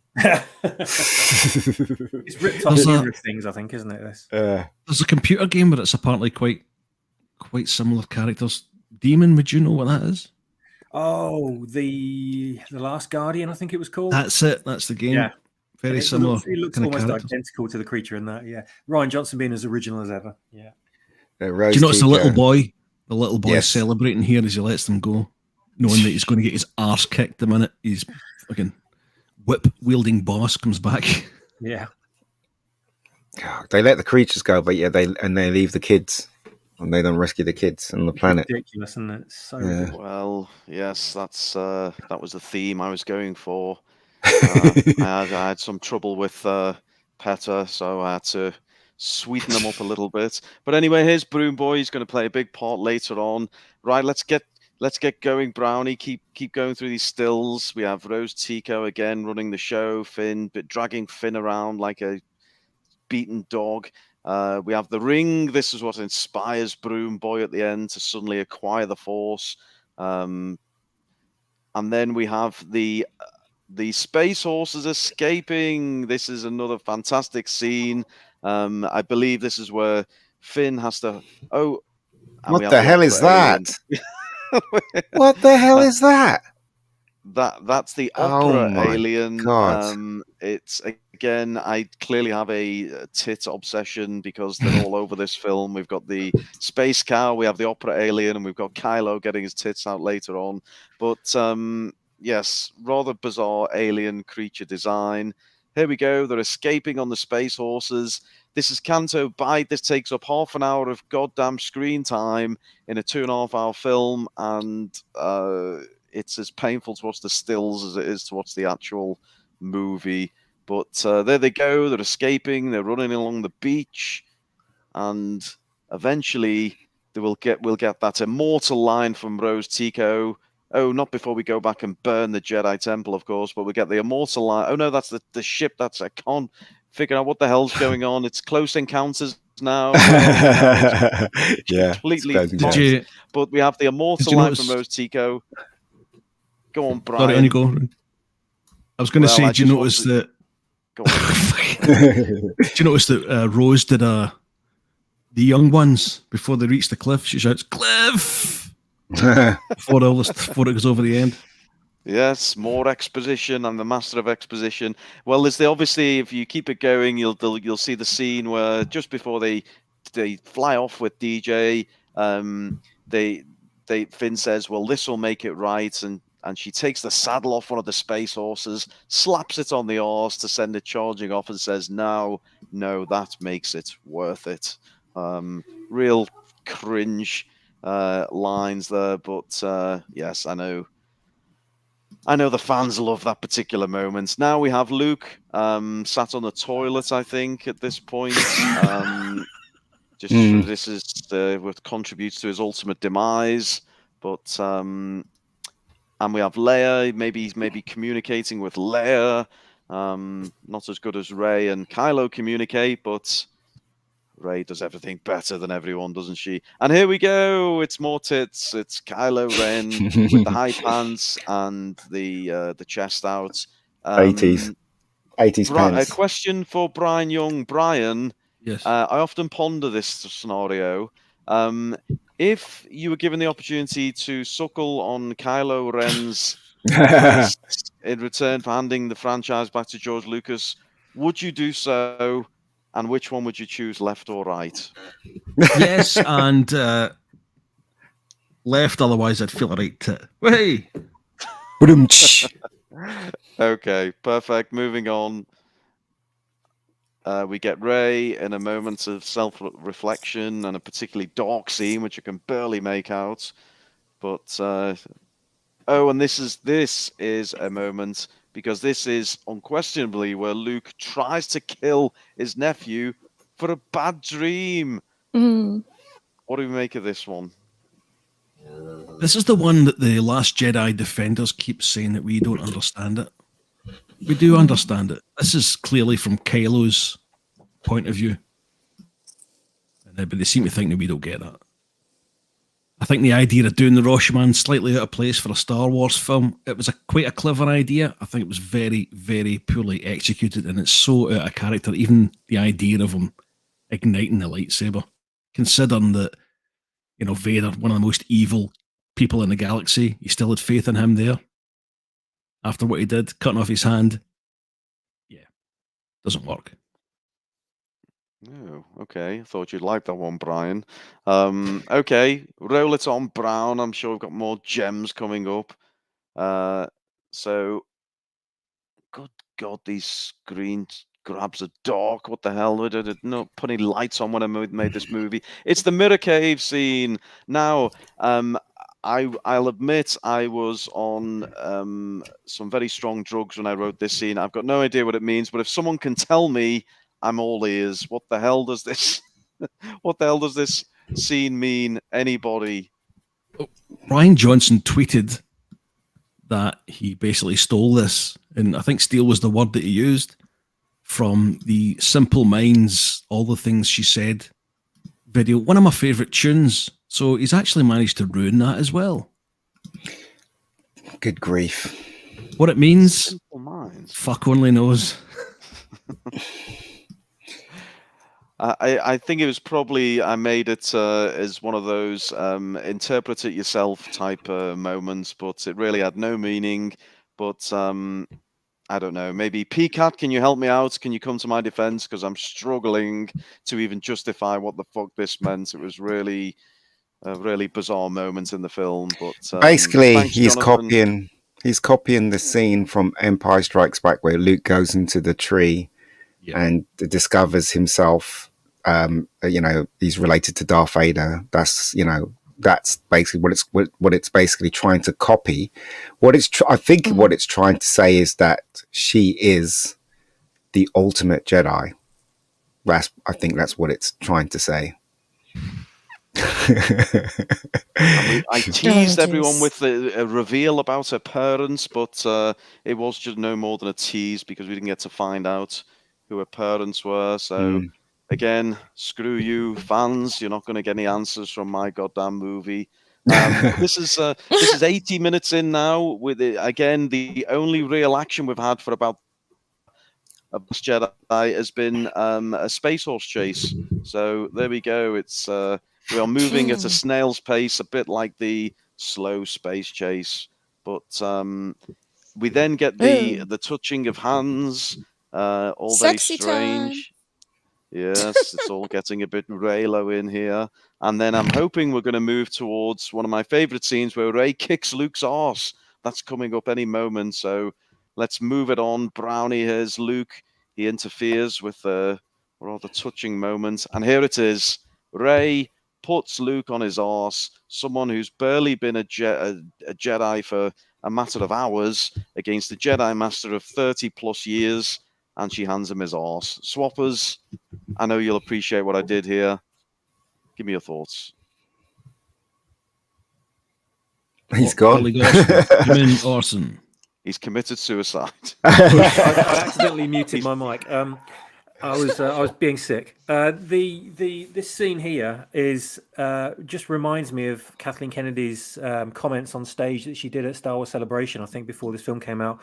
It's ripped off numerous things, I think, isn't it? This. There's a computer game where it's apparently quite similar characters. Demon, would you know what that is? Oh, the Last Guardian, I think it was called. That's it. That's the game. Yeah, very similar. It looks almost identical to the creature in that. Yeah, Ryan Johnson being as original as ever. Yeah. Do you notice the little boy? The little boy is celebrating here as he lets them go, knowing that he's going to get his arse kicked the minute his fucking whip wielding boss comes back. Yeah. God, they let the creatures go, but they leave the kids, and they don't rescue the kids on the planet. Ridiculous, isn't it? It's so ridiculous. Well, yes, that was the theme I was going for. I had some trouble with PETA, so I had to sweeten them up a little bit. But anyway, here's Broom Boy. He's going to play a big part later on. Right, let's get going, Brownie. Keep going through these stills. We have Rose Tico again running the show. Finn, but dragging Finn around like a beaten dog. We have the ring. This is what inspires Broom Boy at the end to suddenly acquire the Force. And then we have the space horses escaping. This is another fantastic scene. I believe this is where Finn has to. Oh, what the hell is that? What the hell is that? That's the opera alien. God. It's again, I clearly have a tit obsession because they're all over this film. We've got the space cow, we have the opera alien, and we've got Kylo getting his tits out later on. But yes, rather bizarre alien creature design. Here we go. They're escaping on the space horses. This is Canto Bight. This takes up half an hour of goddamn screen time in a 2.5-hour film, and it's as painful to watch the stills as it is to watch the actual movie. But there they go. They're escaping. They're running along the beach, and eventually we'll get that immortal line from Rose Tico. Oh, not before we go back and burn the Jedi Temple, of course, but we get the immortal line. Oh no, that's the ship. That's I can't figure out what the hell's going on. It's Close Encounters now. Yeah, completely. But we have the immortal line from Rose Tico. Go on, Brian. Sorry, on you go. I was going to Well, say, I do you just notice wanted- that? Go on. Do you notice that Rose did the young ones before they reach the cliff? She shouts "Cliff" before it goes over the end. Yes, more exposition. I'm the master of exposition. Well, there's obviously, if you keep it going, you'll see the scene where just before they fly off with DJ, Finn says, "Well, this will make it right," and she takes the saddle off one of the space horses, slaps it on the horse to send it charging off, and says, "No, that makes it worth it." Real cringe lines there, but yes, I know the fans love that particular moment. Now we have Luke sat on the toilet, I think, at this point. This is what contributes to his ultimate demise. But and we have Leia, maybe communicating with Leia. Not as good as Rey and Kylo communicate, but Rey does everything better than everyone, doesn't she? And here we go. It's more tits. It's Kylo Ren with the high pants and the chest out. 80s A pants. question for Brian Young. Brian, Yes. I often ponder this scenario. If you were given the opportunity to suckle on Kylo Ren's breasts in return for handing the franchise back to George Lucas, would you do so? And which one would you choose, left or right? Yes, and left. Otherwise, I'd feel a right tit. Hey. Okay, perfect. Moving on. We get Rey in a moment of self-reflection and a particularly dark scene, which you can barely make out. But and this is a moment, because this is unquestionably where Luke tries to kill his nephew for a bad dream. Mm. What do we make of this one? This is the one that the Last Jedi defenders keep saying that we don't understand it. We do understand it. This is clearly from Kylo's point of view. But they seem to think that we don't get that. I think the idea of doing the Rashomon slightly out of place for a Star Wars film, it was quite a clever idea. I think it was very, very poorly executed, and it's so out of character. Even the idea of him igniting the lightsaber, considering that, Vader, one of the most evil people in the galaxy, you still had faith in him there. After what he did, cutting off his hand, doesn't work. Oh, okay. I thought you'd like that one, Brian. Okay, roll it on, Brown. I'm sure we've got more gems coming up. So, good God, these screen grabs are dark. What the hell? I did not put any lights on when I made this movie. It's the mirror cave scene. Now, I'll admit I was on some very strong drugs when I wrote this scene. I've got no idea what it means, but if someone can tell me, I'm all ears. What the hell does this? What the hell does this scene mean? Anybody? Ryan Johnson tweeted that he basically stole this, and I think steal was the word that he used, from the Simple Minds, All the Things She Said video. One of my favourite tunes. So he's actually managed to ruin that as well. Good grief. What it means, Simple Minds. Fuck only knows. I think it was probably, I made it as one of those interpret it yourself type moments, but it really had no meaning. But I don't know, maybe PCAT, can you help me out? Can you come to my defense? Because I'm struggling to even justify what the fuck this meant. It was really a really bizarre moment in the film. But basically, thanks, he's Jonathan. copying the scene from Empire Strikes Back where Luke goes into the tree and discovers himself. He's related to Darth Vader. That's basically what it's basically trying to copy. What it's what it's trying to say is that she is the ultimate Jedi. I think that's what it's trying to say. I teased everyone with a reveal about her parents, but it was just no more than a tease because we didn't get to find out who her parents were. So again, screw you fans, you're not going to get any answers from my goddamn movie. This is 80 minutes in now. With again, the only real action we've had for about Jedi has been a space horse chase. So there we go. It's we are moving at a snail's pace, a bit like the slow space chase. But we then get the touching of hands, all Sexy very strange. time. Yes, it's all getting a bit Raylo in here. And then I'm hoping we're going to move towards one of my favorite scenes where Rey kicks Luke's arse. That's coming up any moment. So let's move it on. Brownie has Luke. He interferes with a rather touching moment. And here it is. Rey puts Luke on his arse. Someone who's barely been a Jedi for a matter of hours against a Jedi Master of 30 plus years. And she hands him his arse. Swappers, I know you'll appreciate what I did here. Give me your thoughts. He's gone. Jim Orson. He's committed suicide. I accidentally muted my mic. I was being sick. This scene here is just reminds me of Kathleen Kennedy's comments on stage that she did at Star Wars Celebration, I think, before this film came out,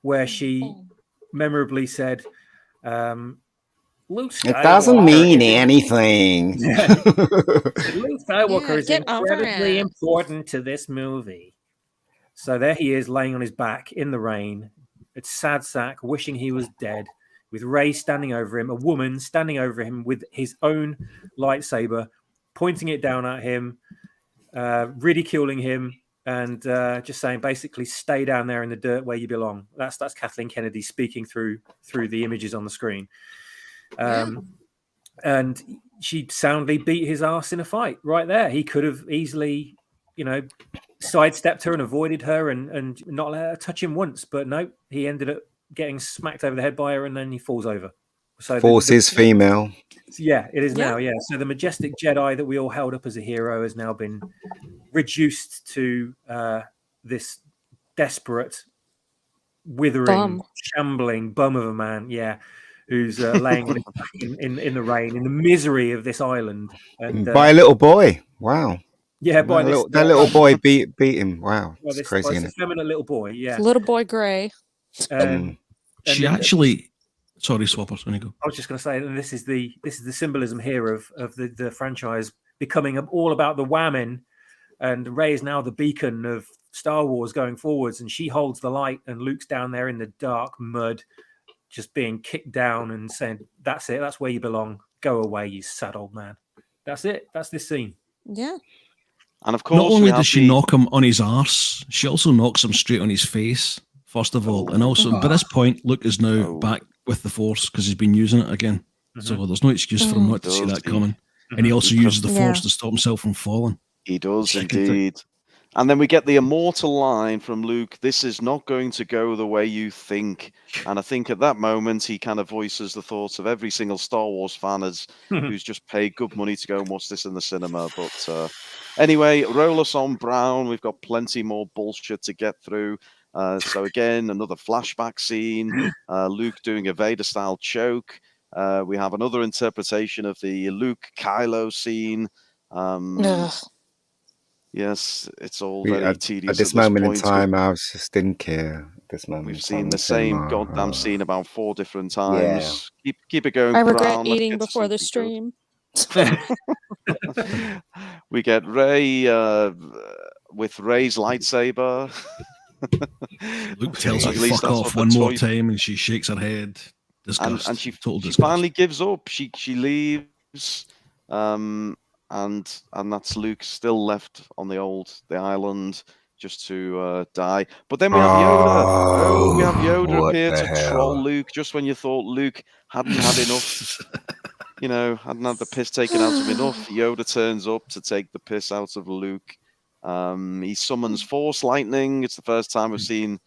where she memorably said, Luke Skywalker, it doesn't mean anything. Luke Skywalker is incredibly important to this movie. So there he is, laying on his back in the rain. It's sad sack, wishing he was dead, with Rey standing over him, a woman standing over him with his own lightsaber, pointing it down at him, ridiculing him, and just saying, basically, stay down there in the dirt where you belong. That's Kathleen Kennedy speaking through the images on the screen. And she soundly beat his ass in a fight right there. He could have easily, sidestepped her and avoided her and not let her touch him once. But no, he ended up getting smacked over the head by her, and then he falls over. So Force is female. Yeah, it is now. Yeah. So the majestic Jedi that we all held up as a hero has now been reduced to this desperate, withering, shambling bum of a man. Yeah. Who's laying on his back in the rain, in the misery of this island. And by a little boy. Wow. Yeah, by that little boy beat him. Wow. It's crazy, isn't it? Effeminate little boy, yeah. Little boy Gray. She actually... Sorry, Swappers, when you go. I was just going to say that this is the symbolism here of the franchise becoming all about the women, and Rey is now the beacon of Star Wars going forwards, and she holds the light, and Luke's down there in the dark mud, just being kicked down and saying, that's it, that's where you belong. Go away, you sad old man. That's it. That's this scene. Yeah. And of course, not only does she knock him on his arse, she also knocks him straight on his face, first of all. And also, by this point, Luke is now back with the Force because he's been using it again. So there's no excuse for him not to see that coming. And he also uses the Force to stop himself from falling. He does indeed. And then we get the immortal line from Luke, this is not going to go the way you think. And I think at that moment, he kind of voices the thoughts of every single Star Wars fan who's just paid good money to go and watch this in the cinema. But anyway, roll us on, Brown. We've got plenty more bullshit to get through. So again, another flashback scene, Luke doing a Vader-style choke. We have another interpretation of the Luke-Kylo scene. Yes, it's all very tedious. At this moment in time, I just didn't care. At this moment, we've seen the same goddamn scene about 4 different times. Yeah. Keep it going. I regret eating before the stream. We get Rey with Rey's lightsaber. Luke tells her to fuck off one more time, and she shakes her head. Disgust. And she finally gives up. She leaves. And that's Luke still left on the island just to die. But then we have Yoda. We have Yoda appear to troll Luke just when you thought Luke hadn't had enough. Hadn't had the piss taken out of him enough. Yoda turns up to take the piss out of Luke. He summons Force lightning. It's the first time we've seen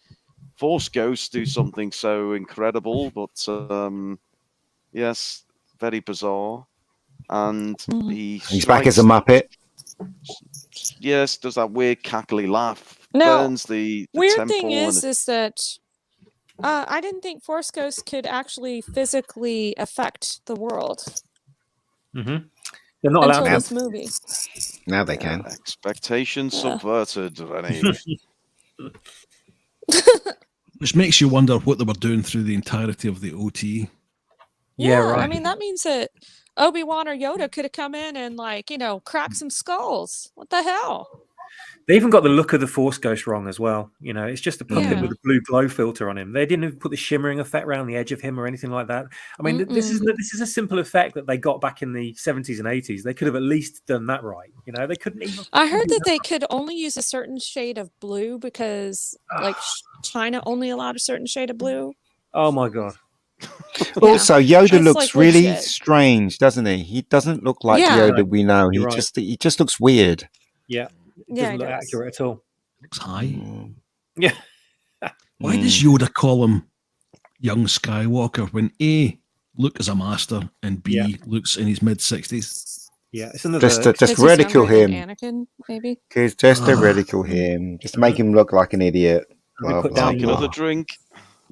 Force ghosts do something so incredible. But yes, very bizarre. And he's back as a Muppet. Yes, does that weird cackly laugh. No, burns the weird thing is that I didn't think Force ghosts could actually physically affect the world. They're not allowed until this movie. Now they can. Expectations subverted, Rennie. Which makes you wonder what they were doing through the entirety of the OT. Yeah, I right. mean, that means that Obi-Wan or Yoda could have come in and, like, crack some skulls. What the hell? They even got the look of the Force Ghost wrong as well. It's just a puppet Yeah. with a blue glow filter on him. They didn't even put the shimmering effect around the edge of him or anything like that. I mean, this is a simple effect that they got back in the 70s and 80s. They could have at least done that right. They couldn't even. I heard that they could only use a certain shade of blue because, like, China only allowed a certain shade of blue. Oh my god. Also, Yoda That's, looks like, really legit. strange, doesn't he? He doesn't look like Yeah. Yoda we know. He You're right. just looks weird. Yeah. It Yeah, doesn't he look does. accurate at all. Looks high. Yeah. Why does Yoda call him young Skywalker when A, Luke is a master, and B, Luke's in his mid-60s? Yeah, it's another. Just 'Cause he's ridicule younger him. than Anakin, maybe. Just to ridicule him. Just make him look like an idiot. Blah, put blah, down Take blah. another drink.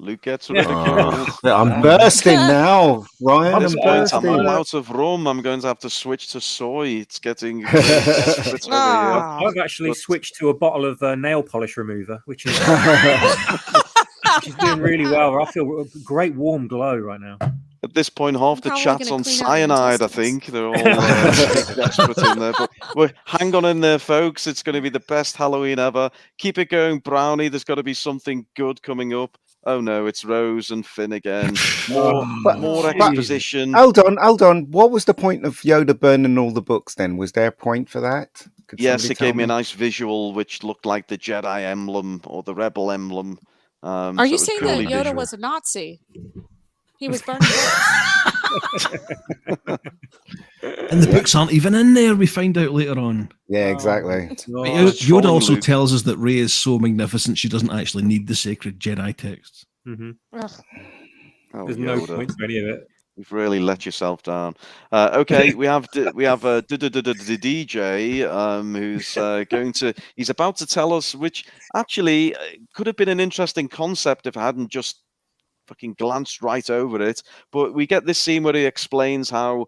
Luke gets Yeah. ridiculed. I'm bursting now, Ryan. At this I'm point, I'm bursting. out of rum. I'm going to have to switch to soy. It's getting desperate over here. I've actually switched to a bottle of nail polish remover, which is doing really well. I feel a great warm glow right now. At this point, half the Probably chat's gonna on clean out your cyanide, I intestines. think. They're all desperate in there. But hang on in there, folks. It's going to be the best Halloween ever. Keep it going, Brownie. There's got to be something good coming up. Oh, no, it's Rose and Finn again. More exposition. Hold on. What was the point of Yoda burning all the books then? Was there a point for that? Could Yes, somebody it tell gave me a nice visual, which looked like the Jedi emblem or the Rebel emblem. Are you saying that Yoda was a Nazi? He was burning books. And the books aren't even in there, we find out later on. Yeah, exactly. But trolling Yoda also Luke. tells us that Rey is so magnificent she doesn't actually need the sacred Jedi texts. Mm-hmm. Oh, There's no Yoda. point to any of it. You've really let yourself down. Okay, we have DJ who's going to. He's about to tell us, which actually could have been an interesting concept if I hadn't just fucking glanced right over it. But we get this scene where he explains how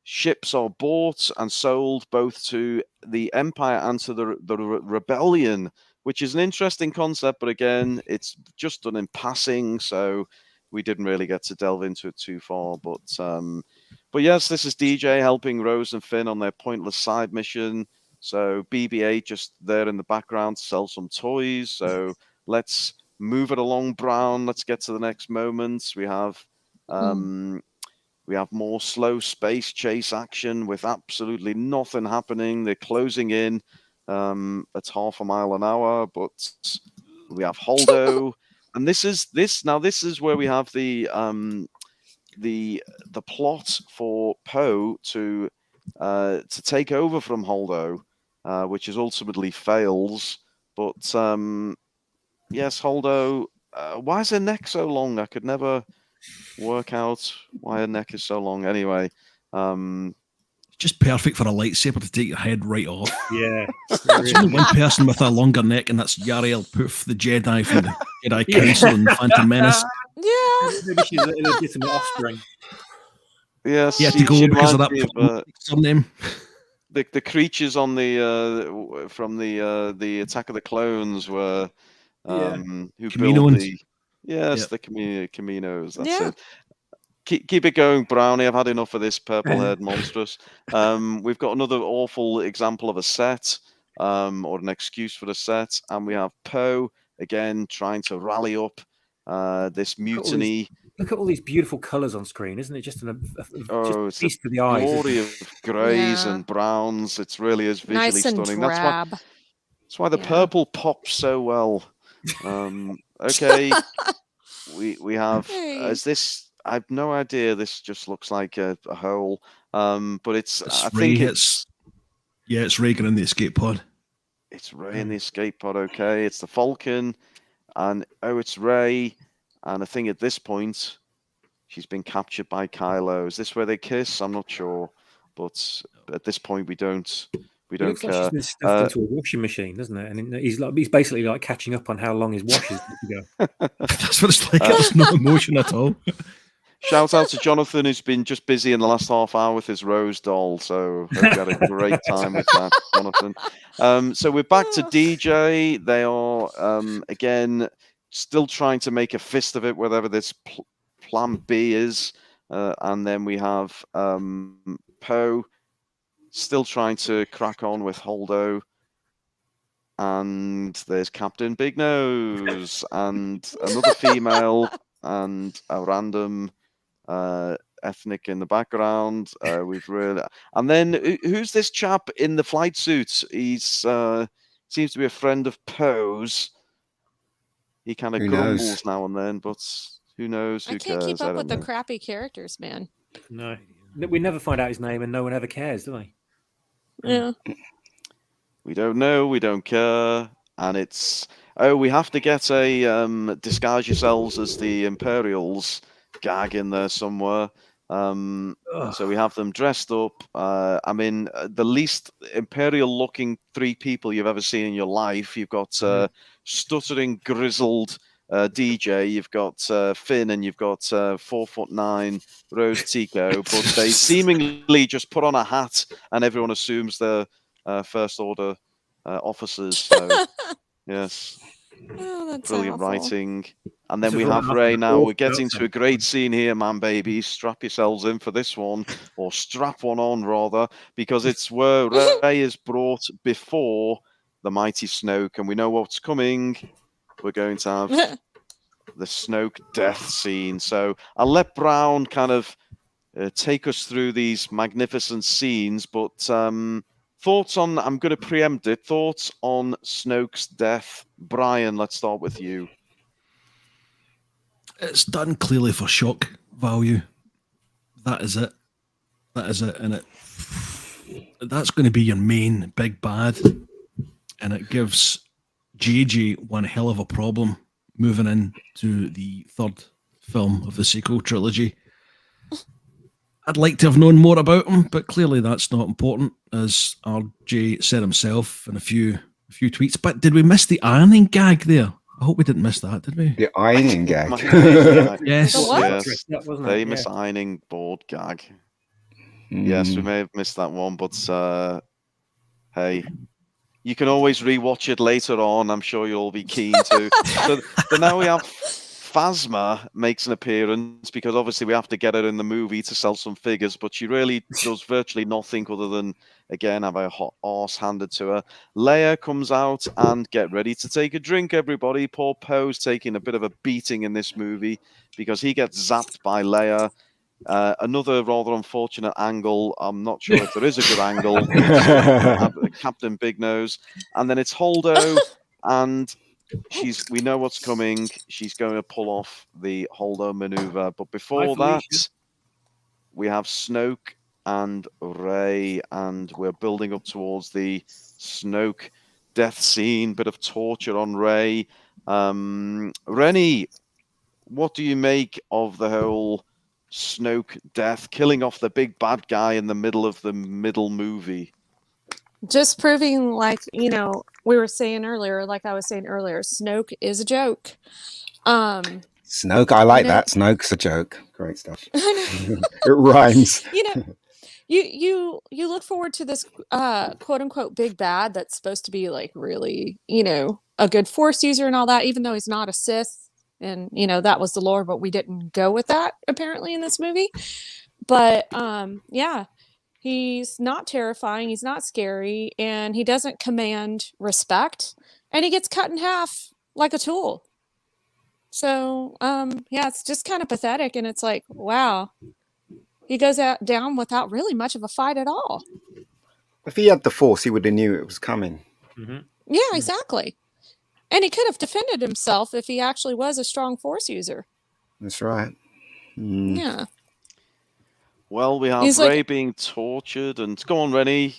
ships are bought and sold both to the Empire and to the Rebellion, which is an interesting concept. But again, it's just done in passing, so we didn't really get to delve into it too far. But yes, this is DJ helping Rose and Finn on their pointless side mission. So BB-8 just there in the background to sell some toys. So let's move it along, Brown. Let's get to the next moments. We have more slow space chase action with absolutely nothing happening. They're closing in at 0.5 mile an hour, but we have Holdo, and this is where we have the plot for Poe to take over from Holdo, which is ultimately fails. But yes, Holdo, why is her neck so long? I could never work out why her neck is so long. Anyway, It's just perfect for a lightsaber to take your head right off. Yeah. There's only one person with a longer neck, and that's Yariel Poof, the Jedi from the Jedi Council and Phantom Menace. Yeah. Maybe she's a legitimate offspring. yes, He had to go because of that reminds me of, surname. the creatures on the from the Attack of the Clones were who built Kaminoans. the the Caminos. That's Yeah. it. Keep it going, Brownie. I've had enough of this purple-haired monstrous. We've got another awful example of a set, or an excuse for a set, and we have Poe again trying to rally up this mutiny. Look at all these beautiful colours on screen, isn't it? Just It's a feast for the eyes. glory of greys Yeah. and browns. It really is visually Nice and stunning. drab. That's why the Yeah. purple pops so well. Okay, we have Hey. is this. I have no idea. This just looks like a hole. But it's. I Ray think hits. Yeah, it's Reagan in the escape pod. it's Ray in the escape pod. Okay, it's the Falcon, and it's Ray. And I think at this point, she's been captured by Kylo. Is this where they kiss? I'm not sure, but at this point, we don't It looks like she's care. been stuffed into a washing machine, doesn't it? And he's basically like catching up on how long his wash is to go. That's what it's like. It's no emotion at all. Shout out to Jonathan, who's been just busy in the last half hour with his Rose doll. So hope you had a great time with that, Jonathan. So we're back to DJ. They are again still trying to make a fist of it, whatever this plan B is. And then we have Poe still trying to crack on with Holdo. And there's Captain Big Nose and another female and a random ethnic in the background. And then who's this chap in the flight suit? He's seems to be a friend of Poe's. He kind of grumbles now and then, but who knows? Who I can't cares? keep up with the crappy characters, man. No, we never find out his name, and no one ever cares, do they? Yeah. We don't know. We don't care. And it's we have to get a disguise yourselves as the Imperials gag in there somewhere. So we have them dressed up. I mean, the least Imperial-looking 3 people you've ever seen in your life. You've got stuttering, grizzled DJ. You've got Finn, and you've got 4'9" Rose Tico. But they seemingly just put on a hat, and everyone assumes they're First Order officers. So yes. Oh, that's Brilliant awful. writing. And then we have Rey now. We're getting to a great scene here, man, baby. Strap yourselves in for this one, or strap one on, rather, because it's where Rey is brought before the mighty Snoke, and we know what's coming. We're going to have the Snoke death scene. So I'll let Brown kind of take us through these magnificent scenes, but thoughts on, I'm going to preempt it, thoughts on Snoke's death. Brian, let's start with you. It's done clearly for shock value. That is it. That is it. And that's going to be your main big bad. And it gives JJ one hell of a problem moving into the 3rd film of the sequel trilogy. I'd like to have known more about him, but clearly that's not important, as RJ said himself in a few tweets. But did we miss the ironing gag there? I hope we didn't miss that, did we? The ironing gag. Yes. Yes. Famous ironing board gag. Yes, we may have missed that one, but hey, you can always rewatch it later on. I'm sure you'll be keen to. So now we have Phasma makes an appearance, because obviously we have to get her in the movie to sell some figures, but she really does virtually nothing other than, again, have a hot arse handed to her. Leia comes out, and get ready to take a drink, everybody. Poor Poe's taking a bit of a beating in this movie because he gets zapped by Leia. Another rather unfortunate angle. I'm not sure if there is a good angle. Captain Big Nose. And then it's Holdo, and we know what's coming. She's going to pull off the Holdo maneuver. But before that, we have Snoke and Rey, and we're building up towards the Snoke death scene. Bit of torture on Rey. Rennie, what do you make of the whole Snoke death, killing off the big bad guy in the middle of the middle movie? Just proving, like, you know, we were saying earlier, like I was saying earlier, Snoke is a joke. Snoke, I like that. Snoke's a joke. Great stuff. It rhymes. You know, you look forward to this quote unquote big bad that's supposed to be like really, you know, a good Force user and all that, even though he's not a Sith. And, you know, that was the lore, but we didn't go with that apparently in this movie. But yeah, he's not terrifying. He's not scary, and he doesn't command respect, and he gets cut in half like a tool. So yeah, it's just kind of pathetic. And it's like, wow, he goes down without really much of a fight at all. If he had the Force, he would have knew it was coming. Mm-hmm. Yeah, exactly. And he could have defended himself if he actually was a strong Force user. That's right. Yeah. Well, we have Rey being tortured, and go on, Rennie.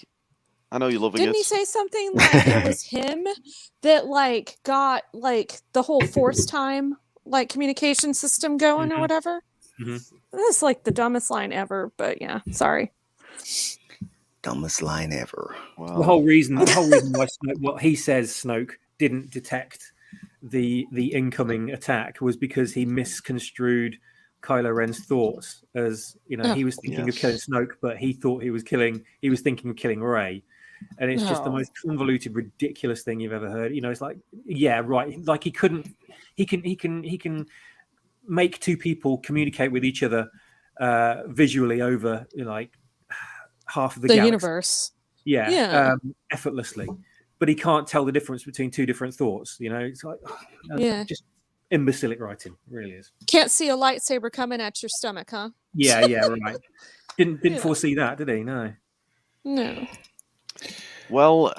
I know you're loving it. Didn't he say something like it was him that like got like the whole Force time like communication system going or whatever? That's like the dumbest line ever, but yeah, sorry. Dumbest line ever. Wow. The whole reason why Snoke, what he says Snoke didn't detect the incoming attack was because he misconstrued Kylo Ren's thoughts, as you know, he was thinking of killing Snoke, but he thought he was thinking of killing Rey. And it's just the most convoluted, ridiculous thing you've ever heard. You know, it's like, yeah, right. Like he can make two people communicate with each other visually over like half of the galaxy. Universe. Yeah. Effortlessly, but he can't tell the difference between two different thoughts. You know, it's like, just imbecilic writing. It really is. Can't see a lightsaber coming at your stomach, huh? Yeah, right. Didn't foresee that, did he? No. Well,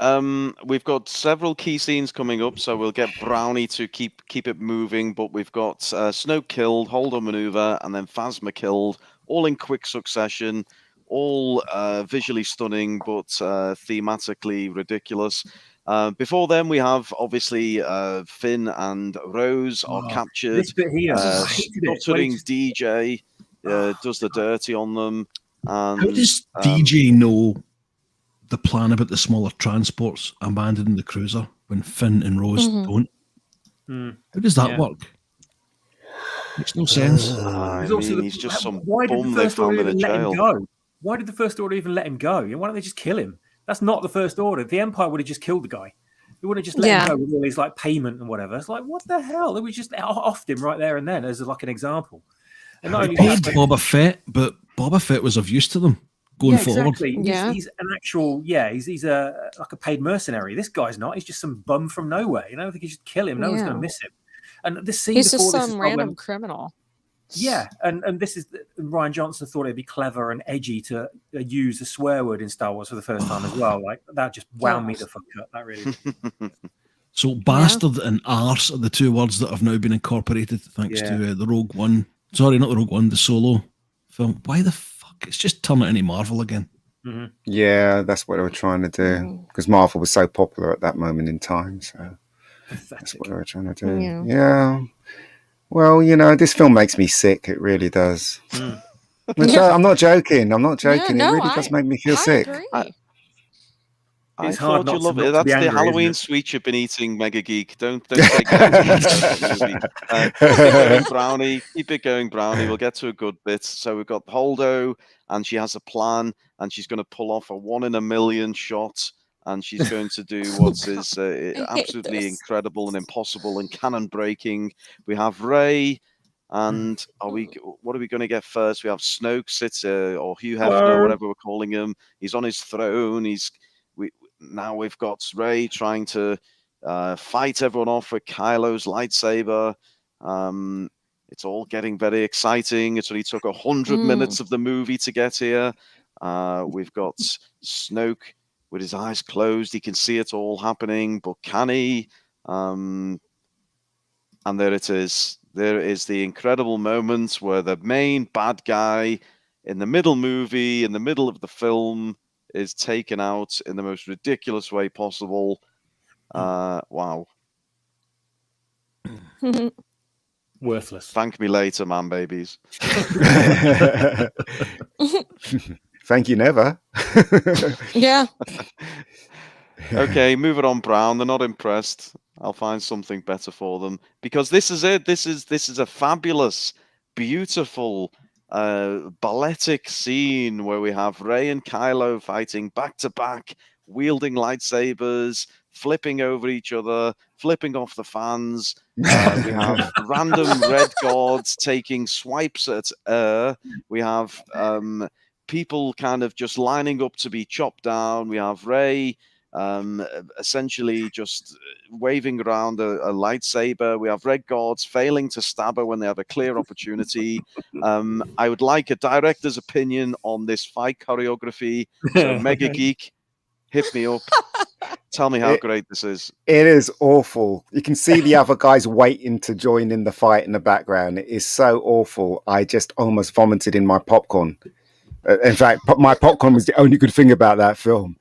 we've got several key scenes coming up, so we'll get Brownie to keep it moving. But we've got Snoke killed, Holdo maneuver, and then Phasma killed, all in quick succession, all visually stunning, but thematically ridiculous. Before then, we have obviously Finn and Rose are captured. This bit here, stuttering DJ does the dirty on them. And, how does DJ know the plan about the smaller transports abandoning the cruiser when Finn and Rose don't? How does that work? Makes no sense. He's just some bum they found in a jail. Why did the First Order even let him go? Why don't they just kill him? That's not the First Order. The Empire would have just killed the guy. They would have just let him go with all his like payment and whatever. It's like, what the hell? They would just offed him right there and then as like an example. And not they paid Boba Fett, but Boba Fett was of use to them going forward. He's an actual, he's a like a paid mercenary. This guy's not. He's just some bum from nowhere. You know, I think you should kill him. No one's going to miss him. And this scene he's before just this some random criminal. Yeah, and this is Rian Johnson thought it'd be clever and edgy to use a swear word in Star Wars for the first time as well. Like that just wound me the fuck up. That really. So bastard and arse are the two words that have now been incorporated thanks to the Rogue One. Sorry, not the Rogue One, the Solo film. Why the fuck? It's just turn it into Marvel again. Yeah, that's what they were trying to do because Marvel was so popular at that moment in time. So that's what they were trying to do. Yeah. Well, you know, this film makes me sick. It really does. I'm not joking. It really does make me feel sick. I thought you loved it. That's the Halloween sweet you've been eating, Mega Geek. Don't take that. Brownie. Keep it going, Brownie. We'll get to a good bit. So we've got Holdo, and she has a plan, and she's going to pull off a 1 in a million shot. And she's going to do what's absolutely incredible and impossible and cannon breaking. We have Rey, and what are we going to get first? We have Snoke sits or Hugh Hefner, whatever we're calling him. He's on his throne. Now we've got Rey trying to fight everyone off with Kylo's lightsaber. It's all getting very exciting. It only took 100 minutes of the movie to get here. We've got Snoke with his eyes closed. He can see it all happening, but can he? And there it is. There is the incredible moment where the main bad guy in the middle movie, in the middle of the film, is taken out in the most ridiculous way possible. Wow. Worthless. Thank me later, man babies. Thank you never. Yeah. Okay, move it on, Brown. They're not impressed. I'll find something better for them because this is it. This is a fabulous, beautiful, balletic scene where we have Rey and Kylo fighting back to back, wielding lightsabers, flipping over each other, flipping off the fans. We have random red guards taking swipes at we have people kind of just lining up to be chopped down. We have Rey essentially just waving around a lightsaber. We have red guards failing to stab her when they have a clear opportunity. I would like a director's opinion on this fight choreography. So Mega Geek, hit me up. Tell me how great this is. It is awful. You can see the other guys waiting to join in the fight in the background. It is so awful. I just almost vomited in my popcorn. In fact, my popcorn was the only good thing about that film.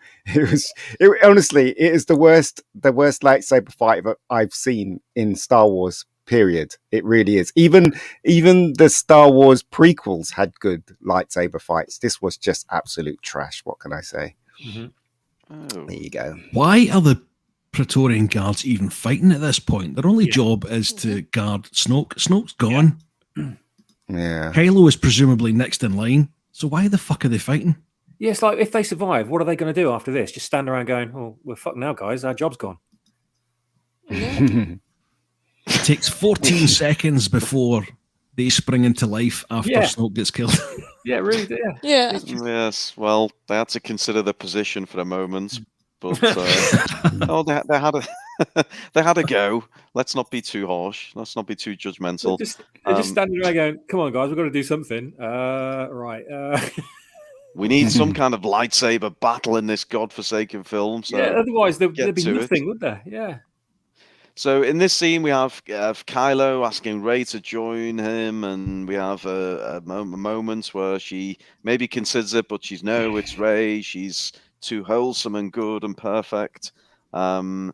Honestly, it is the worst lightsaber fight that I've seen in Star Wars, period. It really is. Even the Star Wars prequels had good lightsaber fights. This was just absolute trash. What can I say? There you go. Why are the Praetorian Guards even fighting at this point? Their only job is to guard Snoke. Snoke's gone. Yeah. Kylo is presumably next in line. So why the fuck are they fighting? Yeah, it's like if they survive, what are they going to do after this? Just stand around going, "Oh, we're fucked now, guys. Our job's gone." Yeah. It takes 14 seconds before they spring into life after Yeah. Snoke gets killed. Yeah, really. Yeah. Yeah. It's just, Yes, well, they had to consider the position for a moment, but they had a they had a go. Let's not be too harsh. Let's not be too judgmental. they're just standing around going, "Come on, guys, we've got to do something." Right. We need some kind of lightsaber battle in this godforsaken film. So yeah. Otherwise, there'd get be to it. nothing, would there? Yeah. So in this scene, we have Kylo asking Rey to join him, and we have a moment where she maybe considers it, but she's no, it's Rey. She's too wholesome and good and perfect. Comments?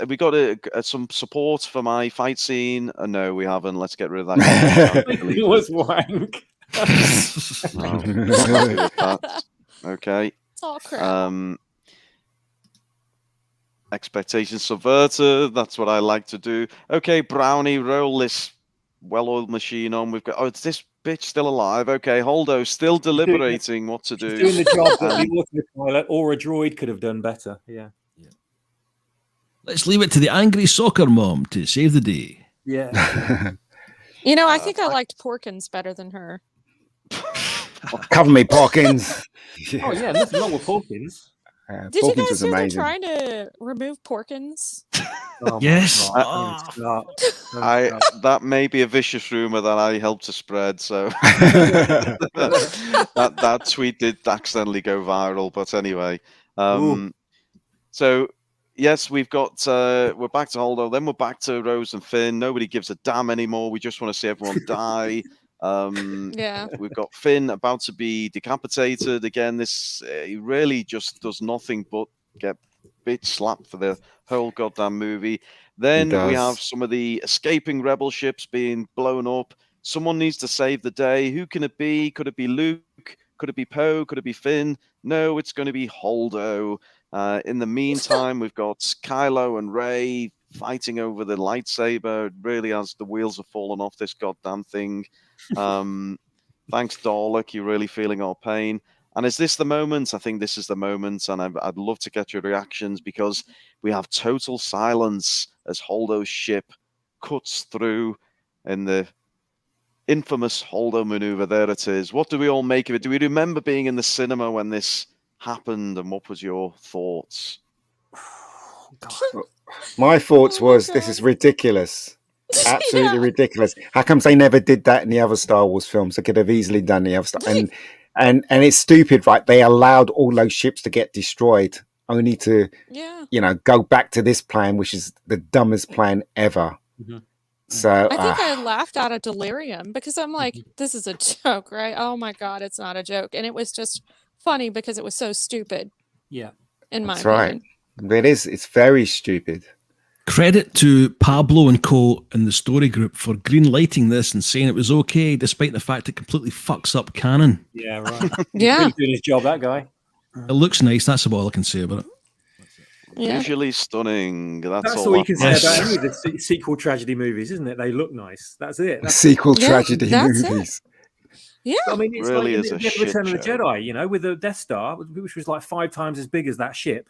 Have we got some support for my fight scene? No, we haven't. Let's get rid of that. It was wank. No, happy with that. Okay. It's all crap. Expectations subverted. That's what I like to do. Okay, Brownie, roll this well-oiled machine on. We've got. Oh, is this bitch still alive? Okay, Holdo still deliberating what to do. Doing the job that the autopilot or a droid could have done better. Yeah. Let's leave it to the angry soccer mom to save the day. Yeah. You know, I think I liked Porkins better than her. Cover me, Porkins. Oh yeah, nothing wrong with Poppins. Did Porkins you guys was hear they're amazing. trying to remove Porkins? Oh, Yes. That may be a vicious rumor that I helped to spread. So that tweet did accidentally go viral. But anyway, so yes, we've got we're back to Holdo. Then we're back to Rose and Finn. Nobody gives a damn anymore. We just want to see everyone die. Yeah. We've got Finn about to be decapitated again. This he really just does nothing but get bitch slapped for the whole goddamn movie. Then we have some of the escaping rebel ships being blown up. Someone needs to save the day. Who can it be? Could it be Luke? Could it be Poe? Could it be Finn? No, it's going to be Holdo. In the meantime, we've got Kylo and Rey fighting over the lightsaber. Really, as the wheels have fallen off this goddamn thing. Thanks, Dalek. You're really feeling our pain. And is this the moment? I think this is the moment, and I'd love to get your reactions because we have total silence as Holdo's ship cuts through in the infamous Holdo maneuver. There it is. What do we all make of it? Do we remember being in the cinema when this happened, and what was your thoughts? My thoughts was this is ridiculous. Absolutely ridiculous. How comes they never did that in the other Star Wars films? They could have easily done the other stuff. And it's stupid, right? They allowed all those ships to get destroyed only to, go back to this plan, which is the dumbest plan ever. Mm-hmm. So I think I laughed out of delirium because I'm like, this is a joke, right? Oh my God, it's not a joke. And it was just funny because it was so stupid. Yeah. In my that's opinion. right. It is. It's very stupid. Credit to Pablo and co in the story group for green lighting this and saying it was okay, despite the fact it completely fucks up canon. Yeah, right. Yeah. He's doing his job, that guy. It looks nice. That's about all I can say about it. Yeah. Visually stunning. That's all you can say Yes. about any of the sequel tragedy movies, isn't it? They look nice. That's it. That's Sequel tragedy that's movies. Yeah. I mean, it's Really like is in a the shit Return of the show. Jedi, with the Death Star, which was like 5 times as big as that ship.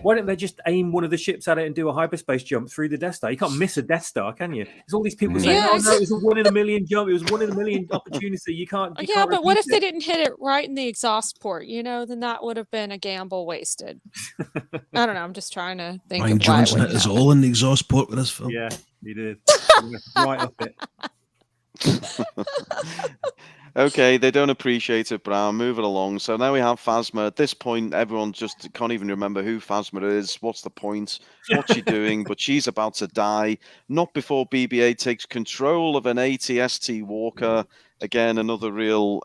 Why don't they just aim one of the ships at it and do a hyperspace jump through the Death Star? You can't miss a Death Star, can you? There's all these people saying, Yeah, "Oh no, it was a 1 in a million jump. It was 1 in a million opportunity. You can't." Yeah, but what if they didn't hit it right in the exhaust port? Then that would have been a gamble wasted. I don't know. I'm just trying to think. Ryan of why it Johnson hit wouldn't us happen. all in the exhaust port with this film. Yeah, he did. Right up it. Okay, they don't appreciate it, Brown. Move it along. So now we have Phasma. At this point, everyone just can't even remember who Phasma is. What's the point? What's she doing? But she's about to die. Not before BB-8 takes control of an AT-ST Walker. Again, another real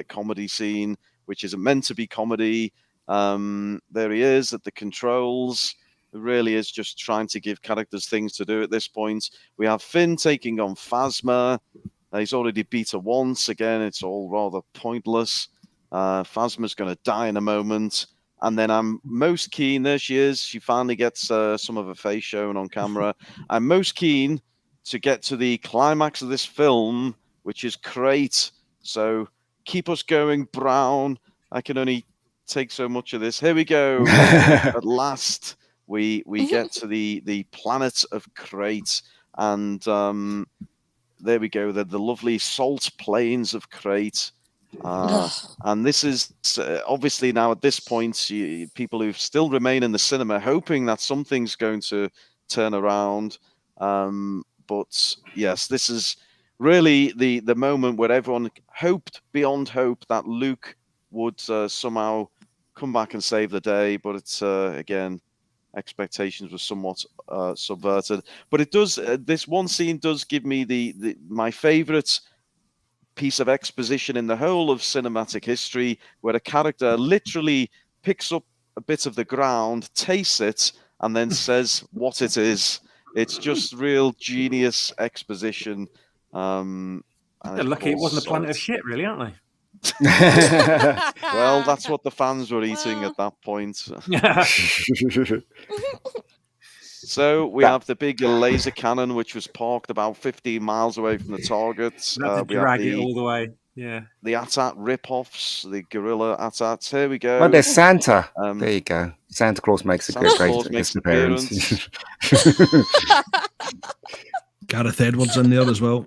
comedy scene, which isn't meant to be comedy. There he is at the controls. It really is just trying to give characters things to do at this point. We have Finn taking on Phasma. He's already beat her once. Again, it's all rather pointless. Phasma's going to die in a moment. And then I'm most keen. There she is. She finally gets some of her face shown on camera. I'm most keen to get to the climax of this film, which is Crait. So keep us going, Brown. I can only take so much of this. Here we go. At last, we get to the planet of Crait, and there we go. The lovely salt plains of Crait. And this is obviously now at this point, people who still remain in the cinema hoping that something's going to turn around. But yes, this is really the moment where everyone hoped beyond hope that Luke would somehow come back and save the day. But it's again, expectations were somewhat subverted. But it does. This one scene does give me my favorite piece of exposition in the whole of cinematic history, where a character literally picks up a bit of the ground, tastes it, and then says what it is. It's just real genius exposition. They're lucky it wasn't a planet of shit, really, aren't they? Well, that's what the fans were eating at that point. So we have the big laser cannon, which was parked about 15 miles away from the target. We drag it all the way. Yeah. The AT-AT rip-offs, the guerrilla AT-ATs. Here we go. Well, there's Santa. There you go. Santa Claus makes a Santa great Claus makes appearance. Gareth Edwards in there as well.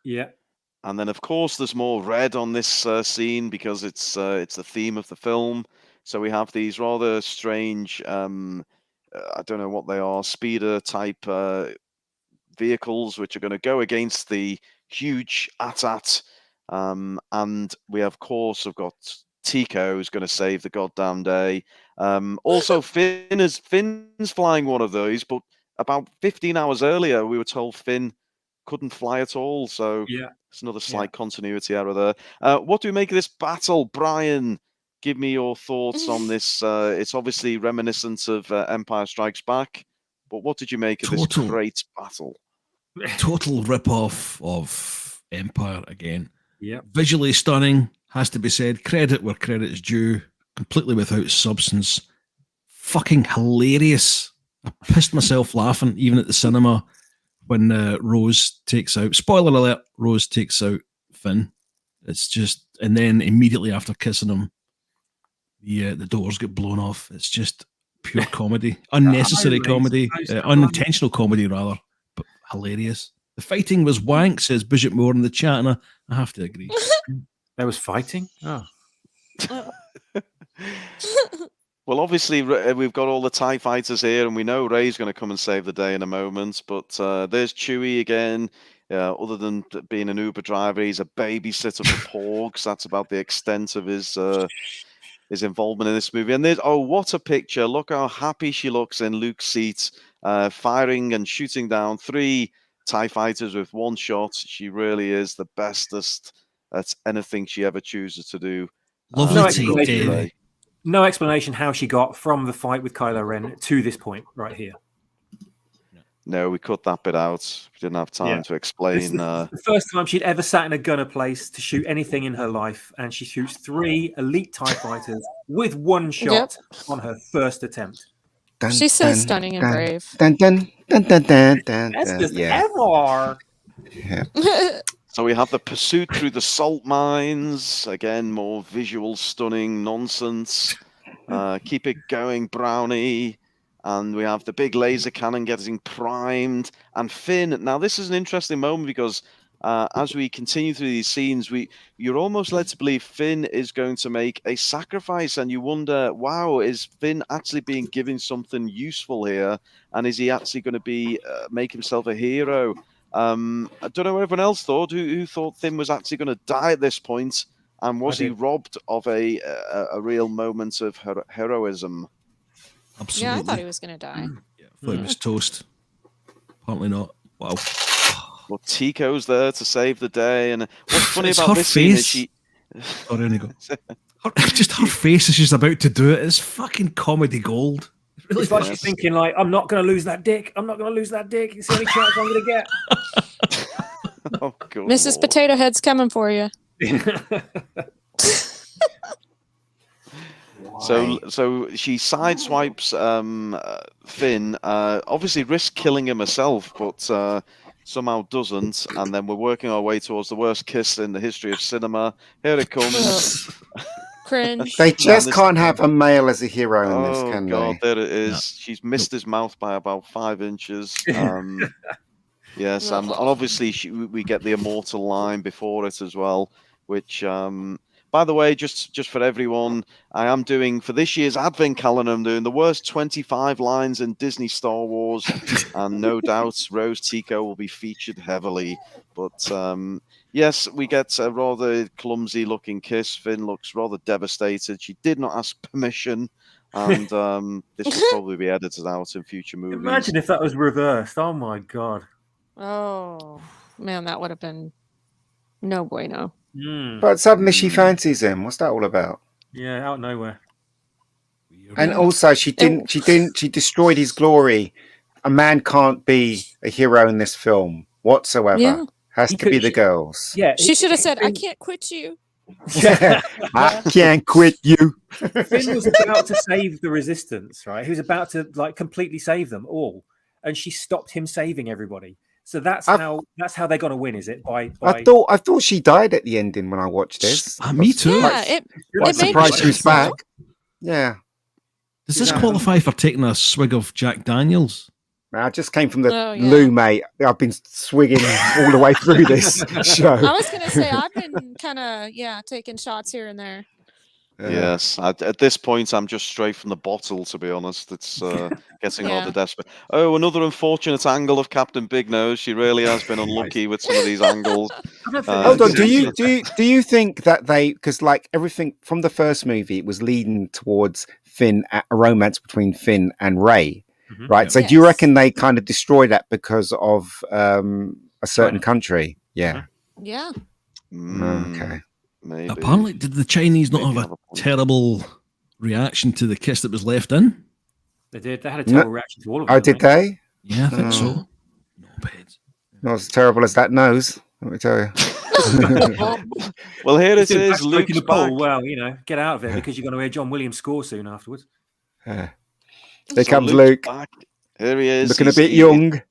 Yeah. And then, of course, there's more red on this scene because it's the theme of the film. So we have these rather strange, I don't know what they are, speeder type vehicles, which are going to go against the huge AT-AT. And we, of course, have got Tico, who's going to save the goddamn day. Also, Finn's flying one of those, but about 15 hours earlier, we were told Finn couldn't fly at all. So yeah, it's another slight continuity error there. What do we make of this battle, Brian? Give me your thoughts on this. It's obviously reminiscent of Empire Strikes Back, but what did you make of this great battle? Total rip-off of Empire again. Yeah, visually stunning, has to be said. Credit where credit is due. Completely without substance. Fucking hilarious. I pissed myself laughing, even at the cinema, when Rose takes out, spoiler alert, Rose takes out Finn. It's just, and then immediately after kissing him, the doors get blown off. It's just pure comedy. Unnecessary comedy. Unintentional comedy, rather, but hilarious. The fighting was wank, says Bishop Moore in the chat, and I have to agree. There was fighting? Oh. Well, obviously, we've got all the TIE fighters here, and we know Rey's going to come and save the day in a moment. But there's Chewie again. Other than being an Uber driver, he's a babysitter for Porgs. That's about the extent of his involvement in this movie. And there's, oh, what a picture. Look how happy she looks in Luke's seat, firing and shooting down 3 TIE fighters with one shot. She really is the bestest at anything she ever chooses to do. No explanation how she got from the fight with Kylo Ren to this point right here. No, we cut that bit out. We didn't have time to explain. The first time she'd ever sat in a gunner place to shoot anything in her life, and she shoots 3 elite TIE fighters with one shot on her first attempt. Dun, She's so stunning and brave. Bestest ever. Yeah. So we have the pursuit through the salt mines. Again, more visual stunning nonsense. Keep it going, Brownie. And we have the big laser cannon getting primed. And Finn, now this is an interesting moment because as we continue through these scenes, you're almost led to believe Finn is going to make a sacrifice. And you wonder, wow, is Finn actually being given something useful here? And is he actually going to be make himself a hero? I don't know what everyone else thought. Who thought Finn was actually going to die at this point? And was he robbed of a real moment of heroism? Absolutely. Yeah, I thought he was going to die. Yeah, I thought he was toast. Apparently not. Wow. Well, Tico's there to save the day. And what's funny about this scene is she... Oh, there you go. Just her face as she's about to do it is fucking comedy gold. Really, it's like she's thinking, like, I'm not going to lose that dick. I'm not going to lose that dick. It's the only chance I'm going to get. Oh, God. Mrs. Potato Head's coming for you. So she sideswipes Finn, obviously risk killing him herself, but somehow doesn't, and then we're working our way towards the worst kiss in the history of cinema. Here it comes. Cringe. They just this- can't have a male as a hero in this, Oh can God, they? there it is. No. She's missed his mouth by about 5 inches. Yes, and Ugh. obviously we get the immortal line before it as well, which, by the way, just for everyone, I am doing, for this year's Advent calendar, I'm doing the worst 25 lines in Disney Star Wars, and no doubt Rose Tico will be featured heavily. But yes, we get a rather clumsy-looking kiss. Finn looks rather devastated. She did not ask permission, and this will probably be edited out in future movies. Imagine if that was reversed. Oh my God. Oh man, that would have been no bueno. But suddenly she fancies him. What's that all about? Yeah, out of nowhere. And also, she destroyed his glory. A man can't be a hero in this film whatsoever. Yeah. Has He to be could- the girls. Yeah, She should have said, "I can't quit you." I can't quit you. Finn was about to save the Resistance, right? He was about to like completely save them all, and she stopped him saving everybody. So that's how they're going to win, is it? By I thought she died at the ending when I watched this. Me too. Yeah, it Quite made surprised she was sense, back. though. Yeah. Does this Yeah. qualify for taking a swig of Jack Daniels? I just came from the Oh, yeah. loo, mate. I've been swigging all the way through this show. I was gonna say I've been kind of taking shots here and there. Yes, at this point, I'm just straight from the bottle, to be honest. It's getting Yeah. rather desperate. Oh, another unfortunate angle of Captain Big Nose. She really has been unlucky with some of these angles. Hold on. Do you think that because like everything from the first movie, it was leading towards Finn, a romance between Finn and Rey, right? Yeah. So do you Yes. reckon they kind of destroyed that because of a certain country? Yeah. Yeah. Okay. Maybe. Apparently, did the Chinese not Maybe have have a a point. terrible reaction to the kiss that was left in? They did. They had a terrible reaction to all of them. Oh, did they? Yeah, I think Oh. so. No, Paige. Not as terrible as that nose. Let me tell you. Well, here it Doing is. backstroke in Luke's the pool. back. Well, get out of it because you're going to hear John Williams score soon afterwards. Here So comes Luke's Luke, back. Here he is. looking a bit young.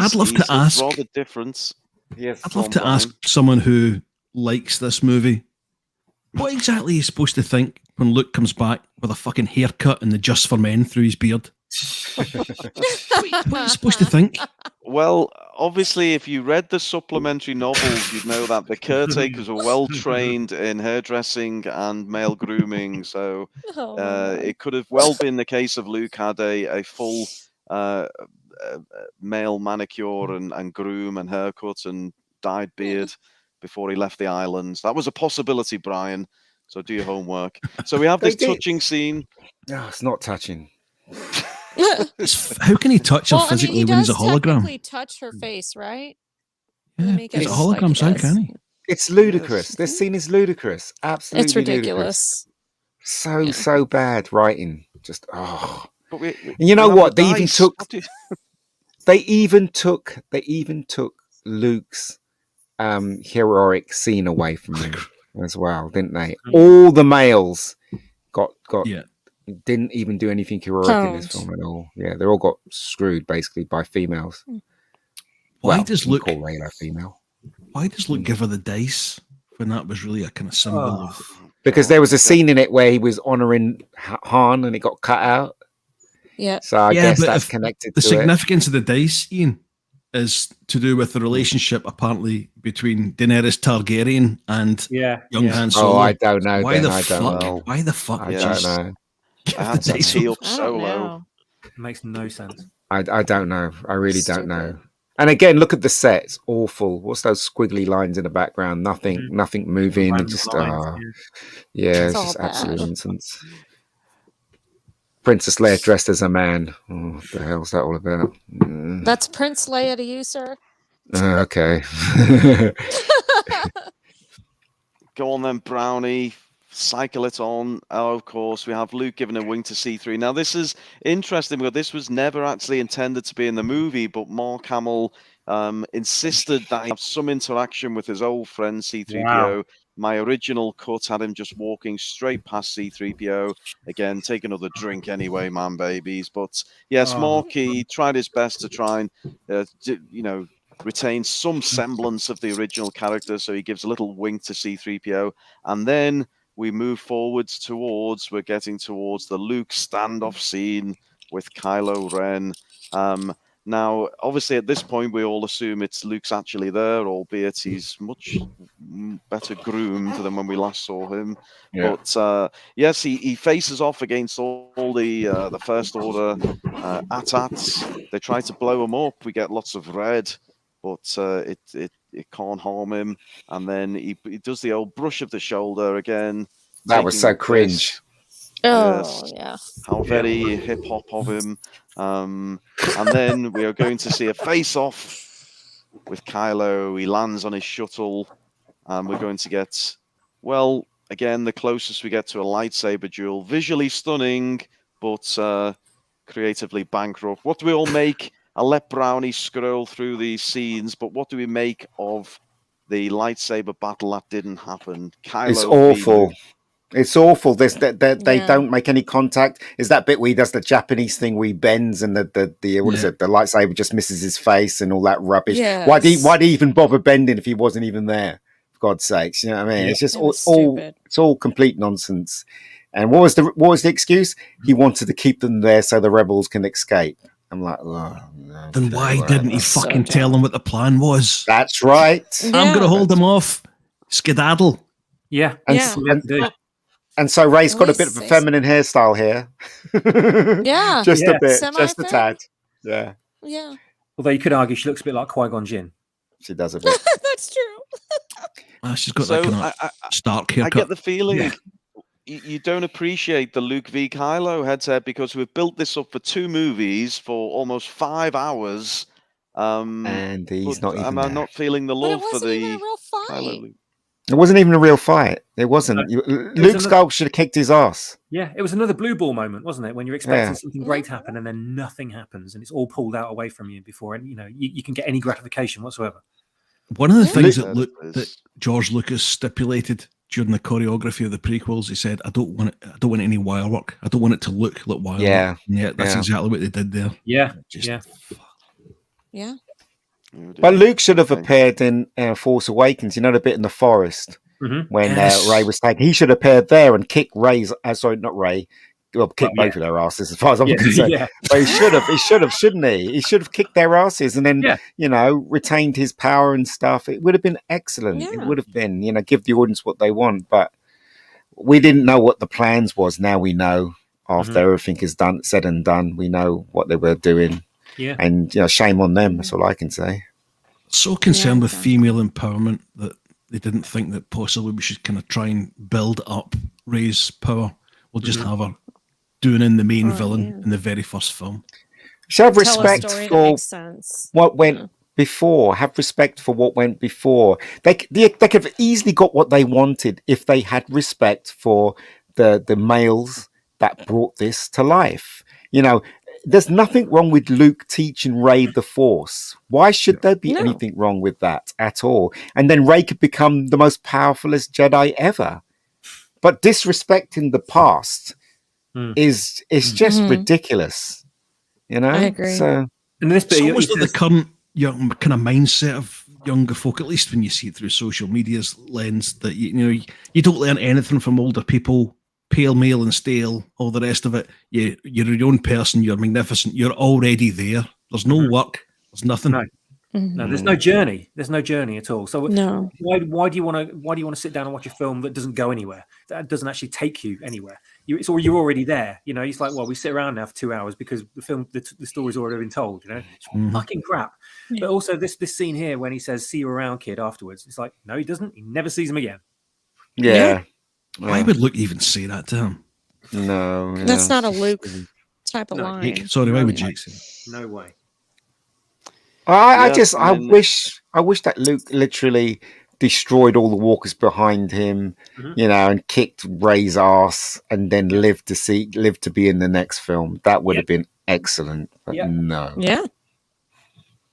I'd love to ask- rather different. Yes. I'd love to ask someone who likes this movie, what exactly are you supposed to think when Luke comes back with a fucking haircut and the Just for Men through his beard? What are you supposed to think? Well, obviously, if you read the supplementary novels, you'd know that the caretakers were well trained in hairdressing and male grooming. So Oh, it could have well been the case of Luke had a full male manicure and groom and haircut and dyed beard before he left the islands. That was a possibility, Brian. So do your homework. So we have this They did. touching scene. Oh, it's not touching. How can he touch her well, I mean, physically he when he's does a hologram? technically touch her face, right? Yeah, Make he's it a look like hologram, he so how does. can he? It's ludicrous. This scene is ludicrous. Absolutely It's ridiculous. Ludicrous. So bad writing. Just But And you know we have what? the They even dice. took What do you- they even took Luke's heroic scene away from him as well, didn't they? All the males got Yeah. didn't even do anything heroic in this Pwned. film at all. Yeah, they all got screwed basically by females. Why Well, does you Luke? call Rayla female? Why does Luke give her the dice when that was really a kind of symbol Oh. of? Because there was a scene in it where he was honoring Han and it got cut out. Yeah. So I Yeah, guess but that's if connected The to it. significance of the dice, Ian, is to do with the relationship apparently between Daenerys Targaryen and Yeah. young yeah. Han Solo. Oh, I don't know. Why Ben. the I don't fuck? know. Why the fuck? I would Yes. don't you know. give I had the to dice tee up? up I don't solo. know. Makes no sense. I don't know. I really don't Stupid. know. And again, look at the set. It's awful. What's those squiggly lines in the background? Nothing moving. Random Just lines, yeah, It's it's all just absolute bad. nonsense. Princess Leia dressed as a man. Oh, what the hell's that all about? That's Prince Leia to you, sir. Okay. Go on then, Brownie. Cycle it on. Oh, of course, we have Luke giving a wink to C3. Now, this is interesting because this was never actually intended to be in the movie, but Mark Hamill insisted that he have some interaction with his old friend C3PO. Wow. My original cut had him just walking straight past C3PO. Again, take another drink anyway, man, babies. But yes, Oh. Mark, he tried his best to try and, retains some semblance of the original character, so he gives a little wink to C-3PO, and then we move forwards towards, we're getting towards the Luke standoff scene with Kylo Ren. Now, obviously, at this point, we all assume it's Luke's actually there, albeit he's much better groomed than when we last saw him. Yeah. But yes, he faces off against all the First Order AT-ATs. They try to blow him up. We get lots of red, but it can't harm him. And then he does the old brush of the shoulder again. That was taking so the cringe. piss. Oh, Yes. yeah. How very hip hop of him. And then we are going to see a face-off with Kylo. He lands on his shuttle, and we're going to get, well, again, the closest we get to a lightsaber duel. Visually stunning, but creatively bankrupt. What do we all make? I'll let Brownie scroll through these scenes, but what do we make of the lightsaber battle that didn't happen? Kylo It's v. awful. Luke. It's awful. They Yeah. don't make any contact. Is that bit where he does the Japanese thing where he bends and the what is Yeah. it? The lightsaber just misses his face and all that rubbish. Yes. Why'd he even bother bending if he wasn't even there? For God's sakes, you know what I mean? Yeah. It's just It was all stupid. it's all complete nonsense. And what was the excuse? He wanted to keep them there so the rebels can escape. I'm like, oh, no, Then why whatever. didn't he So fucking dumb. tell them what the plan was? That's right. I'm Yeah. going to hold them off. Skedaddle. Yeah. And, Yeah. s- That's what we have to do. and so Ray's At got a least bit of a say feminine hairstyle here. Yeah. Just Yeah. a bit, just a Semi-fem. tad. Yeah, Yeah. Although you could argue she looks a bit like Qui-Gon Jinn. she does a bit. That's true. She's got So that kind of I Stark get haircut. the feeling Yeah. you don't appreciate the Luke v. Kylo headset because we've built this up for 2 movies for almost 5 hours. And he's But not even I'm there. not feeling the But it love for wasn't even a the real Kylo fight. Luke. It wasn't even a real fight. It wasn't. No. Luke another- Skywalker should have kicked his ass. Yeah, it was another blue ball moment, wasn't it? When you're expecting Yeah. something great to happen and then nothing happens and it's all pulled out away from you before you can get any gratification whatsoever. One of the Yeah. things Yeah, that it is. George Lucas stipulated during the choreography of the prequels, he said, "I don't want any wire work. I don't want it to look like wire Yeah. work." And yeah, that's Yeah. exactly what they did there. Yeah, Just yeah. Yeah. Oh, But dear. Luke should have Okay. appeared in Force Awakens. You know the bit in the forest Mhm. when Yes. Ray was taken. He should have appeared there and kick Ray's. Sorry, not Ray. Well, kick Well, both of their asses, as far as I'm Yeah, concerned. yeah. But he should have, shouldn't he? He should have kicked their asses and then, Yeah. retained his power and stuff. It would have been excellent. It Yeah. would have been, give the audience what they want. But we didn't know what the plans was. Now we know. After everything is done, said and done, we know what they were doing. Yeah. And shame on them. That's all I can say. So concerned with okay. female empowerment that they didn't think that possibly we should kind of try and build up Ray's power. We'll just have her doing in the main Oh, villain yeah. in the very first film. Should have Tell a respect story that for makes sense. what went before. Have respect for what went before. They could have easily got what they wanted if they had respect for the males that brought this to life. There's nothing wrong with Luke teaching Rey the Force. Why should there be No. anything wrong with that at all? And then Rey could become the most powerfulest Jedi ever. But disrespecting the past is just ridiculous. I agree. So And this It's bit, almost like the current young kind of mindset of younger folk, at least when you see it through social media's lens, that you don't learn anything from older people. Pale, male, and stale, all the rest of it. You're your own person. You're magnificent. You're already there. There's no work. There's nothing. No. No, there's no journey. There's no journey at all. So No. why do you want to sit down and watch a film that doesn't go anywhere? That doesn't actually take you anywhere. You're already there. It's like, well, we sit around now for 2 hours because the story's already been told. It's fucking crap. Yeah. But also this scene here when he says, "See you around, kid." Afterwards, it's like, no, he doesn't. He never sees him again. yeah. Why would Luke even say that to him? No, That's not a Luke type of No, line. Sorry, why would Yeah. Jake say that? No way. I Yes, I and then- wish that Luke literally destroyed all the walkers behind him, and kicked Rey's ass, and then lived to be in the next film. That would have been excellent. But no, Yeah.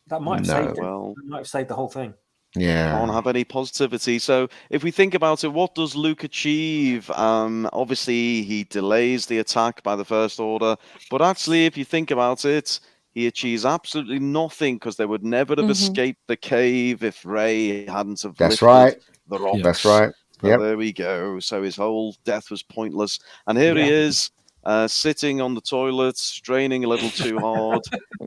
That might have No. saved it. Well, That might have saved the whole thing. can't yeah, have any positivity. So if we think about it, what does Luke achieve? Obviously, he delays the attack by the First Order, but actually, if you think about it, he achieves absolutely nothing because they would never have escaped the cave if Rey hadn't have That's lifted right. the rocks. That's right. So Yep. there we go. So his whole death was pointless. And here he is, sitting on the toilet, straining a little too hard.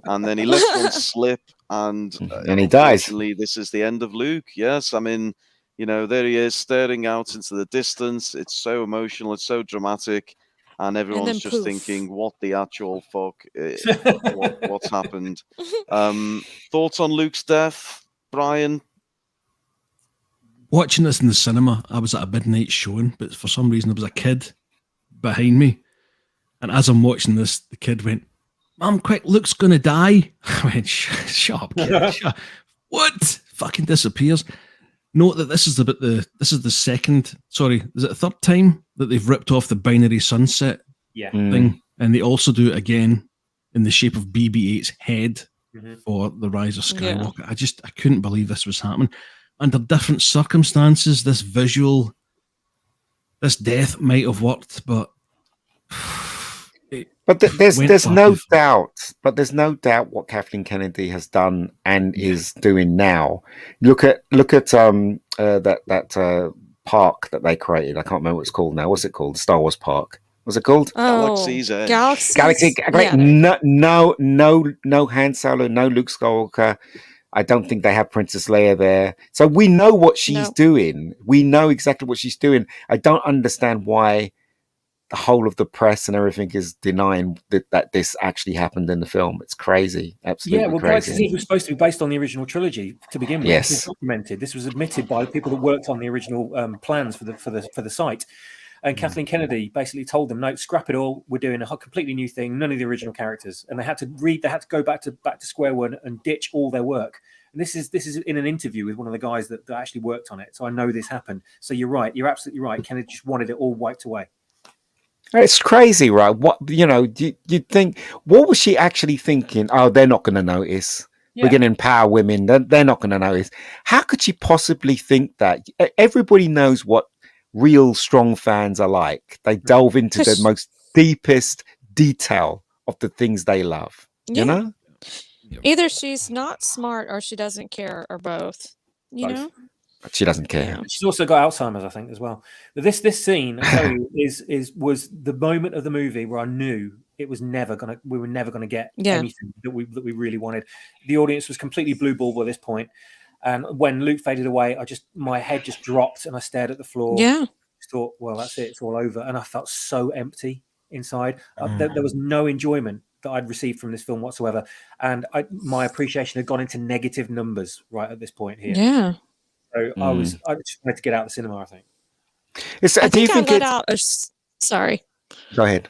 And then he lets one slip. And he dies. Unfortunately, this is the end of Luke. Yes, I mean, you know, there he is staring out into the distance. It's so emotional. It's so dramatic. And everyone's just poof. thinking, what the actual fuck? What's happened? Thoughts on Luke's death, Brian? Watching this in the cinema, I was at a midnight showing, but for some reason there was a kid behind me. And as I'm watching this, the kid went, "Mum, quick, Luke's going to die." I went, shut up, kid. Shut up. What? Fucking disappears. Note that this is the second, sorry, is it the third time that they've ripped off the binary sunset thing? And they also do it again in the shape of BB-8's head for The Rise of Skywalker. I couldn't believe this was happening. Under different circumstances, this death might have worked, but there's no doubt. But there's no doubt what Kathleen Kennedy has done and is doing now. Look at that park that they created. I can't remember what it's called now. What's it called? The Star Wars park. What's it called? Galaxy's Edge. Galaxy. Yeah. No Han Solo, no Luke Skywalker. I don't think they have Princess Leia there. So we know what she's doing. We know exactly what she's doing. I don't understand why the whole of the press and everything is denying that this actually happened in the film. It's crazy. Absolutely crazy. It was supposed to be based on the original trilogy to begin with. Yes. This was documented. This was admitted by the people that worked on the original plans for the site. And Kathleen Kennedy basically told them, "No, scrap it all. We're doing a completely new thing. None of the original characters." And they had to go back to square one and ditch all their work. And this is in an interview with one of the guys that actually worked on it. So I know this happened. So you're right. You're absolutely right. Kennedy just wanted it all wiped away. It's crazy, right? What you'd think? What was she actually thinking? Oh, they're not going to notice. Yeah. We're going to empower women. They're not going to notice. How could she possibly think that? Everybody knows what real strong fans are like. They delve into the most deepest detail of the things they love. You know, either she's not smart or she doesn't care, or both. You know. But she doesn't care. Yeah. She's also got Alzheimer's, I think, as well. But this scene, I tell you, was the moment of the movie where I knew we were never gonna get anything that we really wanted. The audience was completely blue ball by this point, and when Luke faded away, my head just dropped and I stared at the floor. Yeah, just thought, well, that's it, it's all over, and I felt so empty inside. There was no enjoyment that I'd received from this film whatsoever, and my appreciation had gone into negative numbers right at this point here. Yeah. So I just wanted to get out of the cinema, I think. Sorry. Go ahead.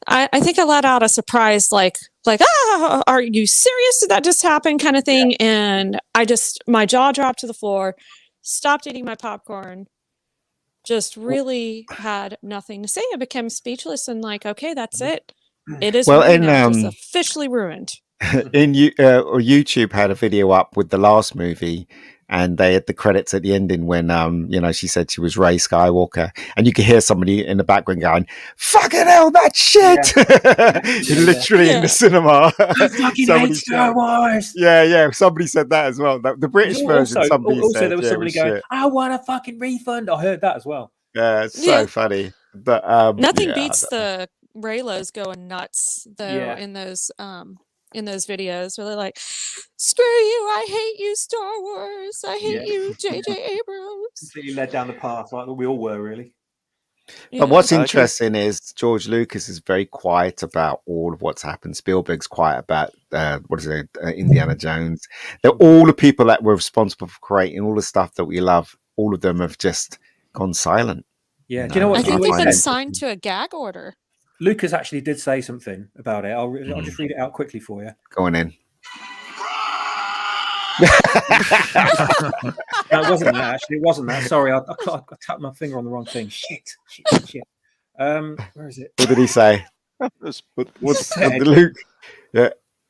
I think I let out a surprise, like, are you serious? Did that just happen? Kind of thing. Yeah. And my jaw dropped to the floor, stopped eating my popcorn, just really had nothing to say. I became speechless and like, okay, that's it. It is just officially ruined. YouTube had a video up with the last movie, and they had the credits at the ending when she said she was Rey Skywalker, and you could hear somebody in the background going, "Fucking hell, that shit!" Literally in the cinema. You fucking hate Star Wars. Yeah. Somebody said that as well. The British version. Somebody said there was somebody going, shit. "I want a fucking refund." I heard that as well. Yeah, it's so funny. But nothing beats the Raylos going nuts though in those videos where they're like, "Screw you, I hate you, Star Wars, I hate you, J.J. Abrams." Completely led down the path like we all were, really. But what's interesting is George Lucas is very quiet about all of what's happened. Spielberg's quiet about Indiana Jones. They're all the people that were responsible for creating all the stuff that we love. All of them have just gone silent. Yeah, do you know what? I think they've been signed to a gag order. Lucas actually did say something about it. I'll just read it out quickly for you. Go on in. No, it wasn't that, actually. It wasn't that. Sorry, I tapped my finger on the wrong thing. Shit. Where is it? What did he say? What's Luke? Yeah.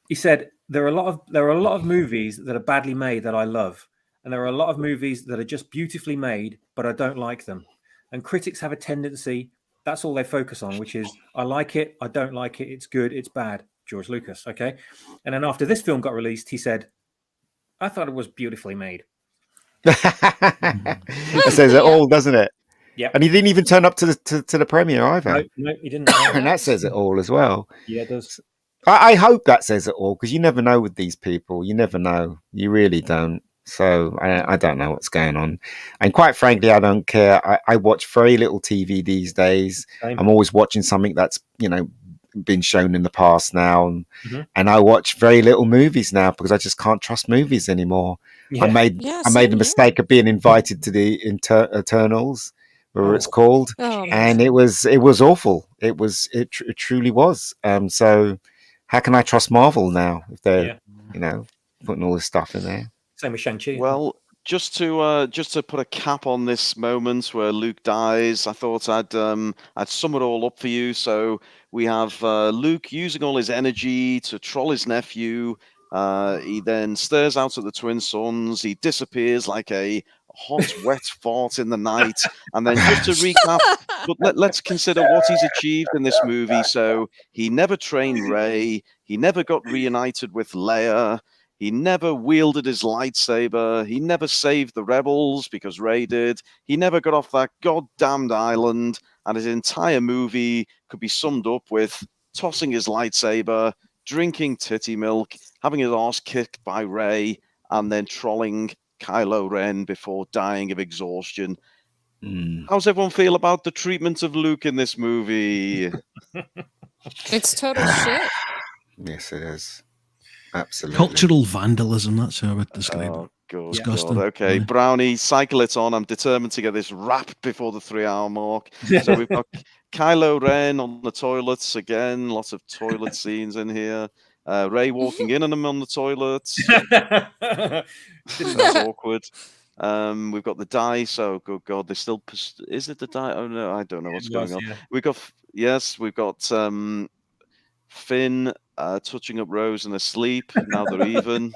He said, there are a lot of movies that are badly made that I love, and there are a lot of movies that are just beautifully made, but I don't like them. And critics have a tendency That's all they focus on, which is I like it, I don't like it, it's good, it's bad. George Lucas, okay. And then after this film got released, he said, "I thought it was beautifully made." It says it all, doesn't it? Yeah. And he didn't even turn up to the premiere either. No, he didn't. And that says it all as well. Yeah, it does. I hope that says it all, because you never know with these people. You never know. You really don't. So I don't know what's going on. And quite frankly, I don't care. I watch very little TV these days. Same. I'm always watching something that's, been shown in the past now. And I watch very little movies now because I just can't trust movies anymore. Yeah. I made same the mistake of being invited to the Eternals, whatever it's called. Oh, And it was awful. It truly was. So how can I trust Marvel now if they're putting all this stuff in there? Same with Shang-Chi. Well, just to put a cap on this moment where Luke dies, I thought I'd sum it all up for you. So we have Luke using all his energy to troll his nephew. He then stares out at the twin suns. He disappears like a hot, wet fart in the night. And then just to recap, but let's consider what he's achieved in this movie. So he never trained Rey. He never got reunited with Leia. He never wielded his lightsaber. He never saved the rebels because Rey did. He never got off that goddamned island. And his entire movie could be summed up with tossing his lightsaber, drinking titty milk, having his arse kicked by Rey, and then trolling Kylo Ren before dying of exhaustion. How's everyone feel about the treatment of Luke in this movie? It's total shit. Yes, it is. Absolutely. Cultural vandalism, that's how I would describe Oh, it. good. Disgusting. God. Okay, Yeah. Brownie, cycle it on. I'm determined to get this wrapped before the 3-hour mark. So we've got Kylo Ren on the toilets again. Lots of toilet scenes in here. Rey walking in on him on the toilets. That's awkward. We've got the dice. Oh, good God. They still... Is it the dice? Oh, no, I don't know what's going on. Yeah. We've got Finn touching up Rose and asleep. Now they're even.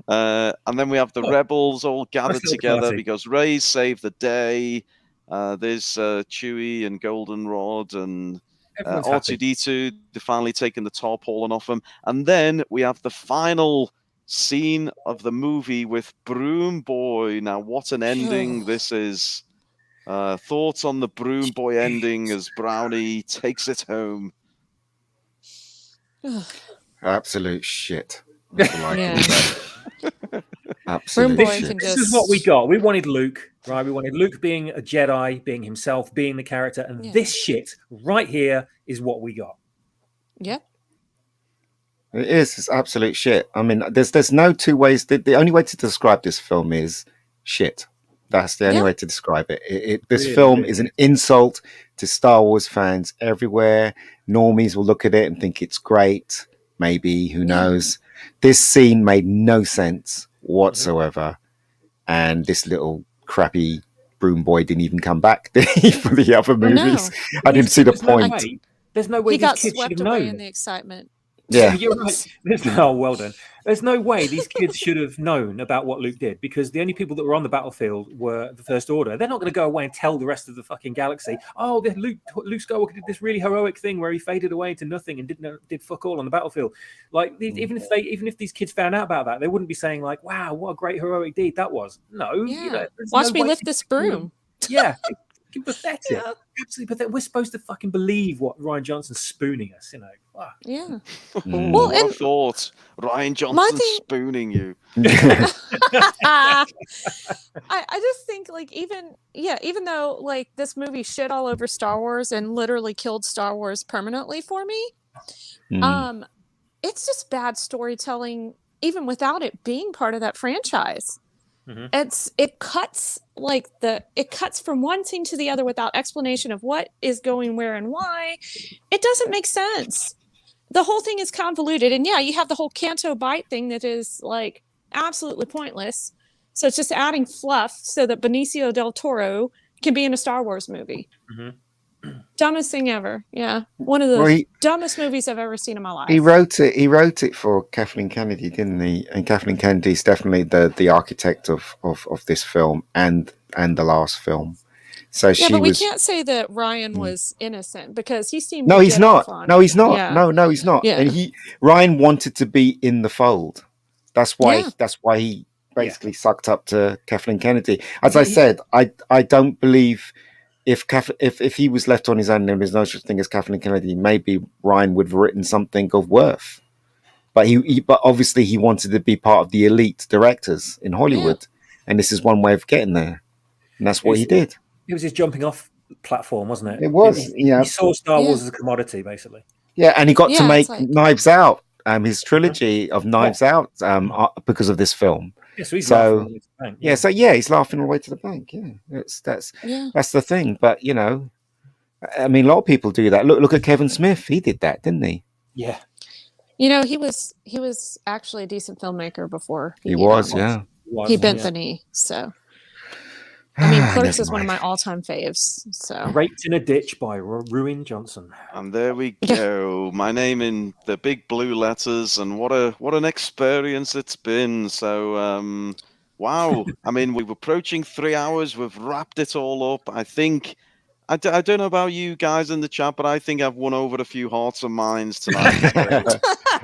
And then we have the rebels all gathered together party. because Rey saved the day. There's Chewie and Goldenrod and Everyone's happy. R2-D2. They're finally taking the tarpaulin off him. And then we have the final scene of the movie with Broom Boy. Now, what an ending this is. Thoughts on the Broom Boy ending as Brownie takes it home? Absolute shit. That's all I can say. Absolute Broom Boy shit. can This is what we got. We wanted Luke, right? We wanted Luke being a Jedi, being himself, being the character, and this shit right here is what we got. Yep. It is. It's absolute shit. I mean, there's no two ways. The only way to describe this film is shit. That's the only way to describe it. This Really, film really. is an insult to Star Wars fans everywhere. Normies will look at it and think it's great. Maybe, who knows? This scene made no sense whatsoever. And this little crappy Broom Boy didn't even come back for the other movies. I didn't see the point. There's no way He these got kids should swept have away known. in the excitement. Yeah. You're right. Oh, well done. There's no way these kids should have known about what Luke did, because the only people that were on the battlefield were the First Order. They're not going to go away and tell the rest of the fucking galaxy, oh, Luke Skywalker did this really heroic thing where he faded away into nothing and did fuck all on the battlefield. Like, even if these kids found out about that, they wouldn't be saying like, wow, what a great heroic deed that was. No. Yeah. Watch me lift this broom. Yeah. Pathetic. Yeah. Absolutely pathetic. We're supposed to fucking believe what Rian Johnson's spooning us, you know. Wow. Yeah. Well, what a thought. Ryan Johnson spooning you. I just think like even though like this movie shit all over Star Wars and literally killed Star Wars permanently for me, it's just bad storytelling even without it being part of that franchise. It cuts from one scene to the other without explanation of what is going where and why. It doesn't make sense. The whole thing is convoluted, and you have the whole Canto Bight thing that is like absolutely pointless. So it's just adding fluff so that Benicio del Toro can be in a Star Wars movie. Dumbest thing ever. Yeah, one of the dumbest movies I've ever seen in my life. He wrote it for Kathleen Kennedy, didn't he? And Kathleen Kennedy's definitely the architect of this film and the last film. So Yeah, she but we was. can't say that Ryan was innocent because he seemed No, to he's get not. off on No, it. he's not. Yeah. No, he's not. Yeah. And Ryan wanted to be in the fold. That's why. Yeah. That's why he basically sucked up to Kathleen Kennedy. As I said, I don't believe if he was left on his own and there's no such thing as Kathleen Kennedy, maybe Ryan would have written something of worth. But but obviously he wanted to be part of the elite directors in Hollywood, and this is one way of getting there, and that's what he did. It was his jumping off platform, wasn't it? It was. He saw Star Wars as a commodity, basically. Yeah, and he got to make like... Knives Out, his trilogy of Knives Out, because of this film. Yeah, so he's laughing all the way to the bank. He's laughing all the way to the bank. Yeah, that's the thing. But I mean, a lot of people do that. Look at Kevin Smith. He did that, didn't he? Yeah. He was actually a decent filmmaker before he was. He bent the knee. So I mean, Clerks is one of my all-time faves. So Raped in a Ditch by Ruin Johnson. And there we go. My name in the big blue letters, and what an experience it's been. So wow. I mean, we're approaching 3 hours. We've wrapped it all up. I think. I don't know about you guys in the chat, but I think I've won over a few hearts and minds tonight.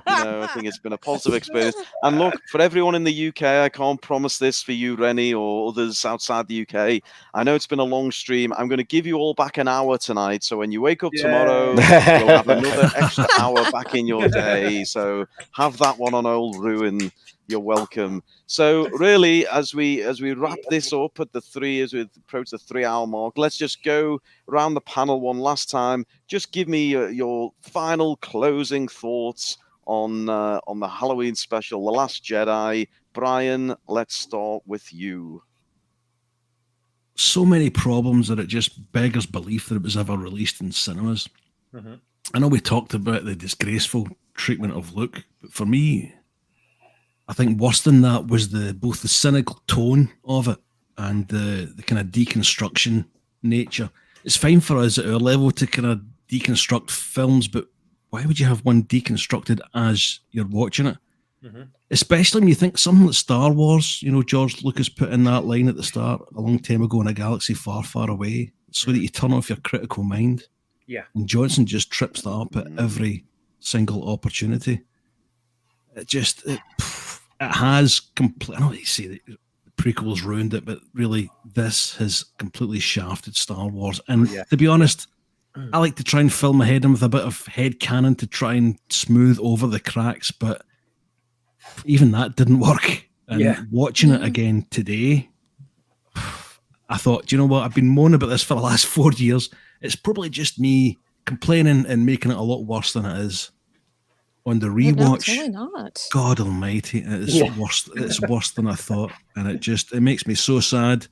I think it's been a positive experience. And look, for everyone in the UK, I can't promise this for you, Rennie, or others outside the UK. I know it's been a long stream. I'm going to give you all back an hour tonight. So when you wake up tomorrow, you'll have another extra hour back in your day. So have that one on old Ruin. You're welcome. So really, as we wrap this up at as we approach the 3 hour mark, let's just go around the panel one last time. Just give me your final closing thoughts on the Halloween special, The Last Jedi. Brian, let's start with you. So many problems that it just beggars belief that it was ever released in cinemas. Mm-hmm. I know we talked about the disgraceful treatment of Luke, but for me, I think worse than that was both the cynical tone of it and the kind of deconstruction nature. It's fine for us at our level to kind of deconstruct films, but why would you have one deconstructed as you're watching it? Mm-hmm. Especially when you think something like Star Wars, George Lucas put in that line at the start a long time ago in a galaxy far, far away, so that you turn off your critical mind. Yeah. And Johnson just trips that up at every single opportunity. It has I know you say that the prequels ruined it, but really this has completely shafted Star Wars. And to be honest, I like to try and fill my head in with a bit of head canon to try and smooth over the cracks, but even that didn't work. And watching it again today, I thought, do you know what? I've been moaning about this for the last 4 years. It's probably just me complaining and making it a lot worse than it is. On the rewatch, no, it's really not. God Almighty, it's worse. It's worse than I thought, and it makes me so sad.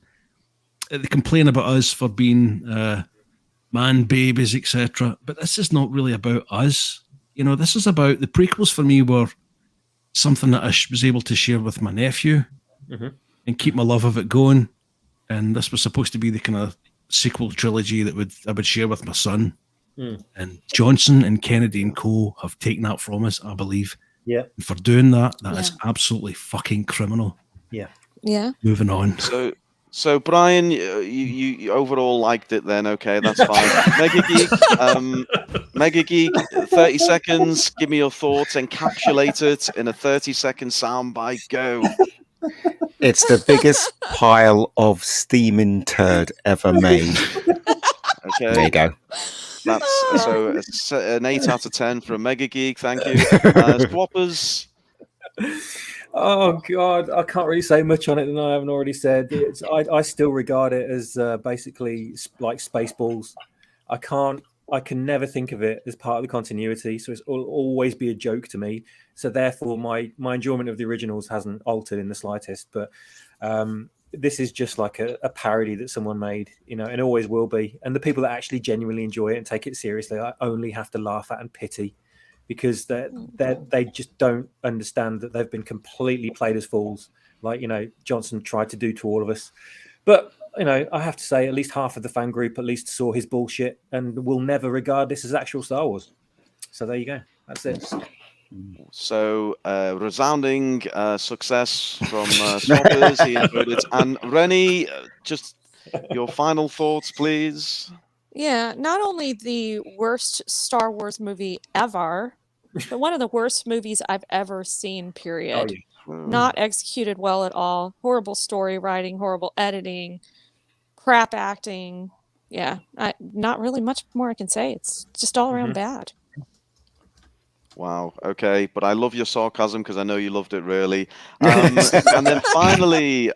They complain about us for being man babies, etc. But this is not really about us. This is about the prequels. For me, were something that I was able to share with my nephew and keep my love of it going. And this was supposed to be the kind of sequel trilogy that I would share with my son. And Johnson and Kennedy and Co. have taken that from us, I believe. Yeah. And for doing that is absolutely fucking criminal. Yeah. Yeah. Moving on. So Brian, you overall liked it then? Okay, that's fine. Mega Geek, 30 seconds. Give me your thoughts. Encapsulate it in a 30-second soundbite. Go. It's the biggest pile of steaming turd ever made. Okay. There you go. That's an 8 out of 10 for a Mega Geek. Thank you. Swappers. Oh God, I can't really say much on it than I haven't already said. I still regard it as basically like Spaceballs. I can never think of it as part of the continuity, so it'll always be a joke to me. So therefore, my enjoyment of the originals hasn't altered in the slightest. But this is just like a parody that someone made, and always will be. And the people that actually genuinely enjoy it and take it seriously, I only have to laugh at and pity, because they just don't understand that they've been completely played as fools, like Johnson tried to do to all of us. But I have to say, at least half of the fan group at least saw his bullshit and will never regard this as actual Star Wars. So there you go. That's it. So resounding success from Swappers. He enjoyed it. And Rennie, just your final thoughts, please. Yeah, not only the worst Star Wars movie ever, but one of the worst movies I've ever seen, period. yeah. Not executed well at all. Horrible story writing, horrible editing, crap acting. Yeah, not really much more I can say. It's just all around bad. Wow. Okay, but I love your sarcasm because I know you loved it really. And then finally,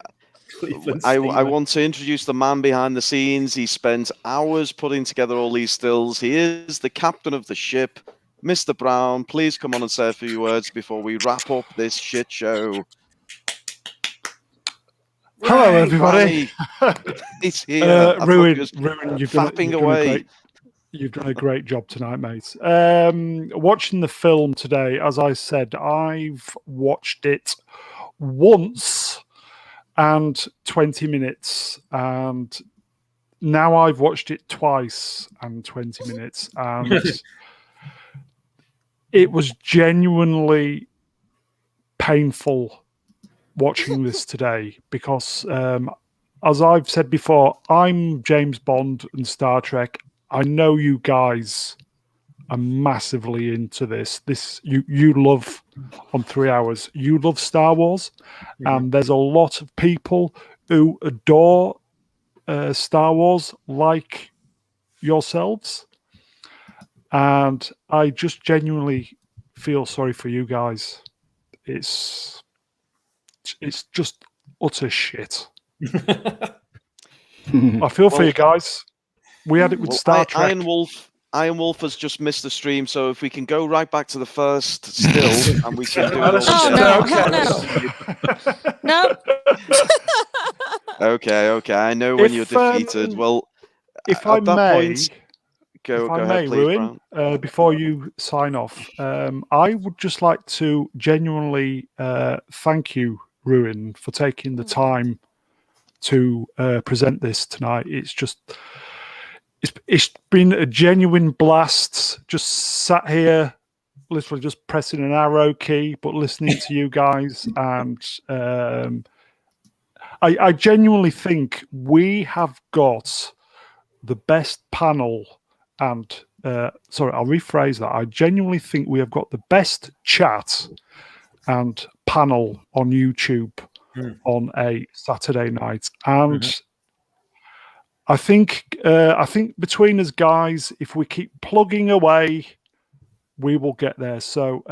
I want to introduce the man behind the scenes. He spent hours putting together all these stills. He is the captain of the ship, Mr. Brown. Please come on and say a few words before we wrap up this shit show. Hello, everybody. He's here. Ruin, you've done a great job tonight, mate. Watching the film today, as I said, I've watched it once and 20 minutes, and now I've watched it twice and 20 minutes, and it was genuinely painful watching this today because, as I've said before, I'm James Bond and Star Trek. I know you guys are massively into this. You love on 3 hours. You love Star Wars, and there's a lot of people who adore Star Wars like yourselves, and I just genuinely feel sorry for you guys. It's just utter shit. I feel for you guys. We had it with Star Trek. Iron Wolf has just missed the stream, so if we can go right back to the first still, and we can do it all No. Okay. I know when you're defeated. Well, if at I that may, point, go ahead, please, Ruin, before you sign off, I would just like to genuinely thank you, Ruin, for taking the time to present this tonight. It's been a genuine blast. Just sat here, literally just pressing an arrow key, but listening to you guys, and I genuinely think we have got the best panel. And sorry, I'll rephrase that. I genuinely think we have got the best chat and panel on YouTube on a Saturday night, and I think between us guys, if we keep plugging away, we will get there. So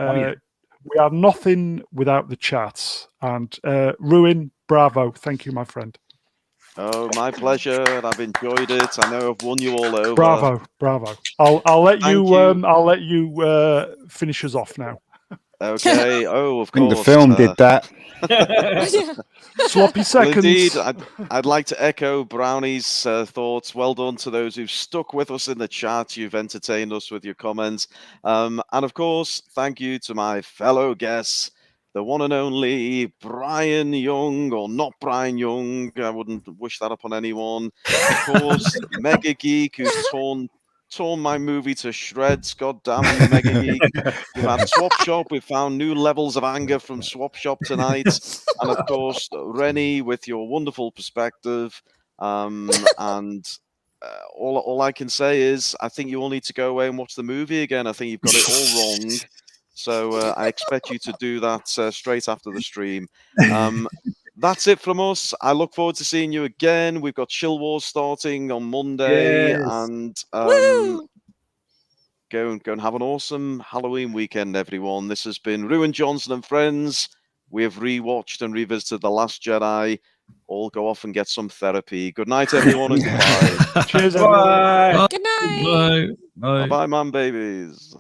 we are nothing without the chats. And Ruin, bravo, thank you, my friend. Oh, my pleasure. I've enjoyed it. I know I've won you all over. Bravo. I'll let you finish us off now. Okay. Oh, of course. I think the film did that. Sloppy seconds. Well, indeed, I'd like to echo Brownie's thoughts. Well done to those who've stuck with us in the chat. You've entertained us with your comments. And of course, thank you to my fellow guests, the one and only Brian Young, or not Brian Young. I wouldn't wish that upon anyone. Of course, Mega Geek, who's torn my movie to shreds. God damn you, Mega Geek. We've had Swap Shop. We've found new levels of anger from Swap Shop tonight. And of course, Rennie, with your wonderful perspective. And all I can say is I think you all need to go away and watch the movie again. I think you've got it all wrong. So I expect you to do that straight after the stream. That's it from us. I look forward to seeing you again. We've got Chill Wars starting on Monday. Yes. And go and have an awesome Halloween weekend, everyone. This has been Ruin Johnson and friends. We have rewatched and revisited The Last Jedi. All go off and get some therapy. Good night, everyone, and goodbye. Cheers, Bye. Good night. Bye. Bye, man, babies.